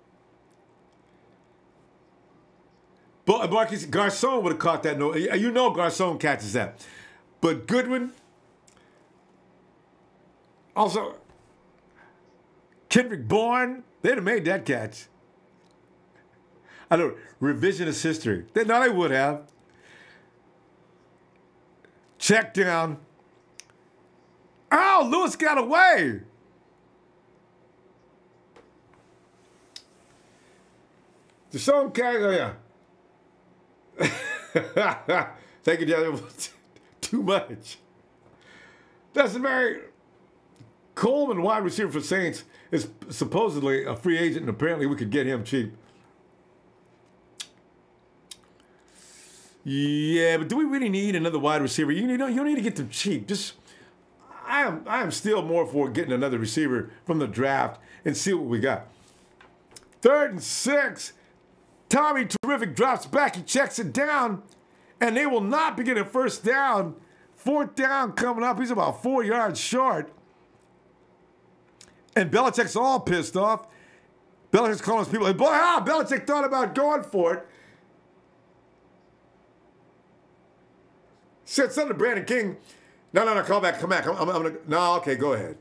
But Marquise Garcon would have caught that. No, Garcon catches that. But Goodwin, also Kendrick Bourne, they'd have made that catch. I know, revisionist history. They would have. Check down. Oh, Lewis got away. Deshaun Kaiser, yeah. Thank you, Daniel. Too much. That's very. Coleman, wide receiver for Saints, is supposedly a free agent, and apparently we could get him cheap. Yeah, but do we really need another wide receiver? You don't need to get them cheap. I am still more for getting another receiver from the draft and see what we got. 3rd and 6. Tommy Terrific drops back. He checks it down, and they will not be getting first down. 4th down coming up. He's about 4 yards short. And Belichick's all pissed off. Belichick's calling his people. And boy, Belichick thought about going for it. Said something to Brandon King. No, come back. I'm gonna. No, okay, go ahead.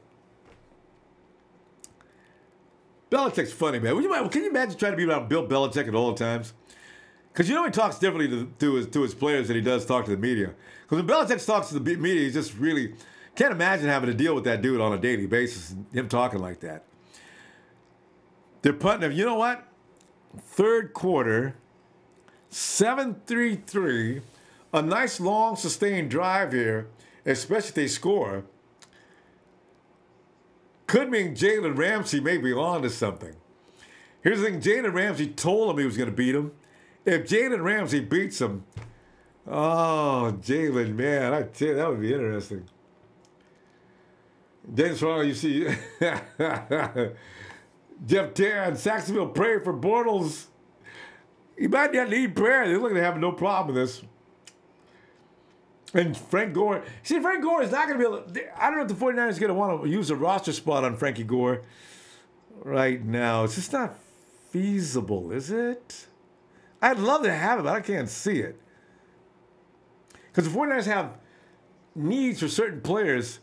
Belichick's funny, man. Can you imagine trying to be around Bill Belichick at all times? Because he talks differently to his players than he does talk to the media. Because when Belichick talks to the media, he just really can't imagine having to deal with that dude on a daily basis and him talking like that. They're punting him. You know what? 3rd quarter, 7-3-3. A nice long sustained drive here, especially if they score. Could mean Jalen Ramsey may be on to something. Here's the thing. Jalen Ramsey told him he was going to beat him. If Jalen Ramsey beats him, oh, Jalen, man, I tell you, that would be interesting. James Ronald, you see, Jeff Tarrant, Saxonville, pray for Bortles. He might not need prayer. They look like they have no problem with this. And Frank Gore. See, Frank Gore is not going to be able to. I don't know if the 49ers are going to want to use a roster spot on Frankie Gore right now. It's just not feasible, is it? I'd love to have it, but I can't see it. Because the 49ers have needs for certain players.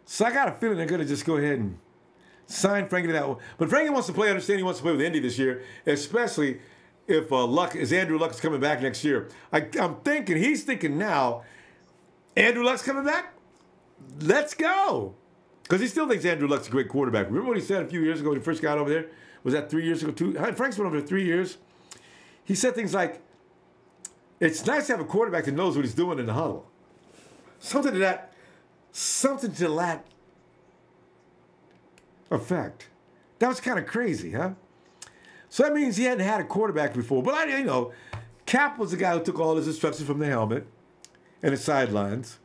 So I got a feeling they're going to just go ahead and sign Frankie to that. But Frankie wants to play. I understand he wants to play with Indy this year, especially if Andrew Luck is coming back next year. He's thinking now, Andrew Luck's coming back? Let's go. Because he still thinks Andrew Luck's a great quarterback. Remember what he said a few years ago when he first got over there? Was that 3 years ago? Frank's been over there 3 years. He said things like, it's nice to have a quarterback that knows what he's doing in the huddle. Something to that effect. That was kind of crazy, huh? So that means he hadn't had a quarterback before. But Cap was the guy who took all his instructions from the helmet and the sidelines.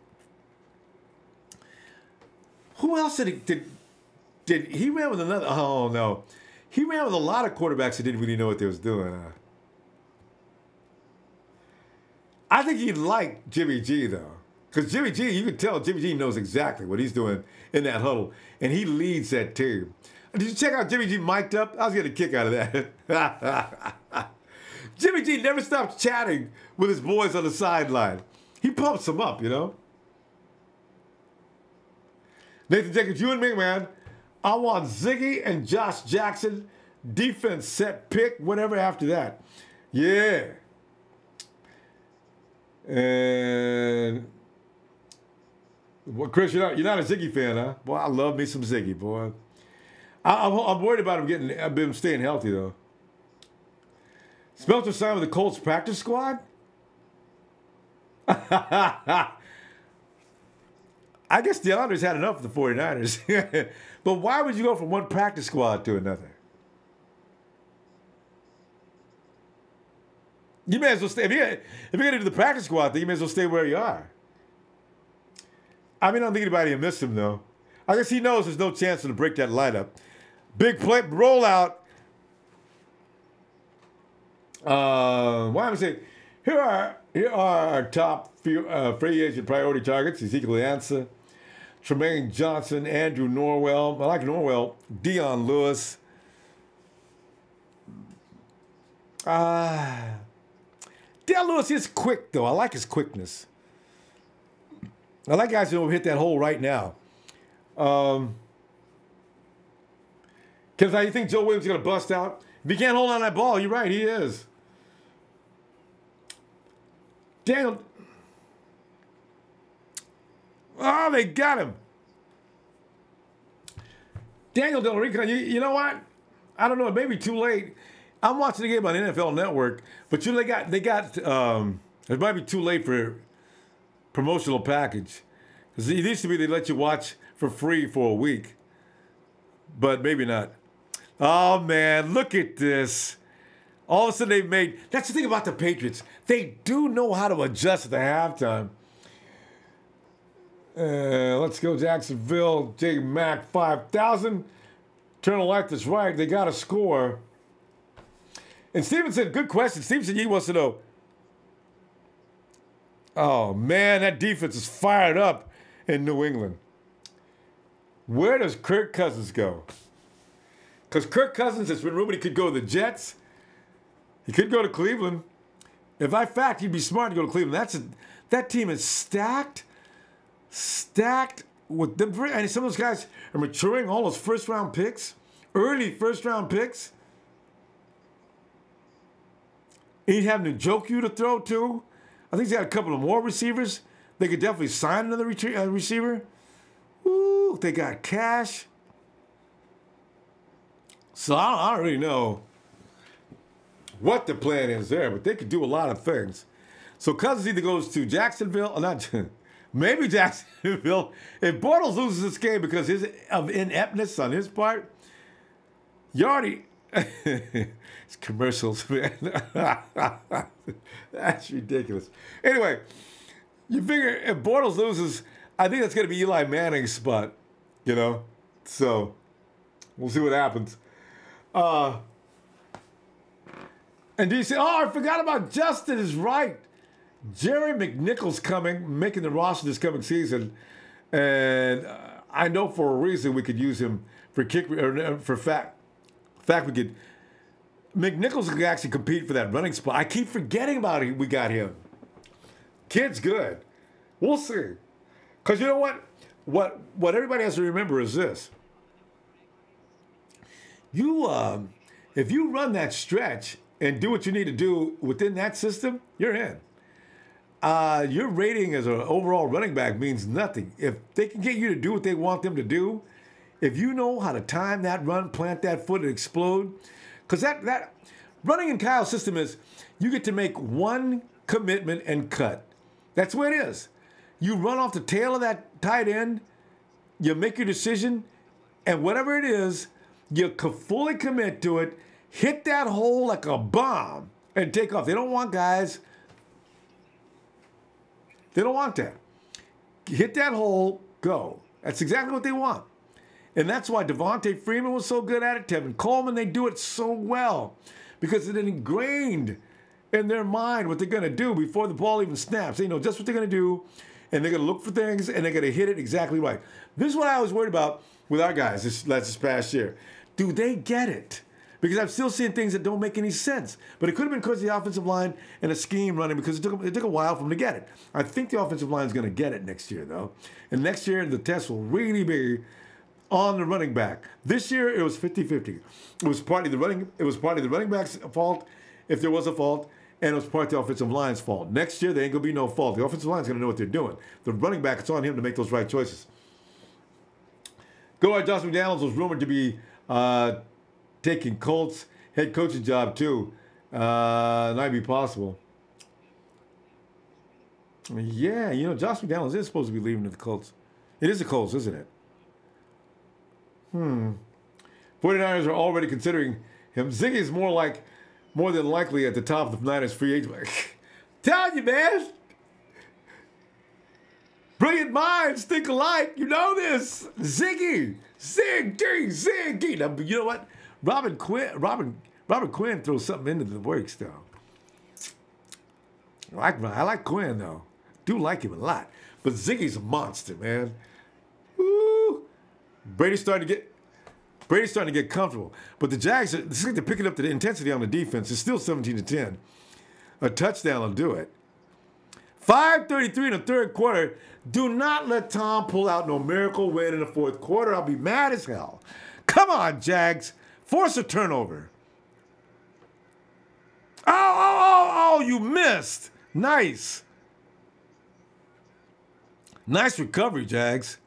Who else did he ran with another? Oh no, he ran with a lot of quarterbacks that didn't really know what they was doing. I think he liked Jimmy G though, because Jimmy G, you can tell Jimmy G knows exactly what he's doing in that huddle, and he leads that team. Did you check out Jimmy G mic'd up? I was getting a kick out of that. Jimmy G never stopped chatting with his boys on the sideline. He pumps them up, you know. Nathan Jacobs, you and me, man. I want Ziggy and Josh Jackson, defense set pick, whatever after that. Yeah. And well, Chris, you're not a Ziggy fan, huh? Boy, I love me some Ziggy, boy. I'm worried about him staying healthy though. Spelter signed with the Colts practice squad. I guess the owners had enough of the 49ers. But why would you go from one practice squad to another? You may as well stay. If you're going to do the practice squad thing, you may as well stay where you are. I mean, I don't think anybody will miss him, though. I guess he knows there's no chance to break that lineup. Big play, rollout. Why am I saying? Here are our top free agent priority targets: Ezekiel Ansah, Tremaine Johnson, Andrew Norwell. I like Norwell. Dion Lewis. Dion Lewis is quick though. I like his quickness. I like guys who will hit that hole right now. Because you think Joe Williams is going to bust out? If he can't hold on that ball, you're right, he is. Daniel. Oh, they got him. Daniel Del Rico, you know what? I don't know, it may be too late. I'm watching the game on NFL Network, but it might be too late for promotional package. Because it used to be they let you watch for free for a week. But maybe not. Oh, man, look at this. All of a sudden they've made... That's the thing about the Patriots. They do know how to adjust at the halftime. Let's go Jacksonville. J Mac 5,000. Turn the light that's right. They got to score. And Steven said, good question. Steven said he wants to know. Oh, man, that defense is fired up in New England. Where does Kirk Cousins go? Because Kirk Cousins has been rumored he could go to the Jets. He could go to Cleveland. If I fact, he'd be smart to go to Cleveland. That team is stacked with them. And some of those guys are maturing, all those first-round picks, early first-round picks. He'd have Njoku to throw to. I think he's got a couple of more receivers. They could definitely sign another receiver. Ooh, they got cash. So I don't really know what the plan is there, but they could do a lot of things. So Cousins either goes to Jacksonville or not. Maybe Jacksonville. If Bortles loses this game because of ineptness on his part, you already... It's commercials, man. That's ridiculous. Anyway, you figure if Bortles loses, I think that's going to be Eli Manning's spot, you know? So we'll see what happens. And do you say, oh, I forgot about Justin is right. Jerry McNichols making the roster this coming season. And I know for a reason we could use him for fact we could. McNichols could actually compete for that running spot. I keep forgetting about it. We got him. Kid's good. We'll see. Because you know what? What everybody has to remember is this. If you run that stretch and do what you need to do within that system, you're in. Your rating as an overall running back means nothing. If they can get you to do what they want them to do, if you know how to time that run, plant that foot, and explode, because that running in Kyle's system is you get to make one commitment and cut. That's what it is. You run off the tail of that tight end, you make your decision, And whatever it is, you can fully commit to it, hit that hole like a bomb, and take off. They don't want guys. They don't want that. Hit that hole, go. That's exactly what they want. And that's why Devontae Freeman was so good at it. Tevin Coleman, they do it so well because it's ingrained in their mind what they're going to do before the ball even snaps. They know just what they're going to do, and they're going to look for things, and they're going to hit it exactly right. This is what I was worried about with our guys this past year. Do they get it? Because I'm still seeing things that don't make any sense. But it could have been because of the offensive line and a scheme running because it took a while for them to get it. I think the offensive line is going to get it next year, though. And next year, the test will really be on the running back. This year, it was 50-50. It was partly the running back's fault, if there was a fault, and it was part of the offensive line's fault. Next year, there ain't going to be no fault. The offensive line's going to know what they're doing. The running back, it's on him to make those right choices. Go ahead, Josh McDaniels was rumored to be taking Colts head coaching job too. Might be possible. Yeah, Josh McDaniels is supposed to be leaving to the Colts. It is the Colts, isn't it? 49ers are already considering him. Ziggy's more than likely at the top of the Niners free agent. Tell you, man. Brilliant minds think alike. You know this. Ziggy. Now, you know what? Robert Quinn throws something into the works, though. I like Quinn, though. Do like him a lot. But Ziggy's a monster, man. Woo. Brady's starting to get comfortable. But the Jags, they're picking up the intensity on the defense. It's still 17-10. A touchdown will do it. 5:33 in the third quarter. Do not let Tom pull out no miracle win in the fourth quarter. I'll be mad as hell. Come on, Jags. Force a turnover. Oh, you missed. Nice. Nice recovery, Jags.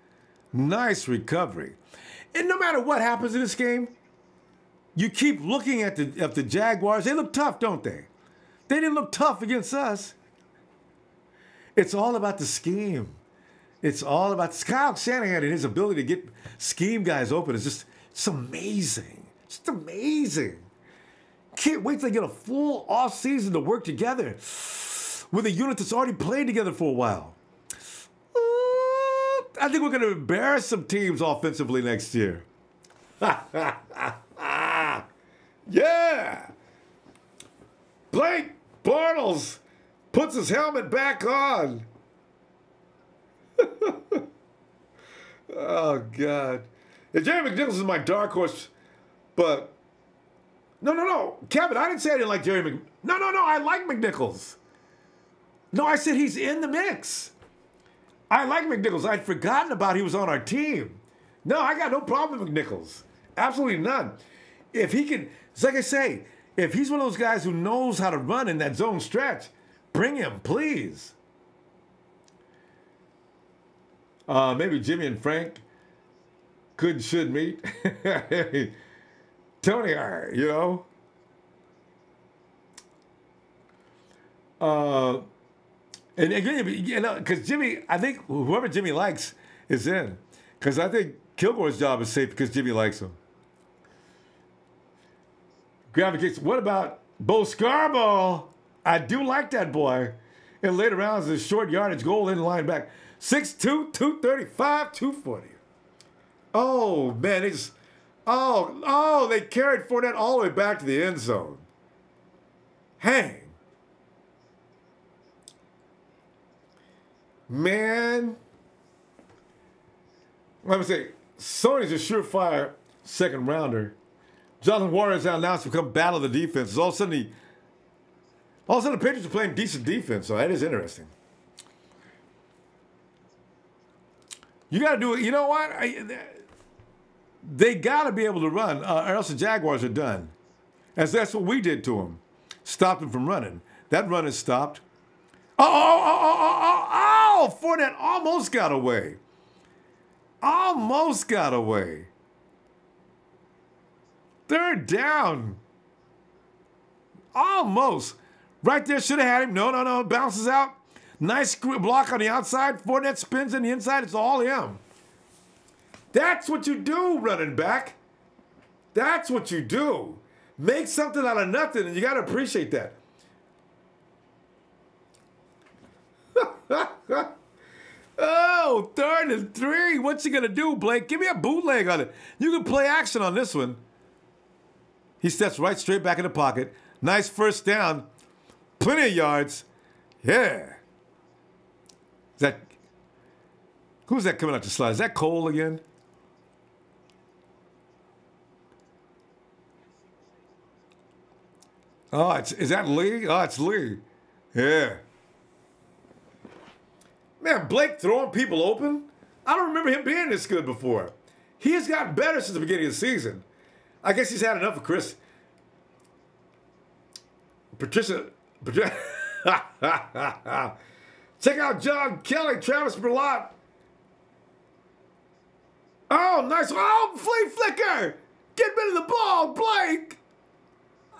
Nice recovery. And no matter what happens in this game, you keep looking at the Jaguars. They look tough, don't they? They didn't look tough against us. It's all about the scheme. It's all about Kyle Shanahan and his ability to get scheme guys open. It's amazing. Just amazing. Can't wait till they get a full off season to work together with a unit that's already played together for a while. I think we're going to embarrass some teams offensively next year. Yeah. Blake Bortles puts his helmet back on. Oh, God. Yeah, Jerry McNichols is my dark horse, but no. Kevin, I didn't say I didn't like Jerry McNichols. No, I like McNichols. No, I said he's in the mix. I like McNichols. I'd forgotten about he was on our team. No, I got no problem with McNichols. Absolutely none. If he can, it's like I say, if he's one of those guys who knows how to run in that zone stretch, bring him, please. Maybe Jimmy and Frank should meet. Tony, And again, because Jimmy, I think whoever Jimmy likes is in. Because I think Kilgore's job is safe because Jimmy likes him. Gravitation. What about Bo Scarborough? I do like that boy. In later rounds, a short yardage goal in line back. 6'2", 235, 240. Oh, man. They carried Fournette all the way back to the end zone. Hang. Man. Let me say, Sony's a surefire second rounder. Jonathan Warren's now announced to become battle of the defenses. All of a sudden, the Patriots are playing decent defense, so that is interesting. You got to do it. You know what? They got to be able to run, or else the Jaguars are done. As that's what we did to them. Stopped them from running. That run is stopped. Oh, Fournette almost got away. Almost got away. Third down. Almost. Right there, should have had him. No. Bounces out. Nice block on the outside. Fournette spins on the inside. It's all him. That's what you do, running back. That's what you do. Make something out of nothing, and you got to appreciate that. Oh, 3rd and 3. What's he going to do, Blake? Give me a bootleg on it. You can play action on this one. He steps right straight back in the pocket. Nice first down. Plenty of yards. Yeah. Who's that coming out the slide? Is that Cole again? Oh, is that Lee? Oh, it's Lee. Yeah. Man, Blake throwing people open? I don't remember him being this good before. He has gotten better since the beginning of the season. I guess he's had enough of Chris. Patricia. Check out John Kelly, Travis Berlott. Oh, nice. Oh, flea flicker. Get rid of the ball, Blake.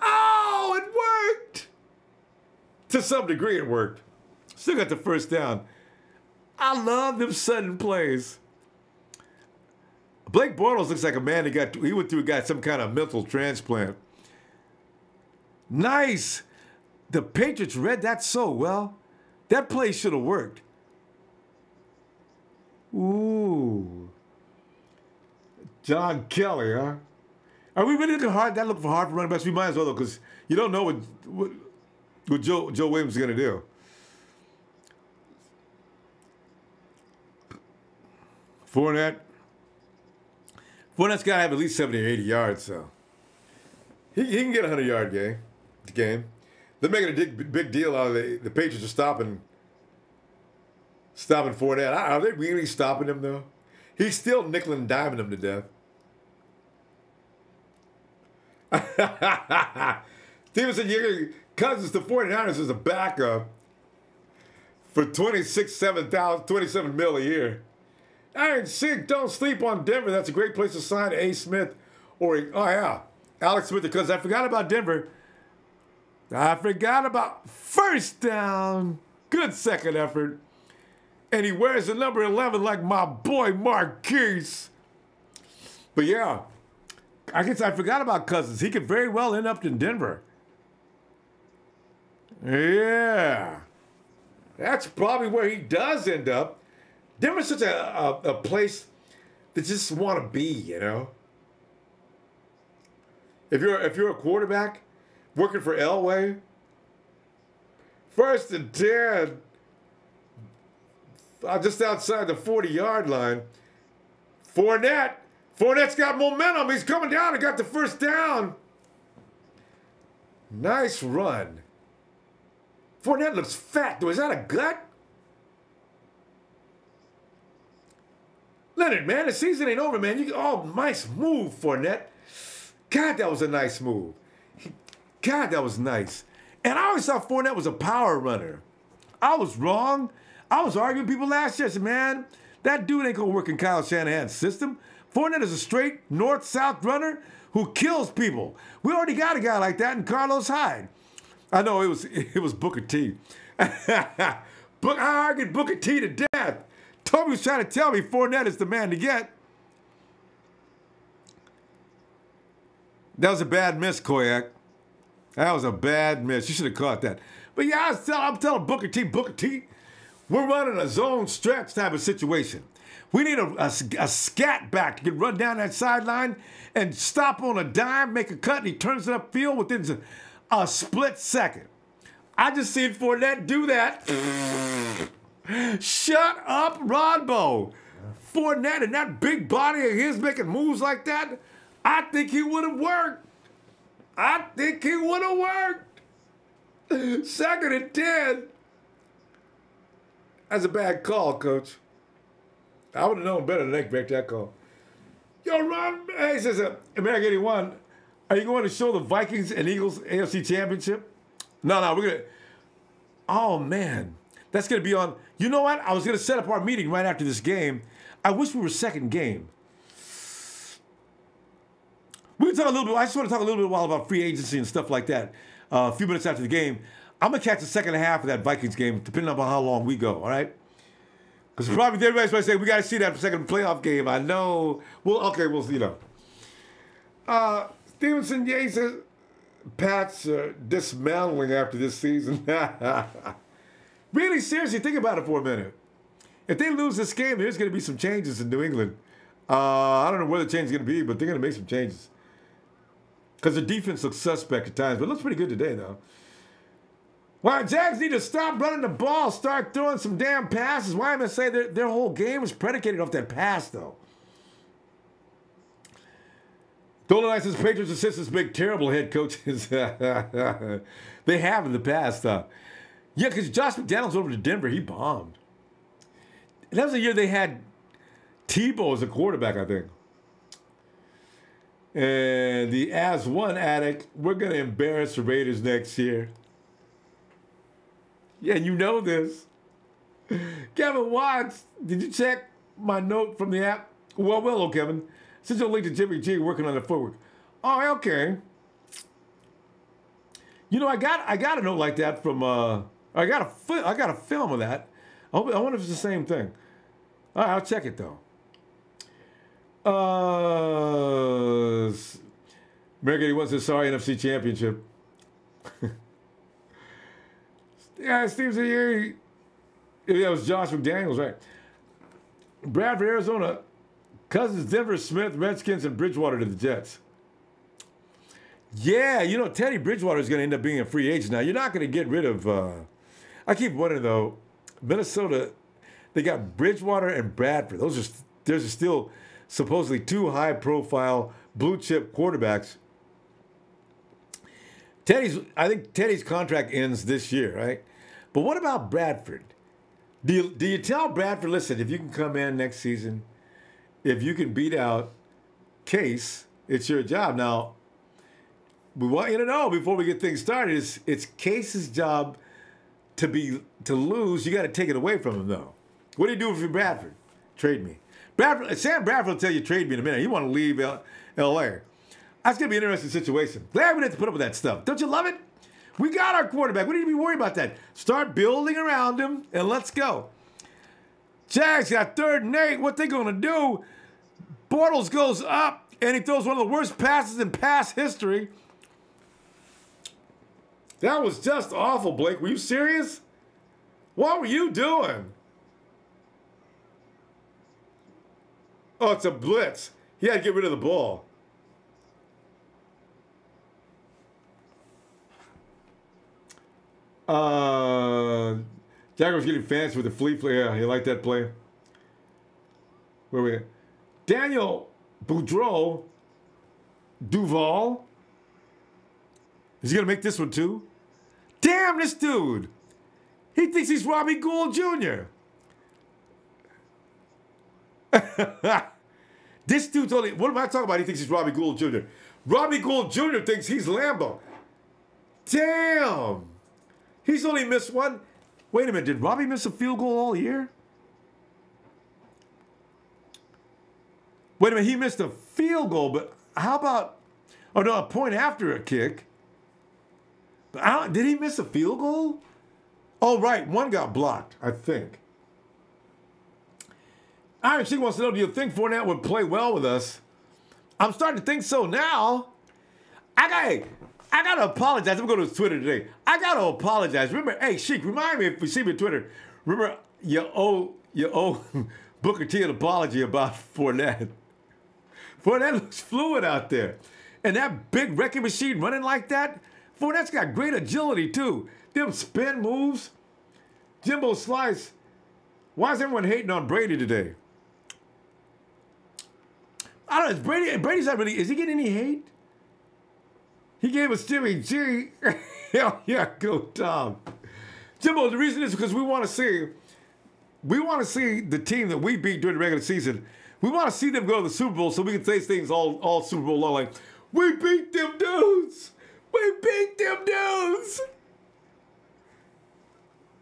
Oh, it worked. To some degree, it worked. Still got the first down. I love them sudden plays. Blake Bortles looks like a man he went through some kind of mental transplant. Nice. The Patriots read that so well. That play should have worked. Ooh. John Kelly, huh? Are we really looking hard? That look for hard for running backs? We might as well, though, because you don't know what Joe Williams is going to do. Fournette's got to have at least 70 or 80 yards, so he can get a 100-yard game. They're making a big deal out of the Patriots are stopping Fournette. Are they really stopping him, though? He's still nickel and diming them to death. Stevenson Cousins to 49ers as a backup for $27 million a year. Iron Sick, don't sleep on Denver. That's a great place to sign A. Smith Alex Smith, because I forgot about Denver. I forgot about first down. Good second effort. And he wears the number 11 like my boy Marquise. But yeah, I guess I forgot about Cousins. He could very well end up in Denver. Yeah. That's probably where he does end up. Denver's such a place that just want to be, you know. If you're a quarterback working for Elway, 1st and 10, just outside the 40-yard line. Fournette's got momentum. He's coming down and got the first down. Nice run. Fournette looks fat, though. Is that a gut? Leonard, man, the season ain't over, man. Nice move, Fournette. God, that was a nice move. God, that was nice. And I always thought Fournette was a power runner. I was wrong. I was arguing with people last year. I said, man, that dude ain't going to work in Kyle Shanahan's system. Fournette is a straight north-south runner who kills people. We already got a guy like that in Carlos Hyde. I know it was Booker T. I argued Booker T to death. Toby was trying to tell me Fournette is the man to get. That was a bad miss, Koyak. That was a bad miss. You should have caught that. But yeah, I'm telling Booker T, we're running a zone stretch type of situation. We need a scat back to get run down that sideline and stop on a dime, make a cut, and he turns it upfield within a split second. I just seen Fournette do that. Shut up, Ronbo. Fournette and that big body of his making moves like that, I think he would have worked. Second and 10. That's a bad call, Coach. I would have known better than to make that call. Yo, Ron, hey, says, America 81, are you going to show the Vikings and Eagles AFC Championship? No, we're going to. Oh, man. That's going to be on. You know what? I was going to set up our meeting right after this game. I wish we were second game. We can talk a little bit. I just want to talk a little bit while about free agency and stuff like that. A few minutes after the game. I'm going to catch the second half of that Vikings game, depending on how long we go, all right? Because probably everybody's going to say, we got to see that second playoff game. I know. Well, okay, we'll see, Stevenson Yates says, Pats are dismantling after this season. Really, seriously, think about it for a minute. If they lose this game, there's going to be some changes in New England. I don't know where the change is going to be, but they're going to make some changes. Because the defense looks suspect at times, but it looks pretty good today, though. Well, Jags need to stop running the ball, start throwing some damn passes. Why am I saying their whole game was predicated off that pass, though? Dolan says Patriots assistants make terrible head coaches. They have in the past, though. Yeah, because Josh McDaniels over to Denver, he bombed. And that was the year they had Tebow as a quarterback, I think. And the As One addict, we're going to embarrass the Raiders next year. Yeah, you know this. Kevin Watts, did you check my note from the app? Well, Kevin. Send you a link to Jimmy G working on the footwork. Oh, okay. You know, I got a note like that from I got a film of that. I wonder if it's the same thing. All right, I'll check it though. America 81 says sorry NFC Championship. Yeah, Steve said that was Josh McDaniels, right? Bradford, Arizona. Cousins, Denver, Smith, Redskins, and Bridgewater to the Jets. Yeah, you know, Teddy Bridgewater is going to end up being a free agent. Now, you're not going to get rid of... I keep wondering, though, Minnesota, they got Bridgewater and Bradford. Those are still supposedly two high-profile, blue-chip quarterbacks. I think Teddy's contract ends this year, right? But what about Bradford? Do you tell Bradford, listen, if you can come in next season... If you can beat out Case, it's your job. Now, we want you to know before we get things started, it's Case's job to lose. You got to take it away from him, though. What do you do if you're Bradford? Trade me. Sam Bradford will tell you trade me in a minute. You want to leave L.A. That's going to be an interesting situation. Glad we didn't have to put up with that stuff. Don't you love it? We got our quarterback. We need to be worried about that. Start building around him, and let's go. Jags got 3rd and 8. What they going to do? Bortles goes up, and he throws one of the worst passes in pass history. That was just awful, Blake. Were you serious? What were you doing? Oh, it's a blitz. He had to get rid of the ball. Jaguars getting fancy with the flea play. Yeah, you like that play? Where we at? Daniel Boudreau Duval. Is he going to make this one too? Damn, this dude. He thinks he's Robbie Gould Jr. This dude's only, what am I talking about? He thinks he's Robbie Gould Jr. Robbie Gould Jr. thinks he's Lambo. Damn. He's only missed one. Wait a minute, did Robbie miss a field goal all year? Wait a minute, he missed a field goal, but how about, oh no, a point after a kick. Did he miss a field goal? Oh, right, one got blocked, I think. Iron Chick wants to know, do you think Fournette would play well with us? I'm starting to think so now. I got to apologize. I'm going to his Twitter today. I got to apologize. Remember, hey, Sheik, remind me if you see me on Twitter. Remember, you owe Booker T an apology about Fournette. Fournette looks fluid out there. And that big wrecking machine running like that, Fournette's got great agility, too. Them spin moves. Jimbo Slice. Why is everyone hating on Brady today? I don't know. Brady's not really, is he getting any hate? He gave us Jimmy G. Hell yeah, go Tom. Jimbo, the reason is because we want to see the team that we beat during the regular season. We want to see them go to the Super Bowl so we can say things all Super Bowl long, like, we beat them dudes. We beat them dudes.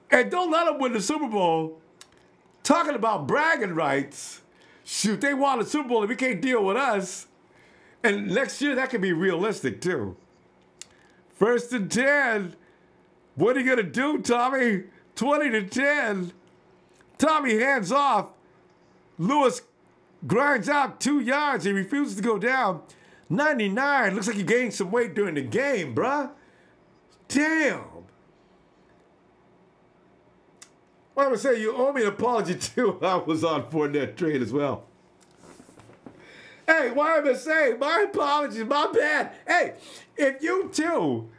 And don't let them win the Super Bowl. Talking about bragging rights. Shoot, they won the Super Bowl and we can't deal with us. And next year, that could be realistic, too. 1st and 10. What are you going to do, Tommy? 20 to 10. Tommy hands off. Lewis grinds out 2 yards. He refuses to go down. 99. Looks like he gained some weight during the game, bruh. Damn. Well, I'm going to say, you owe me an apology, too. I was on Fournette trade as well. Hey, YMSA, my apologies, my bad. Hey, if you, too,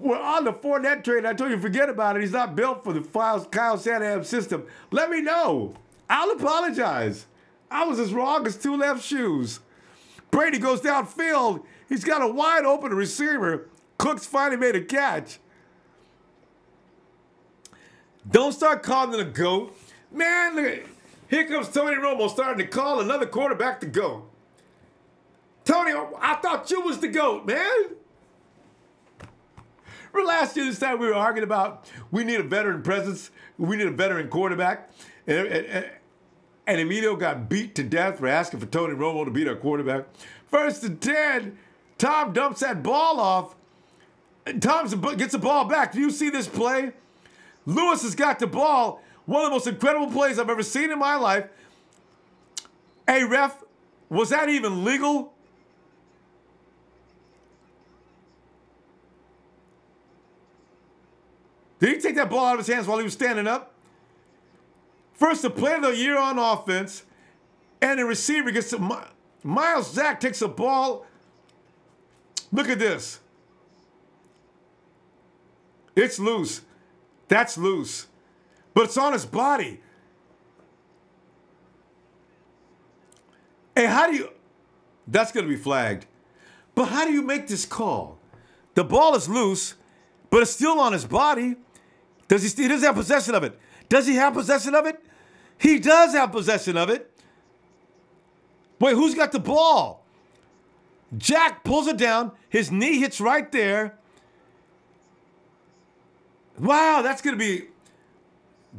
were on the Fournette trade, I told you forget about it. He's not built for the Kyle Shanahan system. Let me know. I'll apologize. I was as wrong as 2 left shoes. Brady goes downfield. He's got a wide open receiver. Cooks finally made a catch. Don't start calling it a GOAT. Man, look, here comes Tony Romo starting to call another quarterback the GOAT. Tony, I thought you was the GOAT, man. Remember last year this time we were arguing about we need a veteran presence, we need a veteran quarterback, and Emilio got beat to death for asking for Tony Romo to be our quarterback. 1st and 10, Tom dumps that ball off. Tom gets the ball back. Do you see this play? Lewis has got the ball. One of the most incredible plays I've ever seen in my life. Hey, ref, was that even legal? Did he take that ball out of his hands while he was standing up? First, the play of the year on offense, and the receiver gets to Miles Jack takes the ball. Look at this. It's loose. That's loose. But it's on his body. Hey, how do you... That's going to be flagged. But how do you make this call? The ball is loose, but it's still on his body. He doesn't have possession of it. Does he have possession of it? He does have possession of it. Wait, who's got the ball? Jack pulls it down. His knee hits right there. Wow, that's gonna be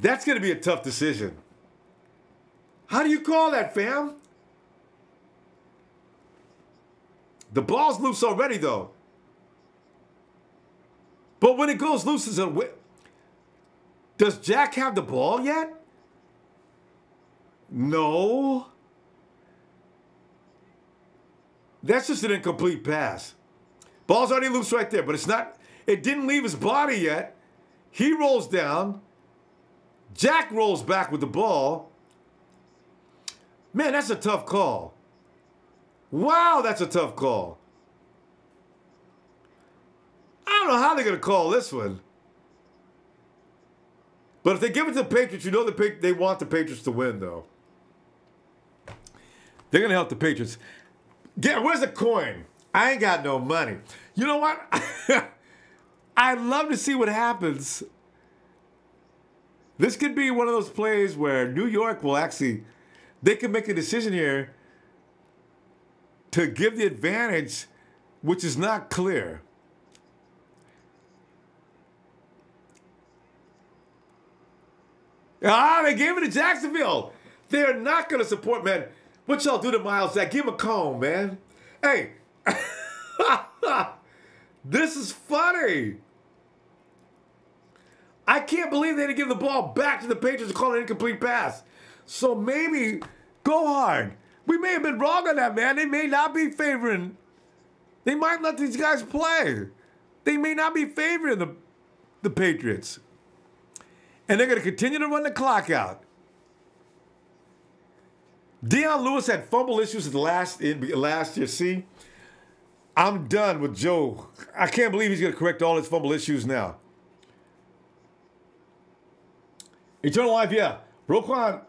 a tough decision. How do you call that, fam? The ball's loose already, though. But when it goes loose, does Jack have the ball yet? No. That's just an incomplete pass. Ball's already loose right there, but it didn't leave his body yet. He rolls down. Jack rolls back with the ball. Man, that's a tough call. Wow, that's a tough call. I don't know how they're going to call this one. But if they give it to the Patriots, you know they want the Patriots to win, though. They're going to help the Patriots. Where's the coin? I ain't got no money. You know what? I'd love to see what happens. This could be one of those plays where New York will actually, they can make a decision here to give the advantage, which is not clear. They gave it to Jacksonville. They're not going to support, man. What y'all do to Miles Jack? Give him a comb, man. Hey. This is funny. I can't believe they didn't give the ball back to the Patriots and call it an incomplete pass. So maybe go hard. We may have been wrong on that, man. They may not be favoring. They might let these guys play. They may not be favoring the Patriots. And they're going to continue to run the clock out. Deion Lewis had fumble issues last year. See, I'm done with Joe. I can't believe he's going to correct all his fumble issues now. Eternal life, yeah. Roquan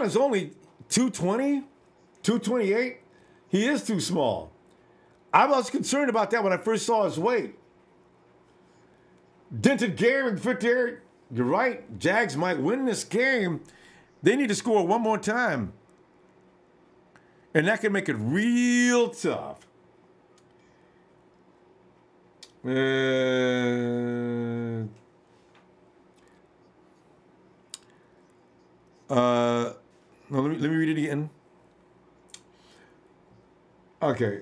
is only 220, 228. He is too small. I was concerned about that when I first saw his weight. Dented game and 58. You're right. Jags might win this game. They need to score one more time. And that can make it real tough. No, let me read it again. Okay.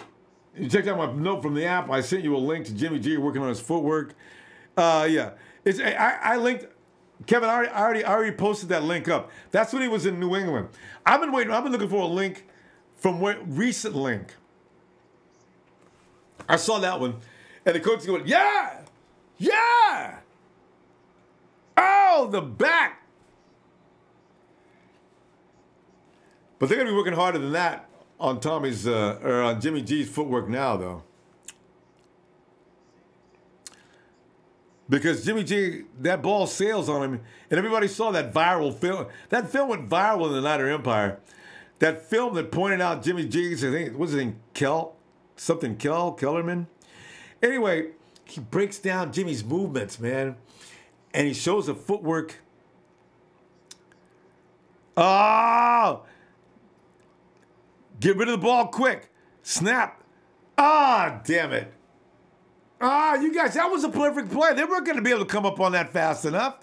You checked out my note from the app. I sent you a link to Jimmy G working on his footwork. Yeah. I linked Kevin, I already posted that link up. That's when he was in New England. I've been waiting. I've been looking for a link from recent link. I saw that one, and the coach is going, yeah, yeah. Oh, the back. But they're gonna be working harder than that on Tommy's or on Jimmy G's footwork now, though. Because Jimmy G, that ball sails on him, and everybody saw that viral film. That film went viral in the Niner Empire. That film that pointed out Jimmy G's, I think, what's his name, Kellerman? Anyway, he breaks down Jimmy's movements, man, and he shows the footwork. Oh! Get rid of the ball quick. Snap. Ah, damn it. Ah, you guys, that was a perfect play. They weren't going to be able to come up on that fast enough.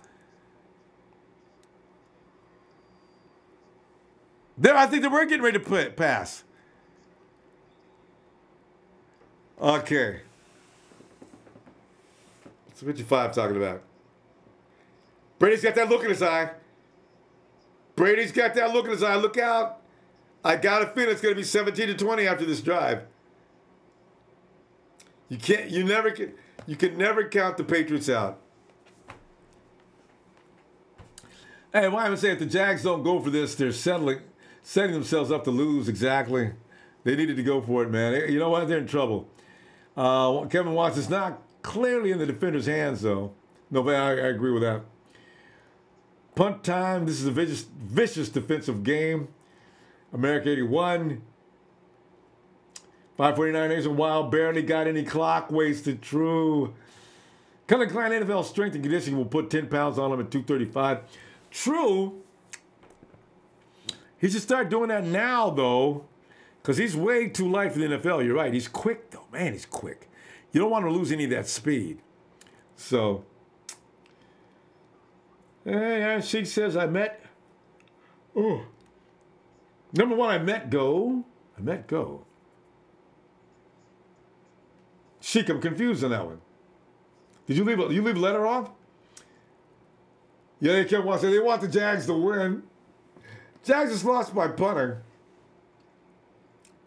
I think they were getting ready to pass. Okay. What's 55 talking about? Brady's got that look in his eye. Brady's got that look in his eye. Look out. I got a feeling it's going to be 17-20 after this drive. You can never count the Patriots out. Hey, why am I saying if the Jags don't go for this, they're setting themselves up to lose exactly. They needed to go for it, man. You know what? They're in trouble. Kevin Watts is not clearly in the defender's hands, though. No, but I agree with that. Punt time. This is a vicious defensive game. America 81. 5:49 days a while. Barely got any clock wasted. True. Cullen Klein NFL strength and conditioning will put 10 pounds on him at 235. True. He should start doing that now, though, because he's way too light for the NFL. You're right. He's quick, though. Man, he's quick. You don't want to lose any of that speed. So, yeah, she says, I met. Oh. Number one, I met Go. Sheik, I'm confused on that one. Did you leave a letter off? Yeah, they kept watching. They want the Jags to win. Jags just lost by punter.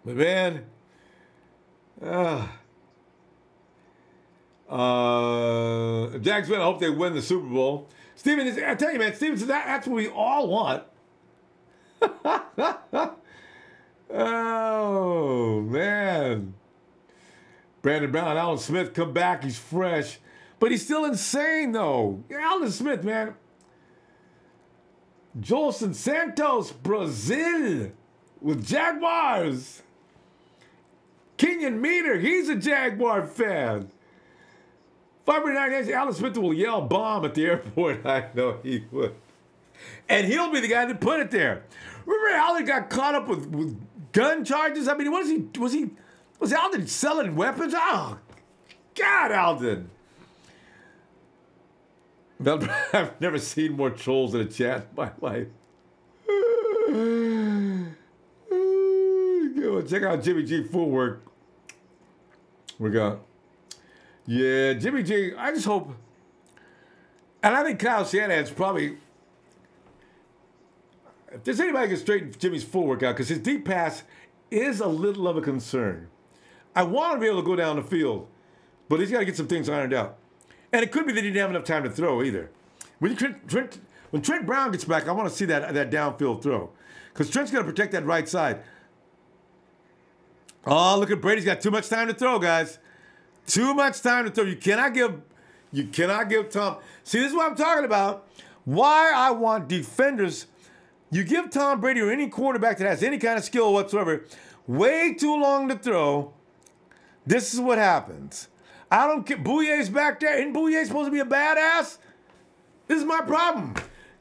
But man, Jags win. I hope they win the Super Bowl. Steven, I tell you, man, Steven, that's what we all want. Oh, man. Brandon Brown, Alan Smith, come back. He's fresh. But he's still insane, though. Alan Smith, man. Jolson Santos, Brazil, with Jaguars. Kenyon Meter, he's a Jaguar fan. 549 days, Alan Smith will yell bomb at the airport. I know he would. And he'll be the guy that put it there. Remember Alden got caught up with gun charges? I mean, was Alden selling weapons? Oh, God, Alden. I've never seen more trolls in a chat in my life. Check out Jimmy G footwork. We got, yeah, Jimmy G. I just hope, and I think Kyle Shanahan's probably, if there's anybody who can straighten Jimmy's footwork out, because his deep pass is a little of a concern. I want to be able to go down the field, but he's got to get some things ironed out. And it could be that he didn't have enough time to throw either. When Trent Brown gets back, I want to see that downfield throw. Because Trent's going to protect that right side. Oh, look at Brady's got too much time to throw, guys. Too much time to throw. You cannot give Tom. See, this is what I'm talking about. Why I want defenders. You give Tom Brady or any quarterback that has any kind of skill whatsoever way too long to throw. This is what happens. I don't care. Bouyer's back there. Isn't Bouye supposed to be a badass? This is my problem.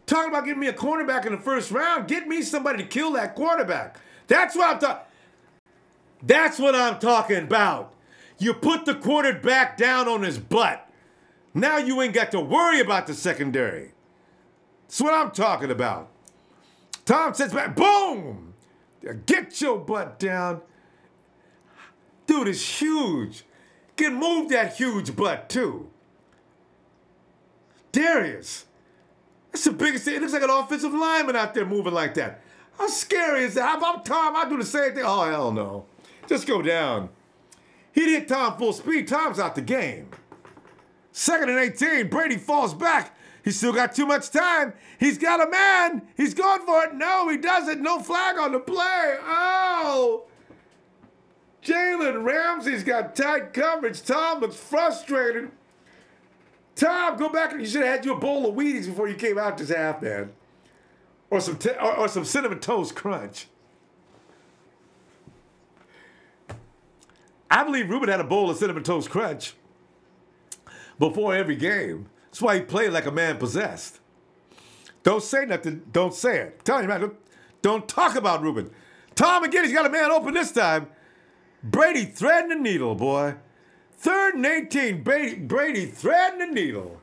Talking about getting me a cornerback in the first round. Get me somebody to kill that quarterback. That's what I'm talking. That's what I'm talking about. You put the quarterback down on his butt. Now you ain't got to worry about the secondary. That's what I'm talking about. Tom sits back. Boom. Get your butt down. Dude is huge. Can move that huge butt too. Darius. That's the biggest thing. It looks like an offensive lineman out there moving like that. How scary is that? If I'm Tom, I'd do the same thing. Oh, hell no. Just go down. He'd hit Tom full speed. Tom's out the game. 2nd and 18. Brady falls back. He's still got too much time. He's got a man. He's going for it. No, he doesn't. No flag on the play. Oh. Jalen Ramsey's got tight coverage. Tom looks frustrated. Tom, go back and you should have had you a bowl of Wheaties before you came out this half, man. Or some Cinnamon Toast Crunch. I believe Ruben had a bowl of Cinnamon Toast Crunch before every game. That's why he played like a man possessed. Don't say nothing. Don't say it. Tell you, man, don't talk about Ruben. Tom again, he's got a man open this time. Brady threading the needle, boy. 3rd and 18. Brady threading the needle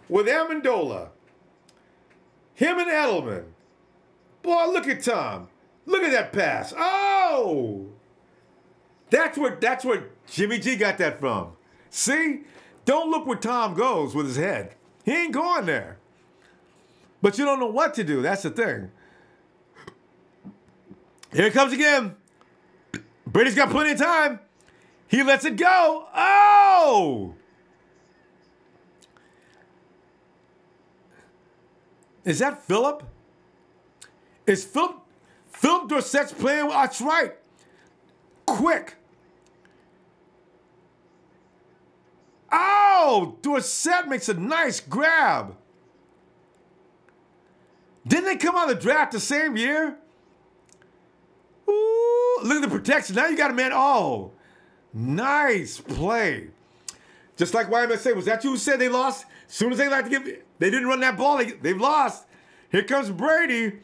with Amendola. Him and Edelman. Boy, look at Tom. Look at that pass. Oh! That's where Jimmy G got that from. See? Don't look where Tom goes with his head. He ain't going there. But you don't know what to do. That's the thing. Here it comes again. Brady's got plenty of time. He lets it go. Oh! Is that Phillip? Is Phillip Dorsett's playing? That's right. Quick. Oh! Dorsett makes a nice grab. Didn't they come out of the draft the same year? Ooh, look at the protection. Now you got a man. Oh, nice play. Just like YMSA. Was that you who said they lost? As soon as they like to give, they didn't run that ball. They've lost. Here comes Brady.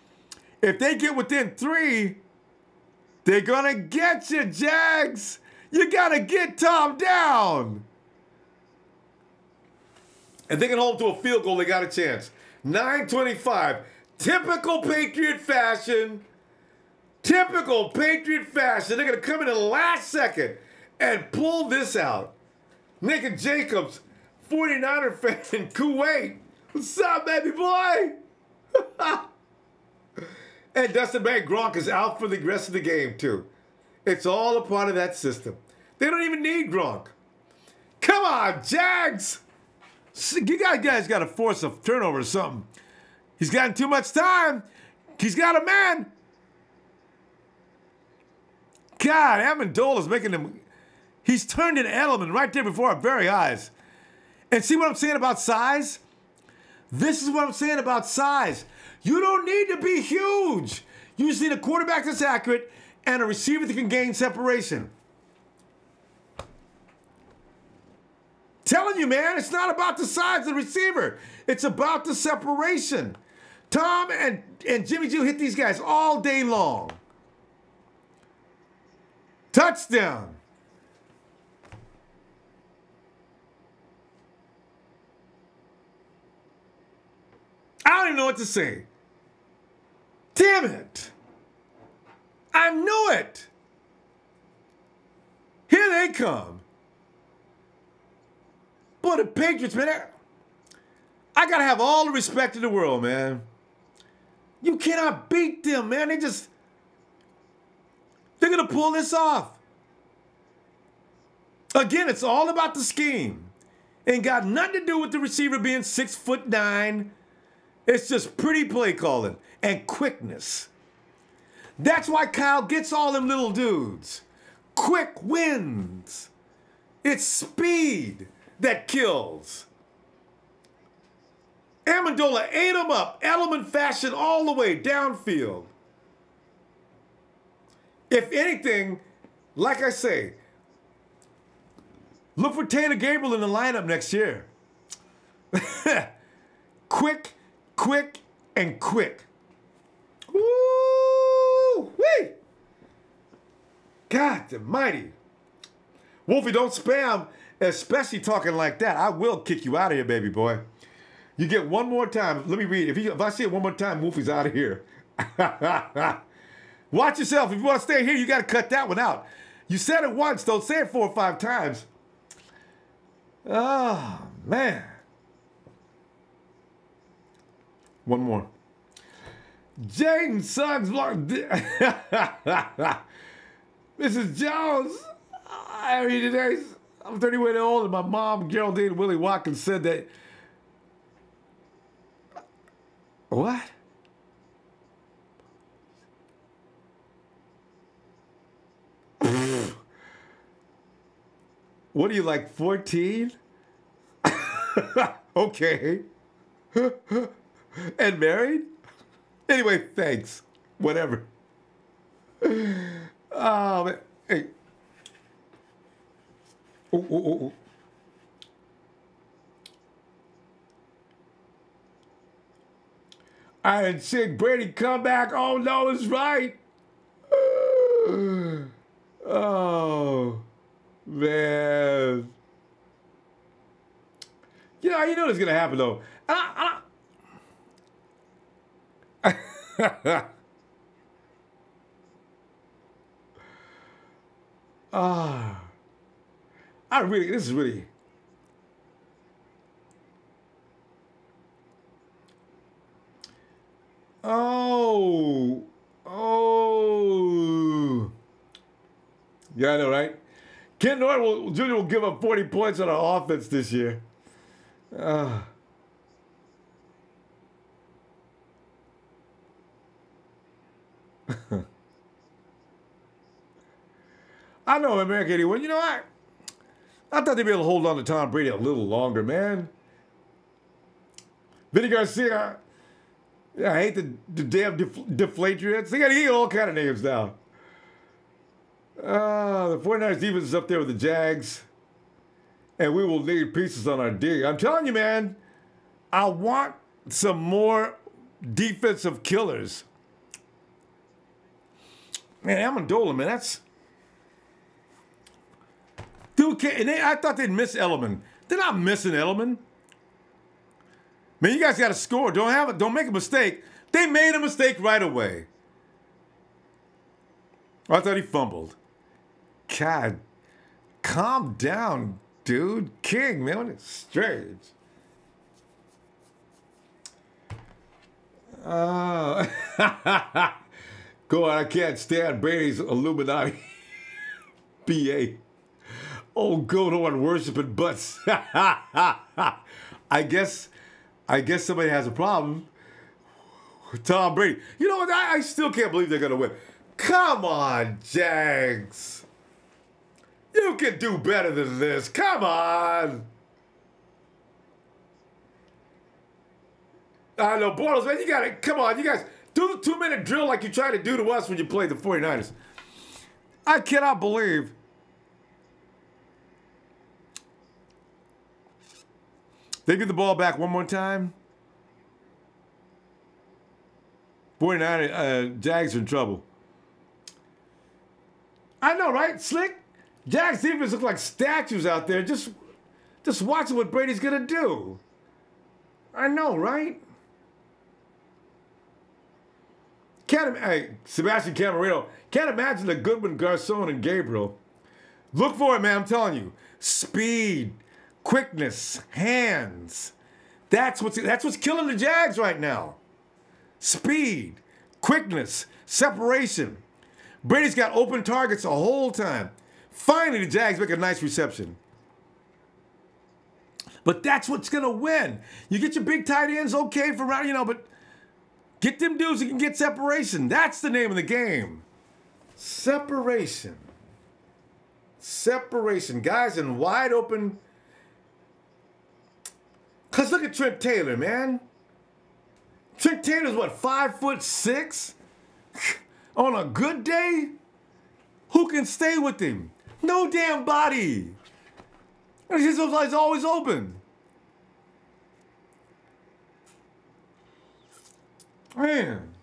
If they get within 3, they're going to get you, Jags. You got to get Tom down. And they can hold to a field goal. They got a chance. 9:25. Typical Patriot fashion. Typical Patriot fashion. They're going to come in the last second and pull this out. Nick Jacobs, 49er fan in Kuwait. What's up, baby boy? And Dustin Van Gronk is out for the rest of the game, too. It's all a part of that system. They don't even need Gronk. Come on, Jags. You guys got to force a turnover or something. He's gotten too much time. He's got a man. God, Amendola's making him. He's turned into Edelman right there before our very eyes. And see what I'm saying about size? This is what I'm saying about size. You don't need to be huge. You just need a quarterback that's accurate and a receiver that can gain separation. Telling you, man, it's not about the size of the receiver. It's about the separation. Tom and Jimmy G hit these guys all day long. Touchdown. I don't even know what to say. Damn it. I knew it. Here they come. Boy, the Patriots, man, I got to have all the respect in the world, man. You cannot beat them, man. They're going to pull this off. Again, it's all about the scheme. Ain't got nothing to do with the receiver being 6'9". It's just pretty play calling and quickness. That's why Kyle gets all them little dudes. Quick wins. It's speed that kills. Amendola ate him up, Edelman fashion all the way downfield. If anything, like I say, look for Taylor Gabriel in the lineup next year. Quick, and quick. Woo-wee! God almighty. Wolfie, don't spam, especially talking like that. I will kick you out of here, baby boy. You get one more time. Let me read. If I see it one more time, Wolfie's out of here. Watch yourself. If you want to stay here, you got to cut that one out. You said it once, don't say it 4 or 5 times. Oh, man. One more. Jaden Suggs. Mrs. Jones. I mean, today, I'm 31 years old, and my mom, Geraldine Willie Watkins, said that. What? What are you, like 14? Okay. And married? Anyway, thanks. Whatever. Oh, man. Hey. Oh. Iron Chick Brady comeback. Oh, no, it's right. Oh, man. You know what's going to happen, though. This is really. Oh. Yeah, I know, right? Ken Norton Jr. will give up 40 points on our offense this year. I know America 81. You know what? I thought they'd be able to hold on to Tom Brady a little longer, man. Vinny Garcia. Yeah, I hate the damn Deflatriots. They got to eat all kind of names now. The 49ers defense is up there with the Jags. And we will need pieces on our D. I'm telling you, man, I want some more defensive killers. Man, Amendola, man, that's... Dude, I thought they'd miss Edelman. They're not missing Edelman. Man, you guys got to score. Don't make a mistake. They made a mistake right away. I thought he fumbled. God, calm down, dude. King, man, it's strange. Go on, I can't stand Brady's Illuminati. BA. Oh, go on worshiping butts. I guess somebody has a problem with Tom Brady. You know what? I still can't believe they're going to win. Come on, Jags. You can do better than this. Come on. I know, Bortles, man, you got to, come on, you guys, do the 2-minute drill like you try to do to us when you play the 49ers. I cannot believe. They get the ball back one more time. 49 Jags are in trouble. I know, right? Slick? Jags defense look like statues out there. Just watching what Brady's going to do. I know, right? Sebastian Camarino. Can't imagine the Goodwin, Garcon, and Gabriel. Look for it, man. I'm telling you. Speed. Quickness, hands. That's what's killing the Jags right now. Speed, quickness, separation. Brady's got open targets the whole time. Finally, the Jags make a nice reception. But that's what's going to win. You get your big tight ends, okay, for round, but get them dudes that can get separation. That's the name of the game. Separation. Separation. Guys in wide open. Because look at Trent Taylor, man. Trent Taylor's what, 5'6"? On a good day? Who can stay with him? No damn body. His eyes always open. Man.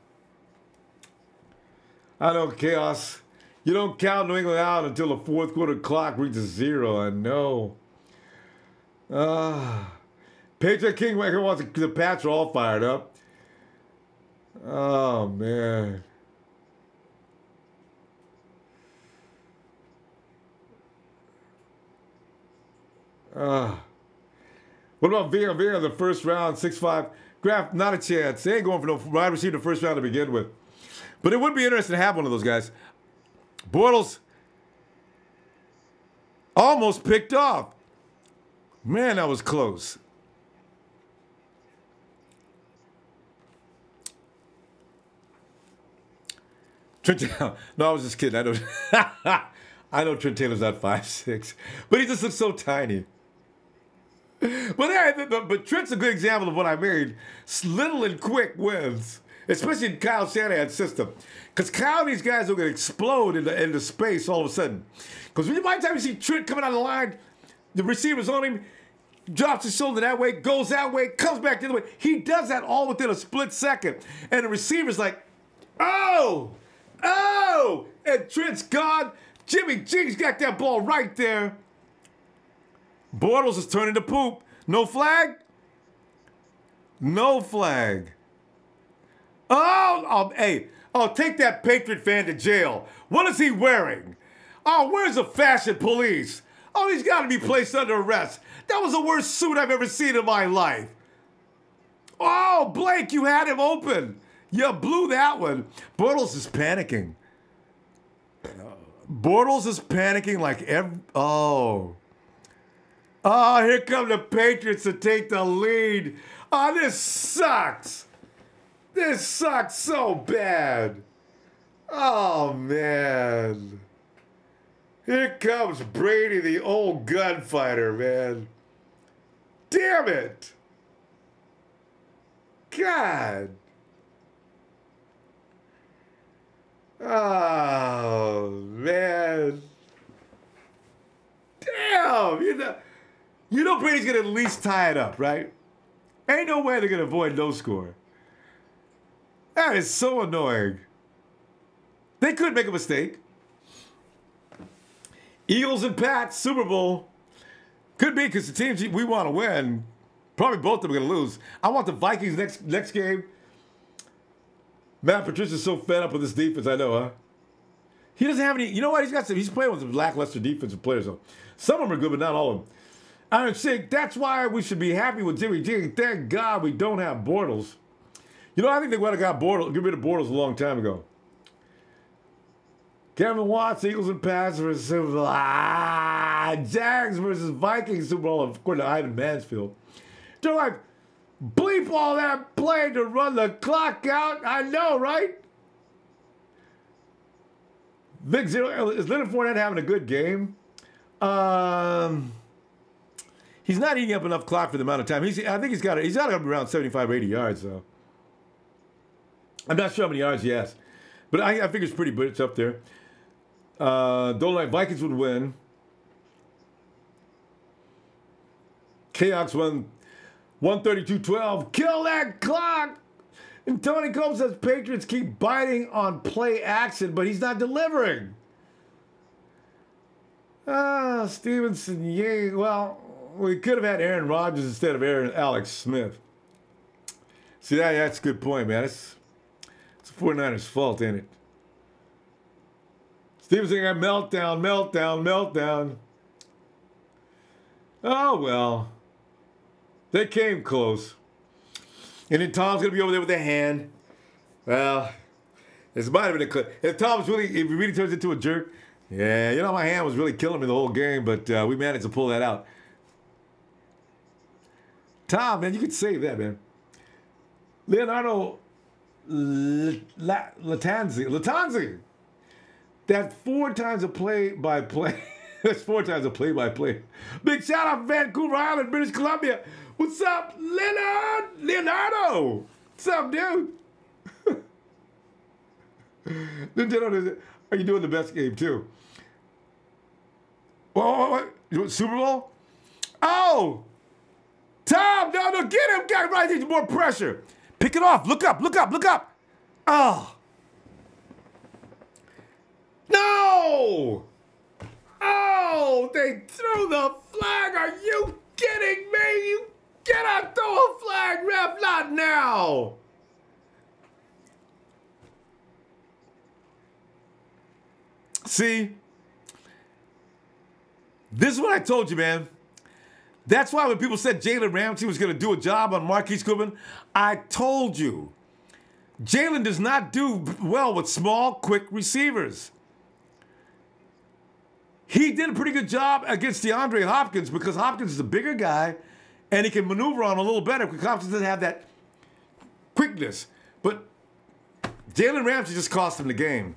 I know, Chaos. You don't count New England out until the fourth quarter clock reaches 0. I know. Patriot Kingmaker wants the Pats are all fired up. Oh, man. What about Vera, the first round, 6'5"? Graf, not a chance. They ain't going for no wide receiver the first round to begin with. But it would be interesting to have one of those guys. Bortles almost picked off. Man, that was close. Trent Taylor. No, I was just kidding. I know, I know Trent Taylor's not 5'6", but he just looks so tiny. But Trent's a good example of what I mean. Little and quick wins, especially in Kyle Shanahan's system. Because Kyle, these guys are going to explode into space all of a sudden. Because by the time you see Trent coming out of the line, the receiver's on him, drops his shoulder that way, goes that way, comes back the other way. He does that all within a split second. And the receiver's like, oh, and Trent's gone. Jimmy G's got that ball right there. Bortles is turning to poop. No flag? No flag. Take that Patriot fan to jail. What is he wearing? Oh, where's the fashion police? Oh, he's got to be placed under arrest. That was the worst suit I've ever seen in my life. Oh, Blake, you had him open. You blew that one. Bortles is panicking. Bortles is panicking like every... Oh, here come the Patriots to take the lead. Oh, this sucks. This sucks so bad. Oh, man. Here comes Brady, the old gunfighter, man. Damn it. God. Oh, man. Damn. You know Brady's going to at least tie it up, right? Ain't no way they're going to avoid no score. That is so annoying. They could make a mistake. Eagles and Pats, Super Bowl. Could be because the teams we want to win, probably both of them are going to lose. I want the Vikings next game. Matt Patricia's so fed up with this defense, I know, huh? He doesn't have any. You know what? He's playing with some lackluster defensive players, though. Some of them are good, but not all of them. Iron Sig, that's why we should be happy with Jimmy G. Thank God we don't have Bortles. You know, I think they would have got get rid of Bortles a long time ago. Kevin Watts, Eagles and Pats versus Jags versus Vikings Super Bowl, according to Ivan Mansfield. Do I bleep all that play to run the clock out? I know, right? Vic Zero, is Leonard Fournette having a good game? He's not eating up enough clock for the amount of time. I think he's got to be around 75 or 80 yards, though. I'm not sure how many yards he has. But I figure it's pretty good. It's up there. Don't like Vikings would win. Chaos won 132-12. Kill that clock. And Tony Combs says Patriots keep biting on play action, but he's not delivering. Stevenson, yay. Well, we could have had Aaron Rodgers instead of Alex Smith. See, that's a good point, man. It's the 49ers' fault, ain't it? Stevenson got meltdown. Oh, well. They came close. And then Tom's going to be over there with a hand. Well, this might have been a clip. If he really turns into a jerk, yeah, you know, my hand was really killing me the whole game, but we managed to pull that out. Tom, man, you could save that, man. Leonardo Latanzi. That's 4 times a play-by-play. That's 4 times a play-by-play. Big shout out Vancouver Island, British Columbia. What's up, Leonardo? What's up, dude? Nintendo, are you doing the best game, too? What? Super Bowl? Oh! Tom, no, get him. Got right there, more pressure. Pick it off. Look up. Oh. No! Oh, they threw the flag. Are you kidding me? You cannot throw a flag, ref. Not now. See? This is what I told you, man. That's why when people said Jalen Ramsey was going to do a job on Marquise Goodwin, I told you, Jalen does not do well with small, quick receivers. He did a pretty good job against DeAndre Hopkins because Hopkins is a bigger guy and he can maneuver on a little better because Hopkins doesn't have that quickness. But Jalen Ramsey just cost him the game.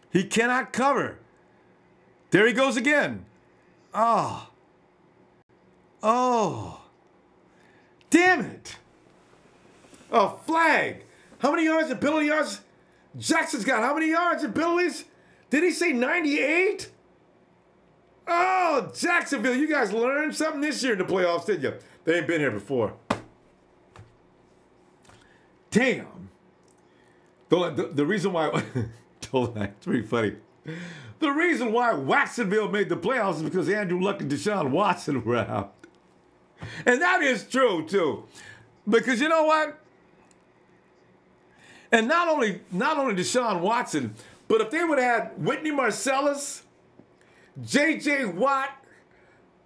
He cannot cover. There he goes again. Oh. Oh. Damn it. A flag. How many yards and penalty yards? Jackson's got how many yards and penalties? Did he say 98? Oh, Jacksonville, you guys learned something this year in the playoffs, didn't you? They ain't been here before. Damn. The reason why, it's pretty funny. The reason why Watsonville made the playoffs is because Andrew Luck and Deshaun Watson were out. And that is true, too. Because you know what? And not only Deshaun Watson, but if they would have had Whitney Marcellus, J.J. Watt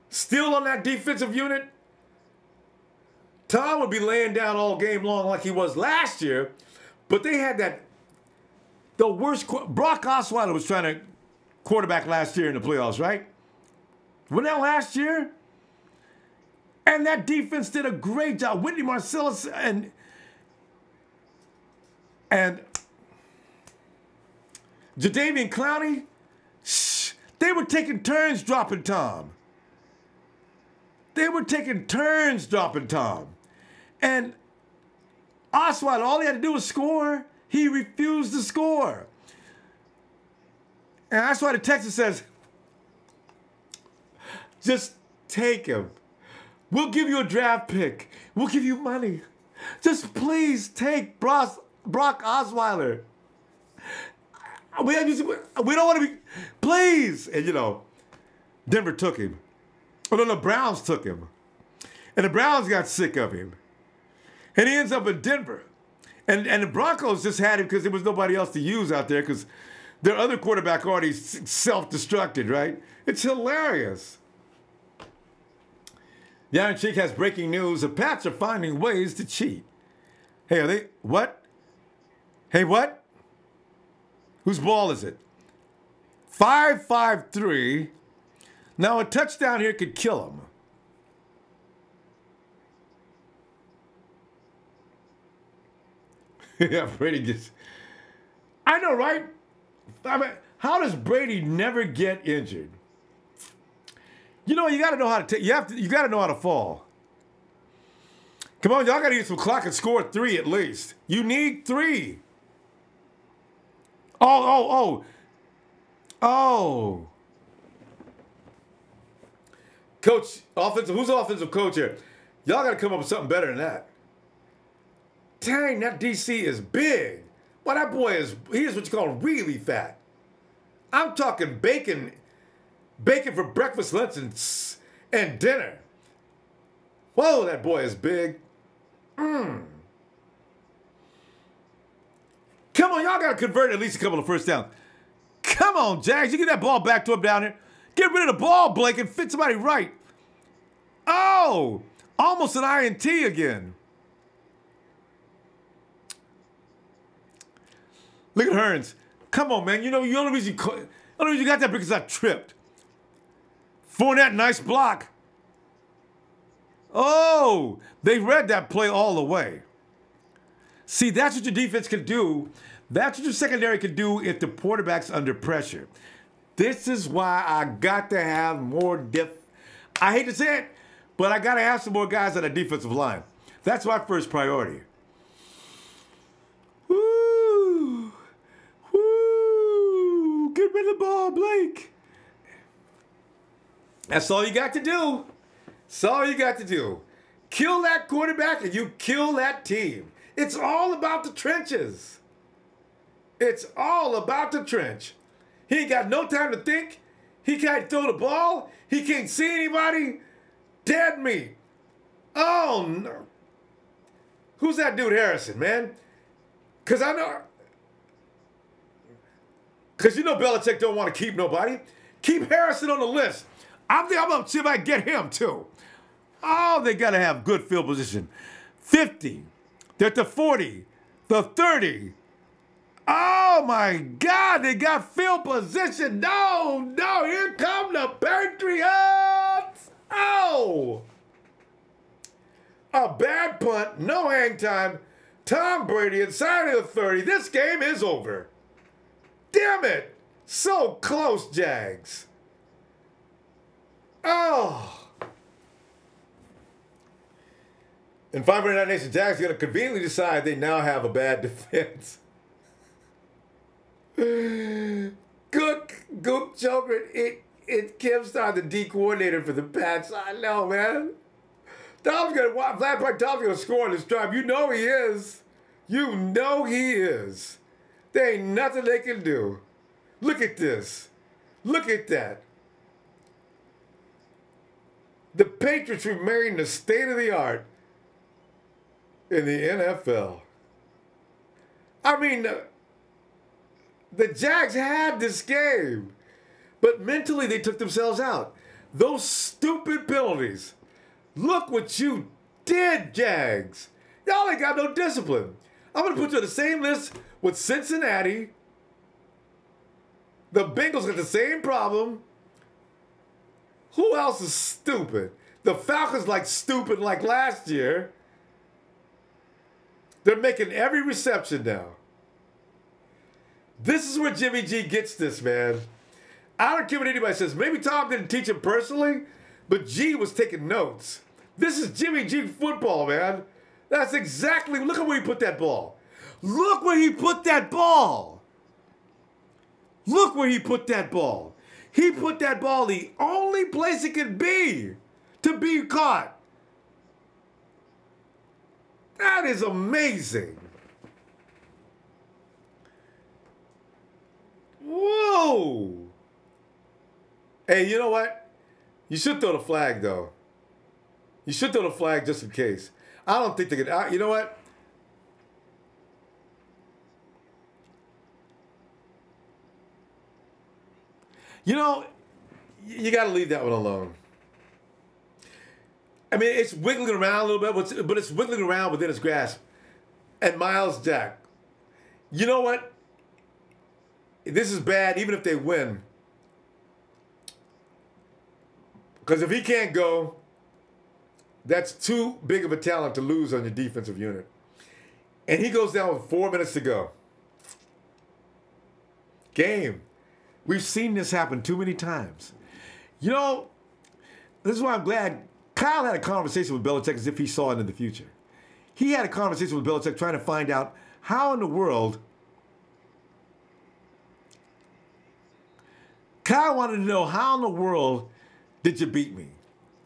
still on that defensive unit, Tom would be laying down all game long like he was last year. But they had the worst. Brock Osweiler was trying to quarterback last year in the playoffs, right? Wasn't that last year? And that defense did a great job. Whitney Marcellus and Jadeveon Clowney, they were taking turns dropping Tom. They were taking turns dropping Tom. And Osweiler, all he had to do was score. He refused to score. And that's why the Texas says, just take him. We'll give you a draft pick. We'll give you money. Just please take Brock Osweiler. We don't want to be, please. And you know, Denver took him. Oh no, the Browns took him. And the Browns got sick of him. And he ends up in Denver. And the Broncos just had him because there was nobody else to use out there because their other quarterback already self-destructed, right? It's hilarious. The Iron Sheik has breaking news. The Pats are finding ways to cheat. Hey, are they, what? Hey, what? Whose ball is it? 5-5-3. Now a touchdown here could kill him. Yeah, Brady gets. I know, right? I mean, how does Brady never get injured? You know, you got to know how to take. You got to know how to fall. Come on, y'all got to use some clock and score 3 at least. You need 3. Oh. Coach, who's offensive coach here? Y'all got to come up with something better than that. Dang, that DC is big. Well, that boy he is what you call really fat. I'm talking bacon for breakfast, lunch, and dinner. Whoa, that boy is big. Come on, y'all got to convert at least a couple of first downs. Come on, Jags, you get that ball back to him down here. Get rid of the ball, Blake, and fit somebody right. Oh, almost an INT again. Look at Hearns. Come on, man. You know, the only reason you got that because I tripped. Fournette, nice block. Oh, they read that play all the way. See, that's what your defense can do. That's what your secondary can do if the quarterback's under pressure. This is why I got to have more I hate to say it, but I got to have some more guys on the defensive line. That's my first priority. Woo! Woo! Get rid of the ball, Blake. That's all you got to do. That's all you got to do. Kill that quarterback and you kill that team. It's all about the trenches. It's all about the trench. He ain't got no time to think. He can't throw the ball. He can't see anybody. Dead meat. Oh, no. Who's that dude Harrison, man? Because you know Belichick don't want to keep nobody. Keep Harrison on the list. I'm going to see if I can get him, too. Oh, they got to have good field position. 50. They're at the 40. The 30. Oh, my God. They got field position. No. Here come the Patriots. Oh. A bad punt. No hang time. Tom Brady inside of the 30. This game is over. Damn it. So close, Jags. Oh. In 509 Nation, Jags are going to conveniently decide they now have a bad defense. Gook children, it Kim's not the D coordinator for the Pats. I know, man. Tom's gonna score on this drive. You know he is. You know he is. There ain't nothing they can do. Look at this. Look at that. The Patriots remain the state of the art in the NFL. I mean, the Jags had this game, but mentally they took themselves out. Those stupid penalties. Look what you did, Jags. Y'all ain't got no discipline. I'm going to put you on the same list with Cincinnati. The Bengals got the same problem. Who else is stupid? The Falcons like stupid like last year. They're making every reception now. This is where Jimmy G gets this, man. I don't care what anybody says. Maybe Tom didn't teach him personally, but G was taking notes. This is Jimmy G football, man. That's exactly, look at where he put that ball. Look where he put that ball. Look where he put that ball. He put that ball the only place it could be to be caught. That is amazing. Whoa. Hey, you know what? You should throw the flag, though. You should throw the flag just in case. I don't think they could. You know what? You know, you got to leave that one alone. I mean, it's wiggling around a little bit, but it's wiggling around within its grasp. And Miles Jack, you know what? This is bad, even if they win. Because if he can't go, that's too big of a talent to lose on your defensive unit. And he goes down with 4 minutes to go. Game. We've seen this happen too many times. You know, this is why I'm glad Kyle had a conversation with Belichick as if he saw it in the future. He had a conversation with Belichick trying to find out how in the world Kyle wanted to know how in the world did you beat me?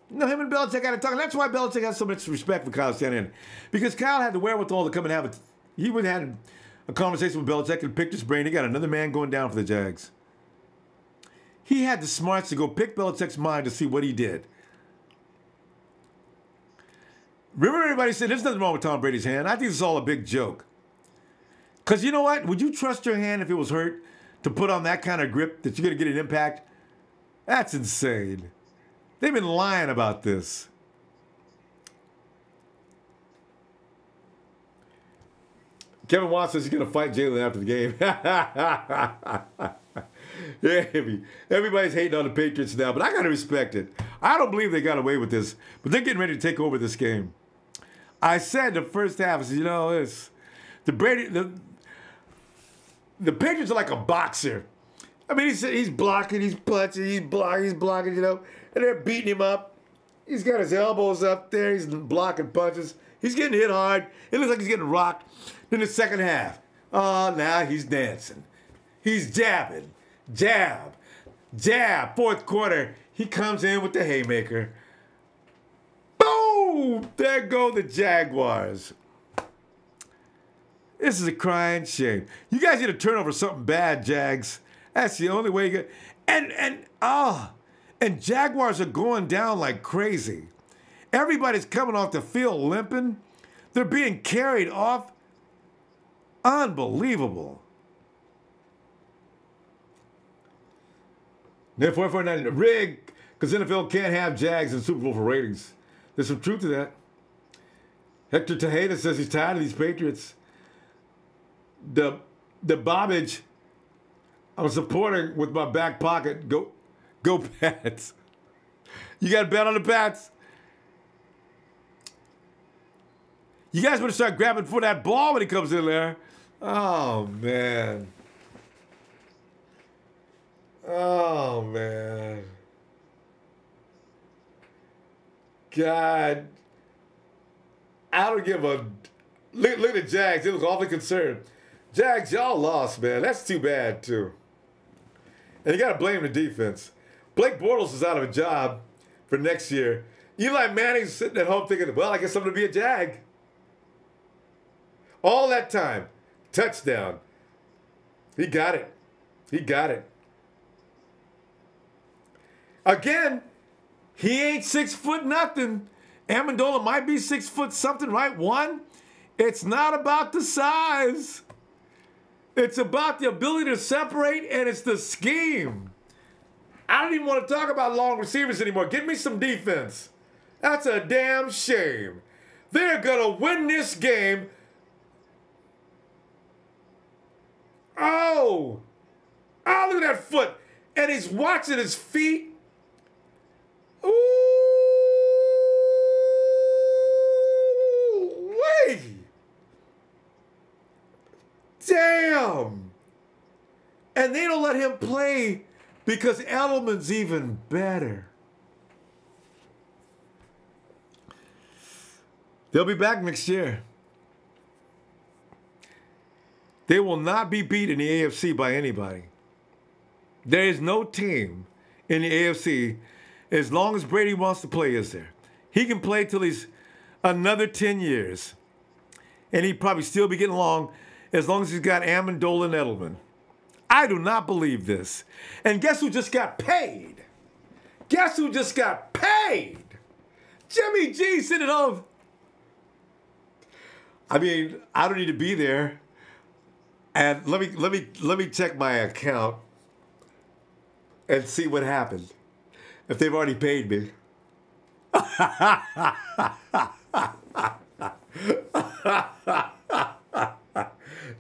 You know, him and Belichick had to talk. And that's why Belichick has so much respect for Kyle Shanahan. Because Kyle had the wherewithal to come and have it. He would have had a conversation with Belichick and picked his brain. He got another man going down for the Jags. He had the smarts to go pick Belichick's mind to see what he did. Remember everybody said there's nothing wrong with Tom Brady's hand? I think it's all a big joke. Because you know what? Would you trust your hand if it was hurt to put on that kind of grip that you're going to get an impact? That's insane. They've been lying about this. Kevin Watson says he's going to fight Jalen after the game. Yeah, everybody's hating on the Patriots now, but I got to respect it. I don't believe they got away with this, but they're getting ready to take over this game. I said the first half, I said, you know, it's the Patriots are like a boxer. I mean, he's blocking, he's punching, he's blocking, you know, and they're beating him up. He's got his elbows up there, he's blocking punches. He's getting hit hard. It looks like he's getting rocked. Then the second half, oh, now he's dancing. He's jabbing, jab. Fourth quarter, he comes in with the haymaker. Boom! There go the Jaguars. This is a crying shame. You guys need to turn over something bad, Jags. That's the only way you get. And Jaguars are going down like crazy. Everybody's coming off the field limping. They're being carried off. Unbelievable. Then 449, Rig Because NFL can't have Jags in Super Bowl for ratings. There's some truth to that. Hector Tejeda says he's tired of these Patriots. The bobbage I'm supporting with my back pocket. Go Pats. You got to bet on the Pats. You guys better start grabbing for that ball when he comes in there. Oh, man. Oh, man. God. I don't give a... Look at the Jags. They look awfully concerned. Jags, y'all lost, man. That's too bad, too. And you got to blame the defense. Blake Bortles is out of a job for next year. Eli Manning's sitting at home thinking, well, I guess I'm going to be a Jag. All that time. Touchdown. He got it. He got it. Again, he ain't 6 foot nothing. Amendola might be 6 foot something, right? One. It's not about the size. It's about the ability to separate, and it's the scheme. I don't even want to talk about long receivers anymore. Give me some defense. That's a damn shame. They're going to win this game. Oh, look at that foot. And he's watching his feet. Ooh, wait. Damn. And they don't let him play because Edelman's even better. They'll be back next year. They will not be beat in the AFC by anybody. There is no team in the AFC, as long as Brady wants to play, is there. He can play till he's another 10 years. And he'd probably still be getting along as long as he's got Amendola and Edelman. I do not believe this. And guess who just got paid? Guess who just got paid? Jimmy G sitting home. I mean, I don't need to be there. And let me check my account and see what happened. If they've already paid me.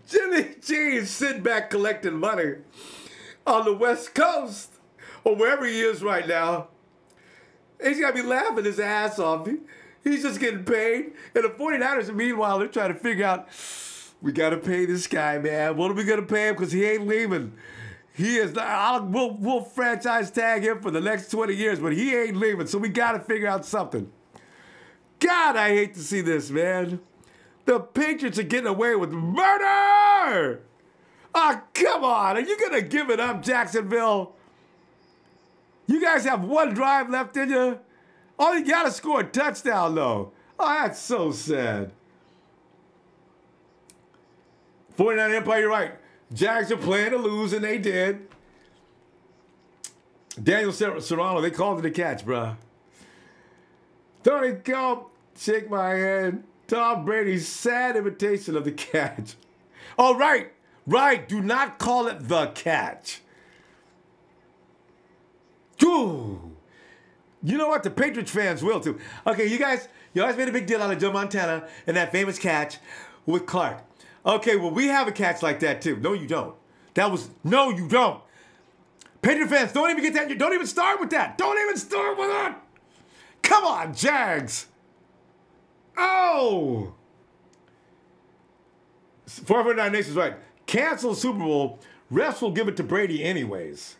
Jimmy G is sitting back collecting money on the West Coast or wherever he is right now. He's got to be laughing his ass off. He's just getting paid. And the 49ers, meanwhile, they're trying to figure out, we got to pay this guy, man. What are we going to pay him? Because he ain't leaving. He is not, we'll franchise tag him for the next 20 years, but he ain't leaving. So we got to figure out something. God, I hate to see this, man. The Patriots are getting away with murder. Oh, come on. Are you going to give it up, Jacksonville? You guys have one drive left in you? Oh, you got to score a touchdown, though. Oh, that's so sad. 49 Empire, you're right. Jags are playing to lose, and they did. Daniel Serrano, they called it a catch, bruh. Tony Kelp, shake my hand. Tom Brady's sad imitation of the catch. Oh, right. Do not call it the catch. Ooh. You know what? The Patriots fans will, too. Okay, you guys made a big deal out of Joe Montana and that famous catch with Clark. Okay, well, we have a catch like that, too. No, you don't. No, you don't. Patriot fans, don't even get that. Don't even start with that. Don't even start with that. Come on, Jags. Oh. 449 Nations right. Cancel the Super Bowl. Refs will give it to Brady anyways.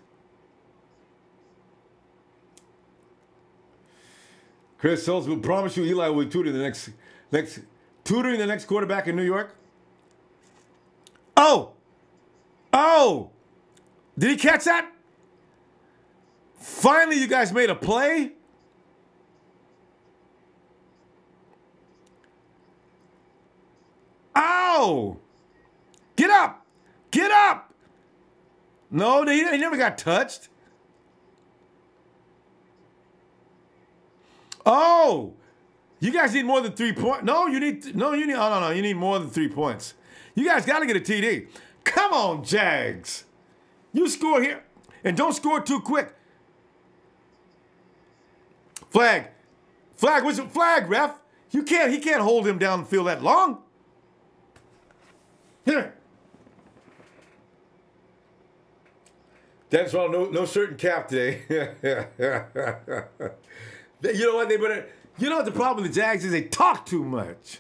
Chris Schultz will promise you Eli will be tutoring the next quarterback in New York. Oh! Did he catch that? Finally, you guys made a play? Oh! Get up! Get up! No, he never got touched. Oh! You guys need more than 3 points. You need more than 3 points. You guys got to get a TD. Come on, Jags. You score here. And don't score too quick. Flag. Flag, what's it? Flag, ref. He can't hold him downfield that long. Here. That's wrong. No shirt and cap today. You know what? You know what the problem with the Jags is? They talk too much.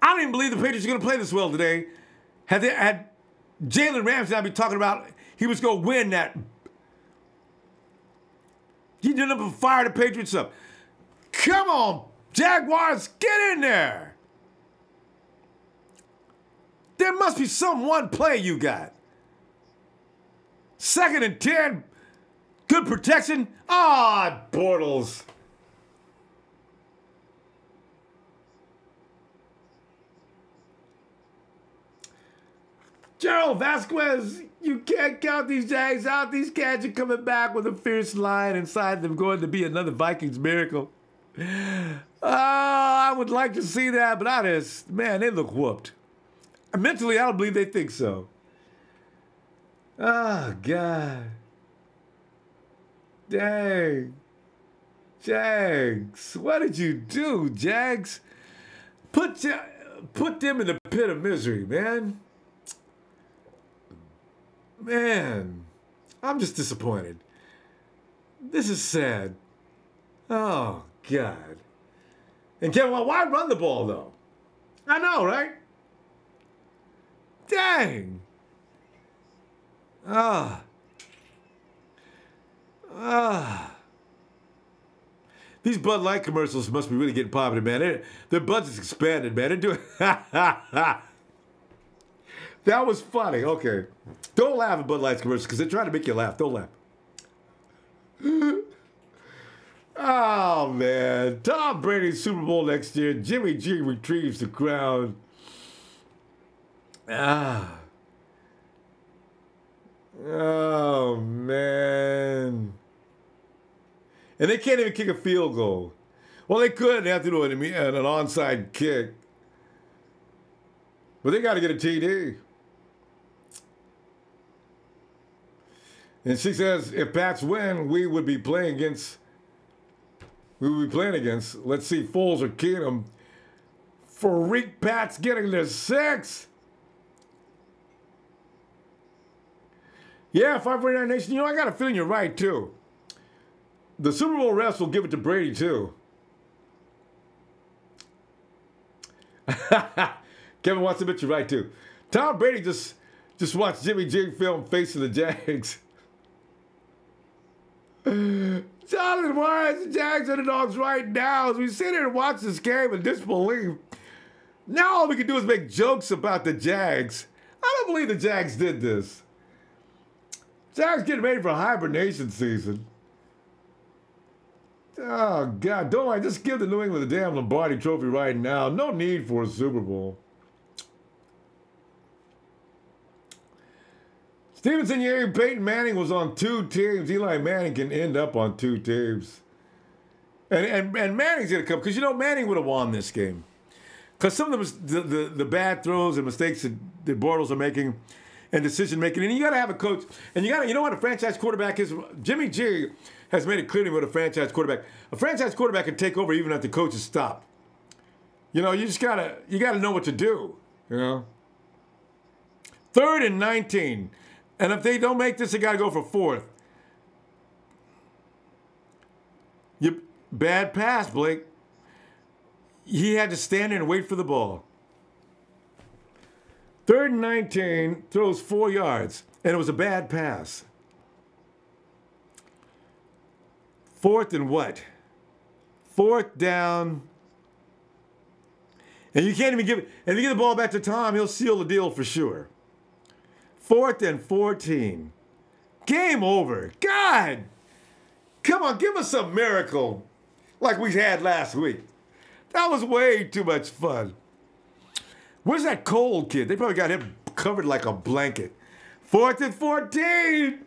I don't even believe the Patriots are going to play this well today. Had Jalen Ramsey not be talking about he was going to win that. He didn't even fire the Patriots up. Come on, Jaguars, get in there. There must be some one play you got. 2nd and 10. Good protection. Ah, Bortles. Gerald Vasquez, you can't count these Jags out. These cats are coming back with a fierce lion inside them, going to be another Vikings miracle. I would like to see that, but man, they look whooped. Mentally, I don't believe they think so. Oh, God. Dang. Jags. What did you do, Jags? Put them in the pit of misery, man. Man, I'm just disappointed. This is sad. Oh, God. And Kevin, why run the ball, though? I know, right? Dang. These Bud Light commercials must be really getting popular, man. Their budget's expanded, man. They're doing... That was funny. Okay. Don't laugh at Bud Light's commercials because they're trying to make you laugh. Don't laugh. Oh, man. Tom Brady, Super Bowl next year. Jimmy G retrieves the crown. Oh, man. And they can't even kick a field goal. Well, they could. They have to do an onside kick. But they got to get a TD. And she says, if Pats win, we would be playing against. Let's see, Foles or Keenum. Freak Pats getting their 6. Yeah, 549 Nation. You know, I got a feeling you're right, too. The Super Bowl refs will give it to Brady, too. Kevin wants to admit you're right, too. Tom Brady just watched Jimmy G film Facing the Jags. Jonathan, why is the Jags underdogs right now? As we sit here and watch this game in disbelief, now all we can do is make jokes about the Jags. I don't believe the Jags did this. Jags getting ready for a hibernation season. Oh, God, don't I just give the New England the damn Lombardi trophy right now. No need for a Super Bowl. Stevenson, yeah, Peyton Manning was on 2 teams. Eli Manning can end up on 2 teams. And Manning's going to come, because, you know, Manning would have won this game. Because some of the bad throws and mistakes that Bortles are making and decision-making. And you got to have a coach. And you know what a franchise quarterback is? Jimmy G has made it clear to me what a franchise quarterback. A franchise quarterback can take over even if the coach is stopped. You know, you gotta know what to do, you know. 3rd and 19. And if they don't make this, they got to go for 4th. Bad pass, Blake. He had to stand there and wait for the ball. 3rd and 19, throws 4 yards, and it was a bad pass. 4th and what? 4th down. And you can't even give it. And if you give the ball back to Tom, he'll seal the deal for sure. 4th and 14. Game over. God. Come on, give us a miracle like we had last week. That was way too much fun. Where's that Cole kid? They probably got him covered like a blanket. 4th and 14.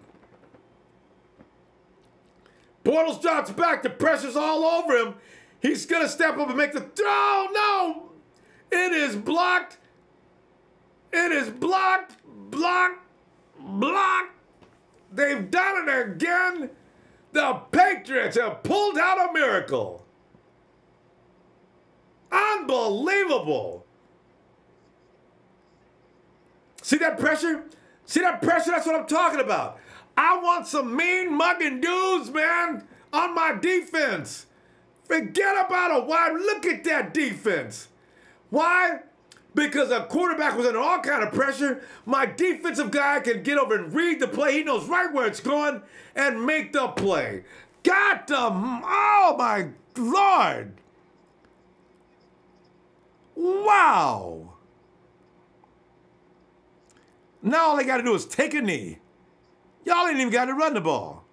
Bortles drops back. The pressure's all over him. He's going to step up and make the throw. No. It is blocked. It is blocked. Blocked. Blocked. They've done it again. The Patriots have pulled out a miracle. Unbelievable. See that pressure? See that pressure? That's what I'm talking about. I want some mean mugging dudes, man, on my defense. Forget about a wide. Look at that defense. Why? Because a quarterback was under all kind of pressure. My defensive guy can get over and read the play. He knows right where it's going and make the play. Got them. Oh, my Lord. Wow. Now all they got to do is take a knee. Y'all ain't even got to run the ball.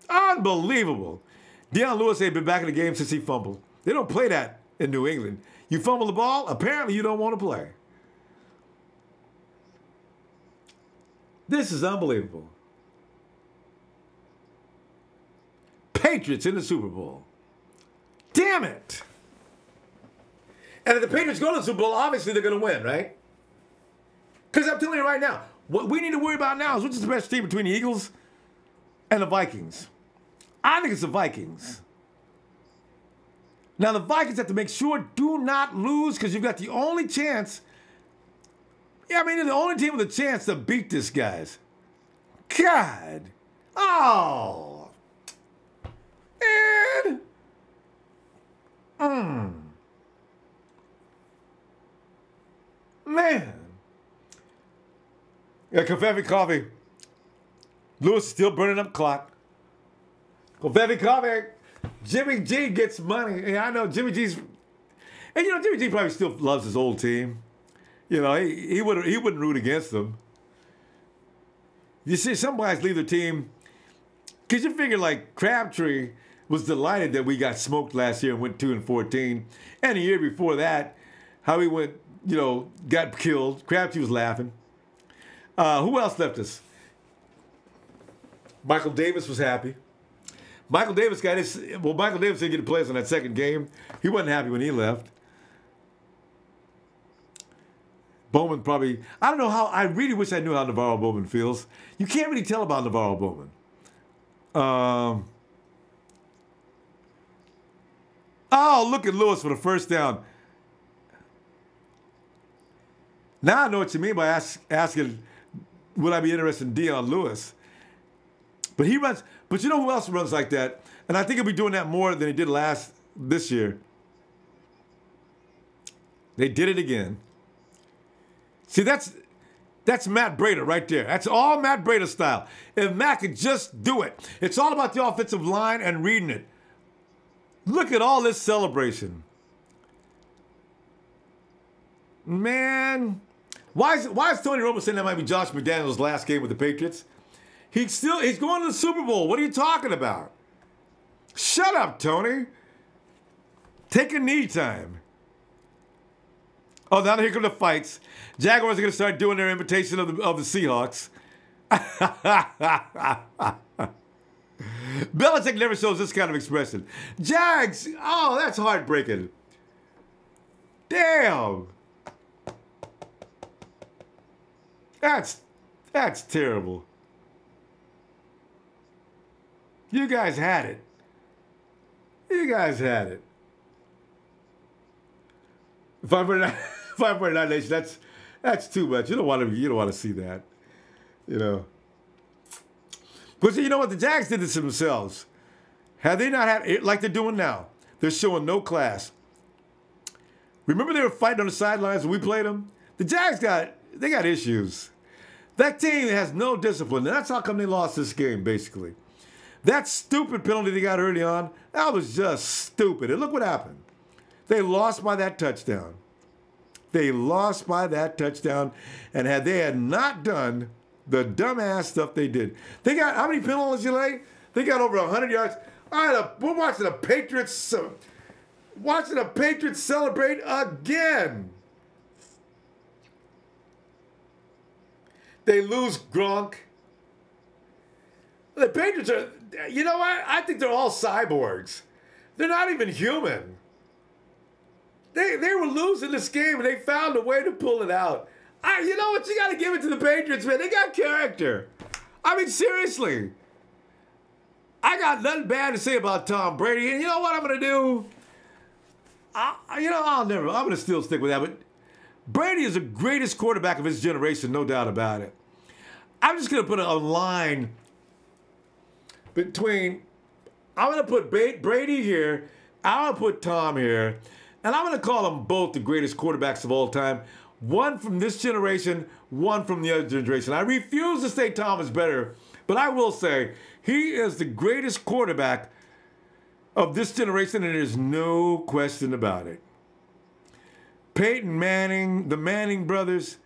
Unbelievable. Deion Lewis ain't been back in the game since he fumbled. They don't play that in New England. You fumble the ball, apparently you don't want to play. This is unbelievable. Patriots in the Super Bowl. Damn it. And if the Patriots go to the Super Bowl, obviously they're going to win, right? Because I'm telling you right now, what we need to worry about now is which is the best team between the Eagles and the Vikings. I think it's the Vikings. Now, the Vikings have to make sure do not lose because you've got the only chance. Yeah, I mean, they're the only team with a chance to beat this, guys. God. Oh. And. Man. Yeah, Confetti Coffee. Lewis is still burning up clock. Confetti Coffee. Jimmy G gets money. And I know Jimmy G's. And you know, Jimmy G probably still loves his old team. You know, he wouldn't root against them. You see, some guys leave their team. Because you figure, like, Crabtree was delighted that we got smoked last year and went 2-14. And the year before that, how he went, you know, got killed. Crabtree was laughing. Who else left us? Michael Davis was happy. Michael Davis got his. Well, Michael Davis didn't get to play us in that second game. He wasn't happy when he left. Bowman probably. I don't know how. I really wish I knew how Navarro Bowman feels. You can't really tell about Navarro Bowman. Oh, look at Lewis for the first down. Now I know what you mean by asking, would I be interested in Deion Lewis? But he runs. But you know who else runs like that? And I think he'll be doing that more than he did this year. They did it again. See, that's Matt Breida right there. That's all Matt Breida style. If Matt could just do it. It's all about the offensive line and reading it. Look at all this celebration. Man. Why is Tony Romo saying that might be Josh McDaniels' last game with the Patriots? He's going to the Super Bowl. What are you talking about? Shut up, Tony. Take a knee time. Oh, now here come the fights. Jaguars are going to start doing their invitation of the Seahawks. Belichick never shows this kind of expression. Jags, oh, that's heartbreaking. Damn. That's terrible. You guys had it. You guys had it. 549 Nation. That's too much. You don't want to see that. You know. But you know what? The Jags did this to themselves. Had they not had it like they're doing now, they're showing no class. Remember they were fighting on the sidelines when we played them? The Jags got issues. That team has no discipline, and that's how come they lost this game, basically. That stupid penalty they got early on, that was just stupid. And look what happened. They lost by that touchdown. They lost by that touchdown. And had they not done the dumbass stuff they did. They got, how many penalties you lay? They got over 100 yards. All right, we're watching the Patriots celebrate again. They lose Gronk. The Patriots are, you know what? I think they're all cyborgs. They're not even human. They were losing this game and they found a way to pull it out. You know what? You got to give it to the Patriots, man. They got character. I mean, seriously. I got nothing bad to say about Tom Brady. And you know what I'm going to do? I'm going to still stick with that. But Brady is the greatest quarterback of his generation, no doubt about it. I'm just going to put a line between, I'm going to put Brady here, I'm going to put Tom here, and I'm going to call them both the greatest quarterbacks of all time. One from this generation, one from the other generation. I refuse to say Tom is better, but I will say he is the greatest quarterback of this generation, and there's no question about it. Peyton Manning, the Manning brothers.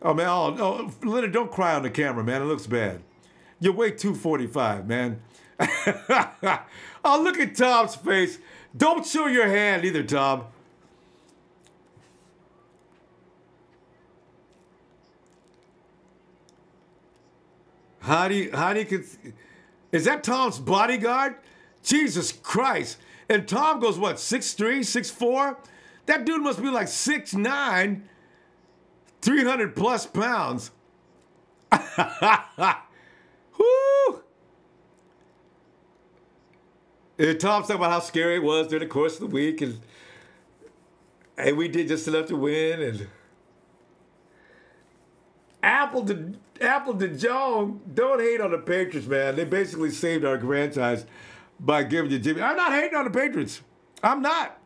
Oh, man, Leonard, don't cry on the camera, man. It looks bad. You weigh 245, man. Oh, look at Tom's face. Don't show your hand either, Tom. How do you is that Tom's bodyguard? Jesus Christ. And Tom goes, what, 6'3", 6'4"? That dude must be like 6'9", 300 plus pounds. Whoo! And Tom's talking about how scary it was during the course of the week, and we did just enough to win. And Apple to Joan, don't hate on the Patriots, man. They basically saved our franchise by giving you Jimmy. I'm not hating on the Patriots. I'm not.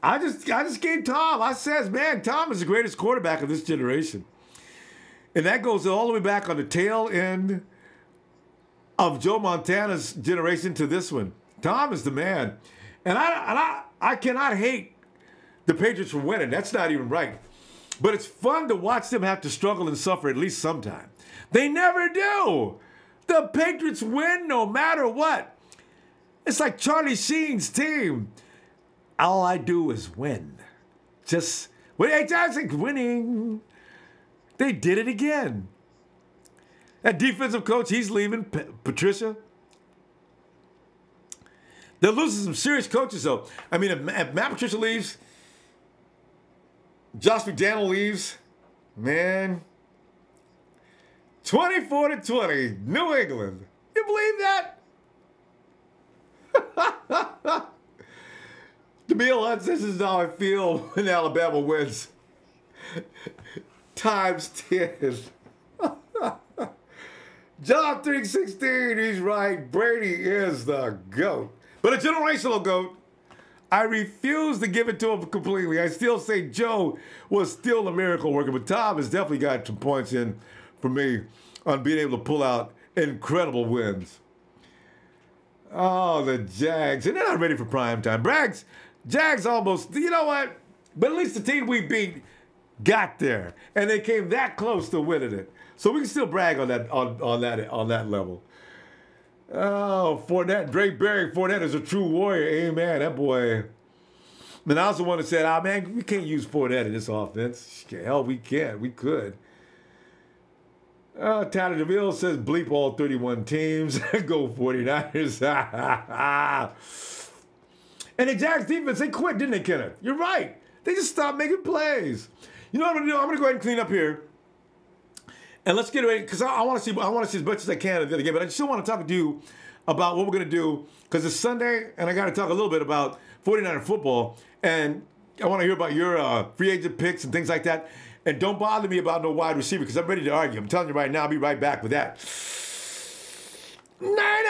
I just gave Tom. I says, man, Tom is the greatest quarterback of this generation. And that goes all the way back on the tail end of Joe Montana's generation to this one. Tom is the man. And I cannot hate the Patriots for winning. That's not even right. But it's fun to watch them have to struggle and suffer at least sometime. They never do. The Patriots win no matter what. It's like Charlie Sheen's team. All I do is win. Just, winning. They did it again. That defensive coach, he's leaving, Patricia. They're losing some serious coaches, though. I mean, if Matt Patricia leaves, Josh McDaniel leaves, man, 24-20, New England. You believe that? Jameel Hunt says, this is how I feel when Alabama wins. Times 10. John 3:16, he's right. Brady is the GOAT. But a generational GOAT. I refuse to give it to him completely. I still say Joe was still a miracle worker, but Tom has definitely got some points in for me on being able to pull out incredible wins. Oh, the Jags. And they're not ready for prime time. Jags almost, you know what? But at least the team we beat got there. And they came that close to winning it. So we can still brag on that level. Oh, Fournette, Drake Berry, Fournette is a true warrior. Amen. That boy. And I was the one that said, man, we can't use Fournette in this offense. Hell, we can. We could. Tyler DeVille says, bleep all 31 teams. Go 49ers. And the Jags defense, they quit, didn't they, Kenneth? You're right. They just stopped making plays. You know what I'm going to do? I'm going to go ahead and clean up here. And let's get ready, because I want to see as much as I can of the other game. But I still want to talk to you about what we're going to do, because it's Sunday, and I got to talk a little bit about 49er football. And I want to hear about your free agent picks and things like that. And don't bother me about no wide receiver, because I'm ready to argue. I'm telling you right now, I'll be right back with that. Niners!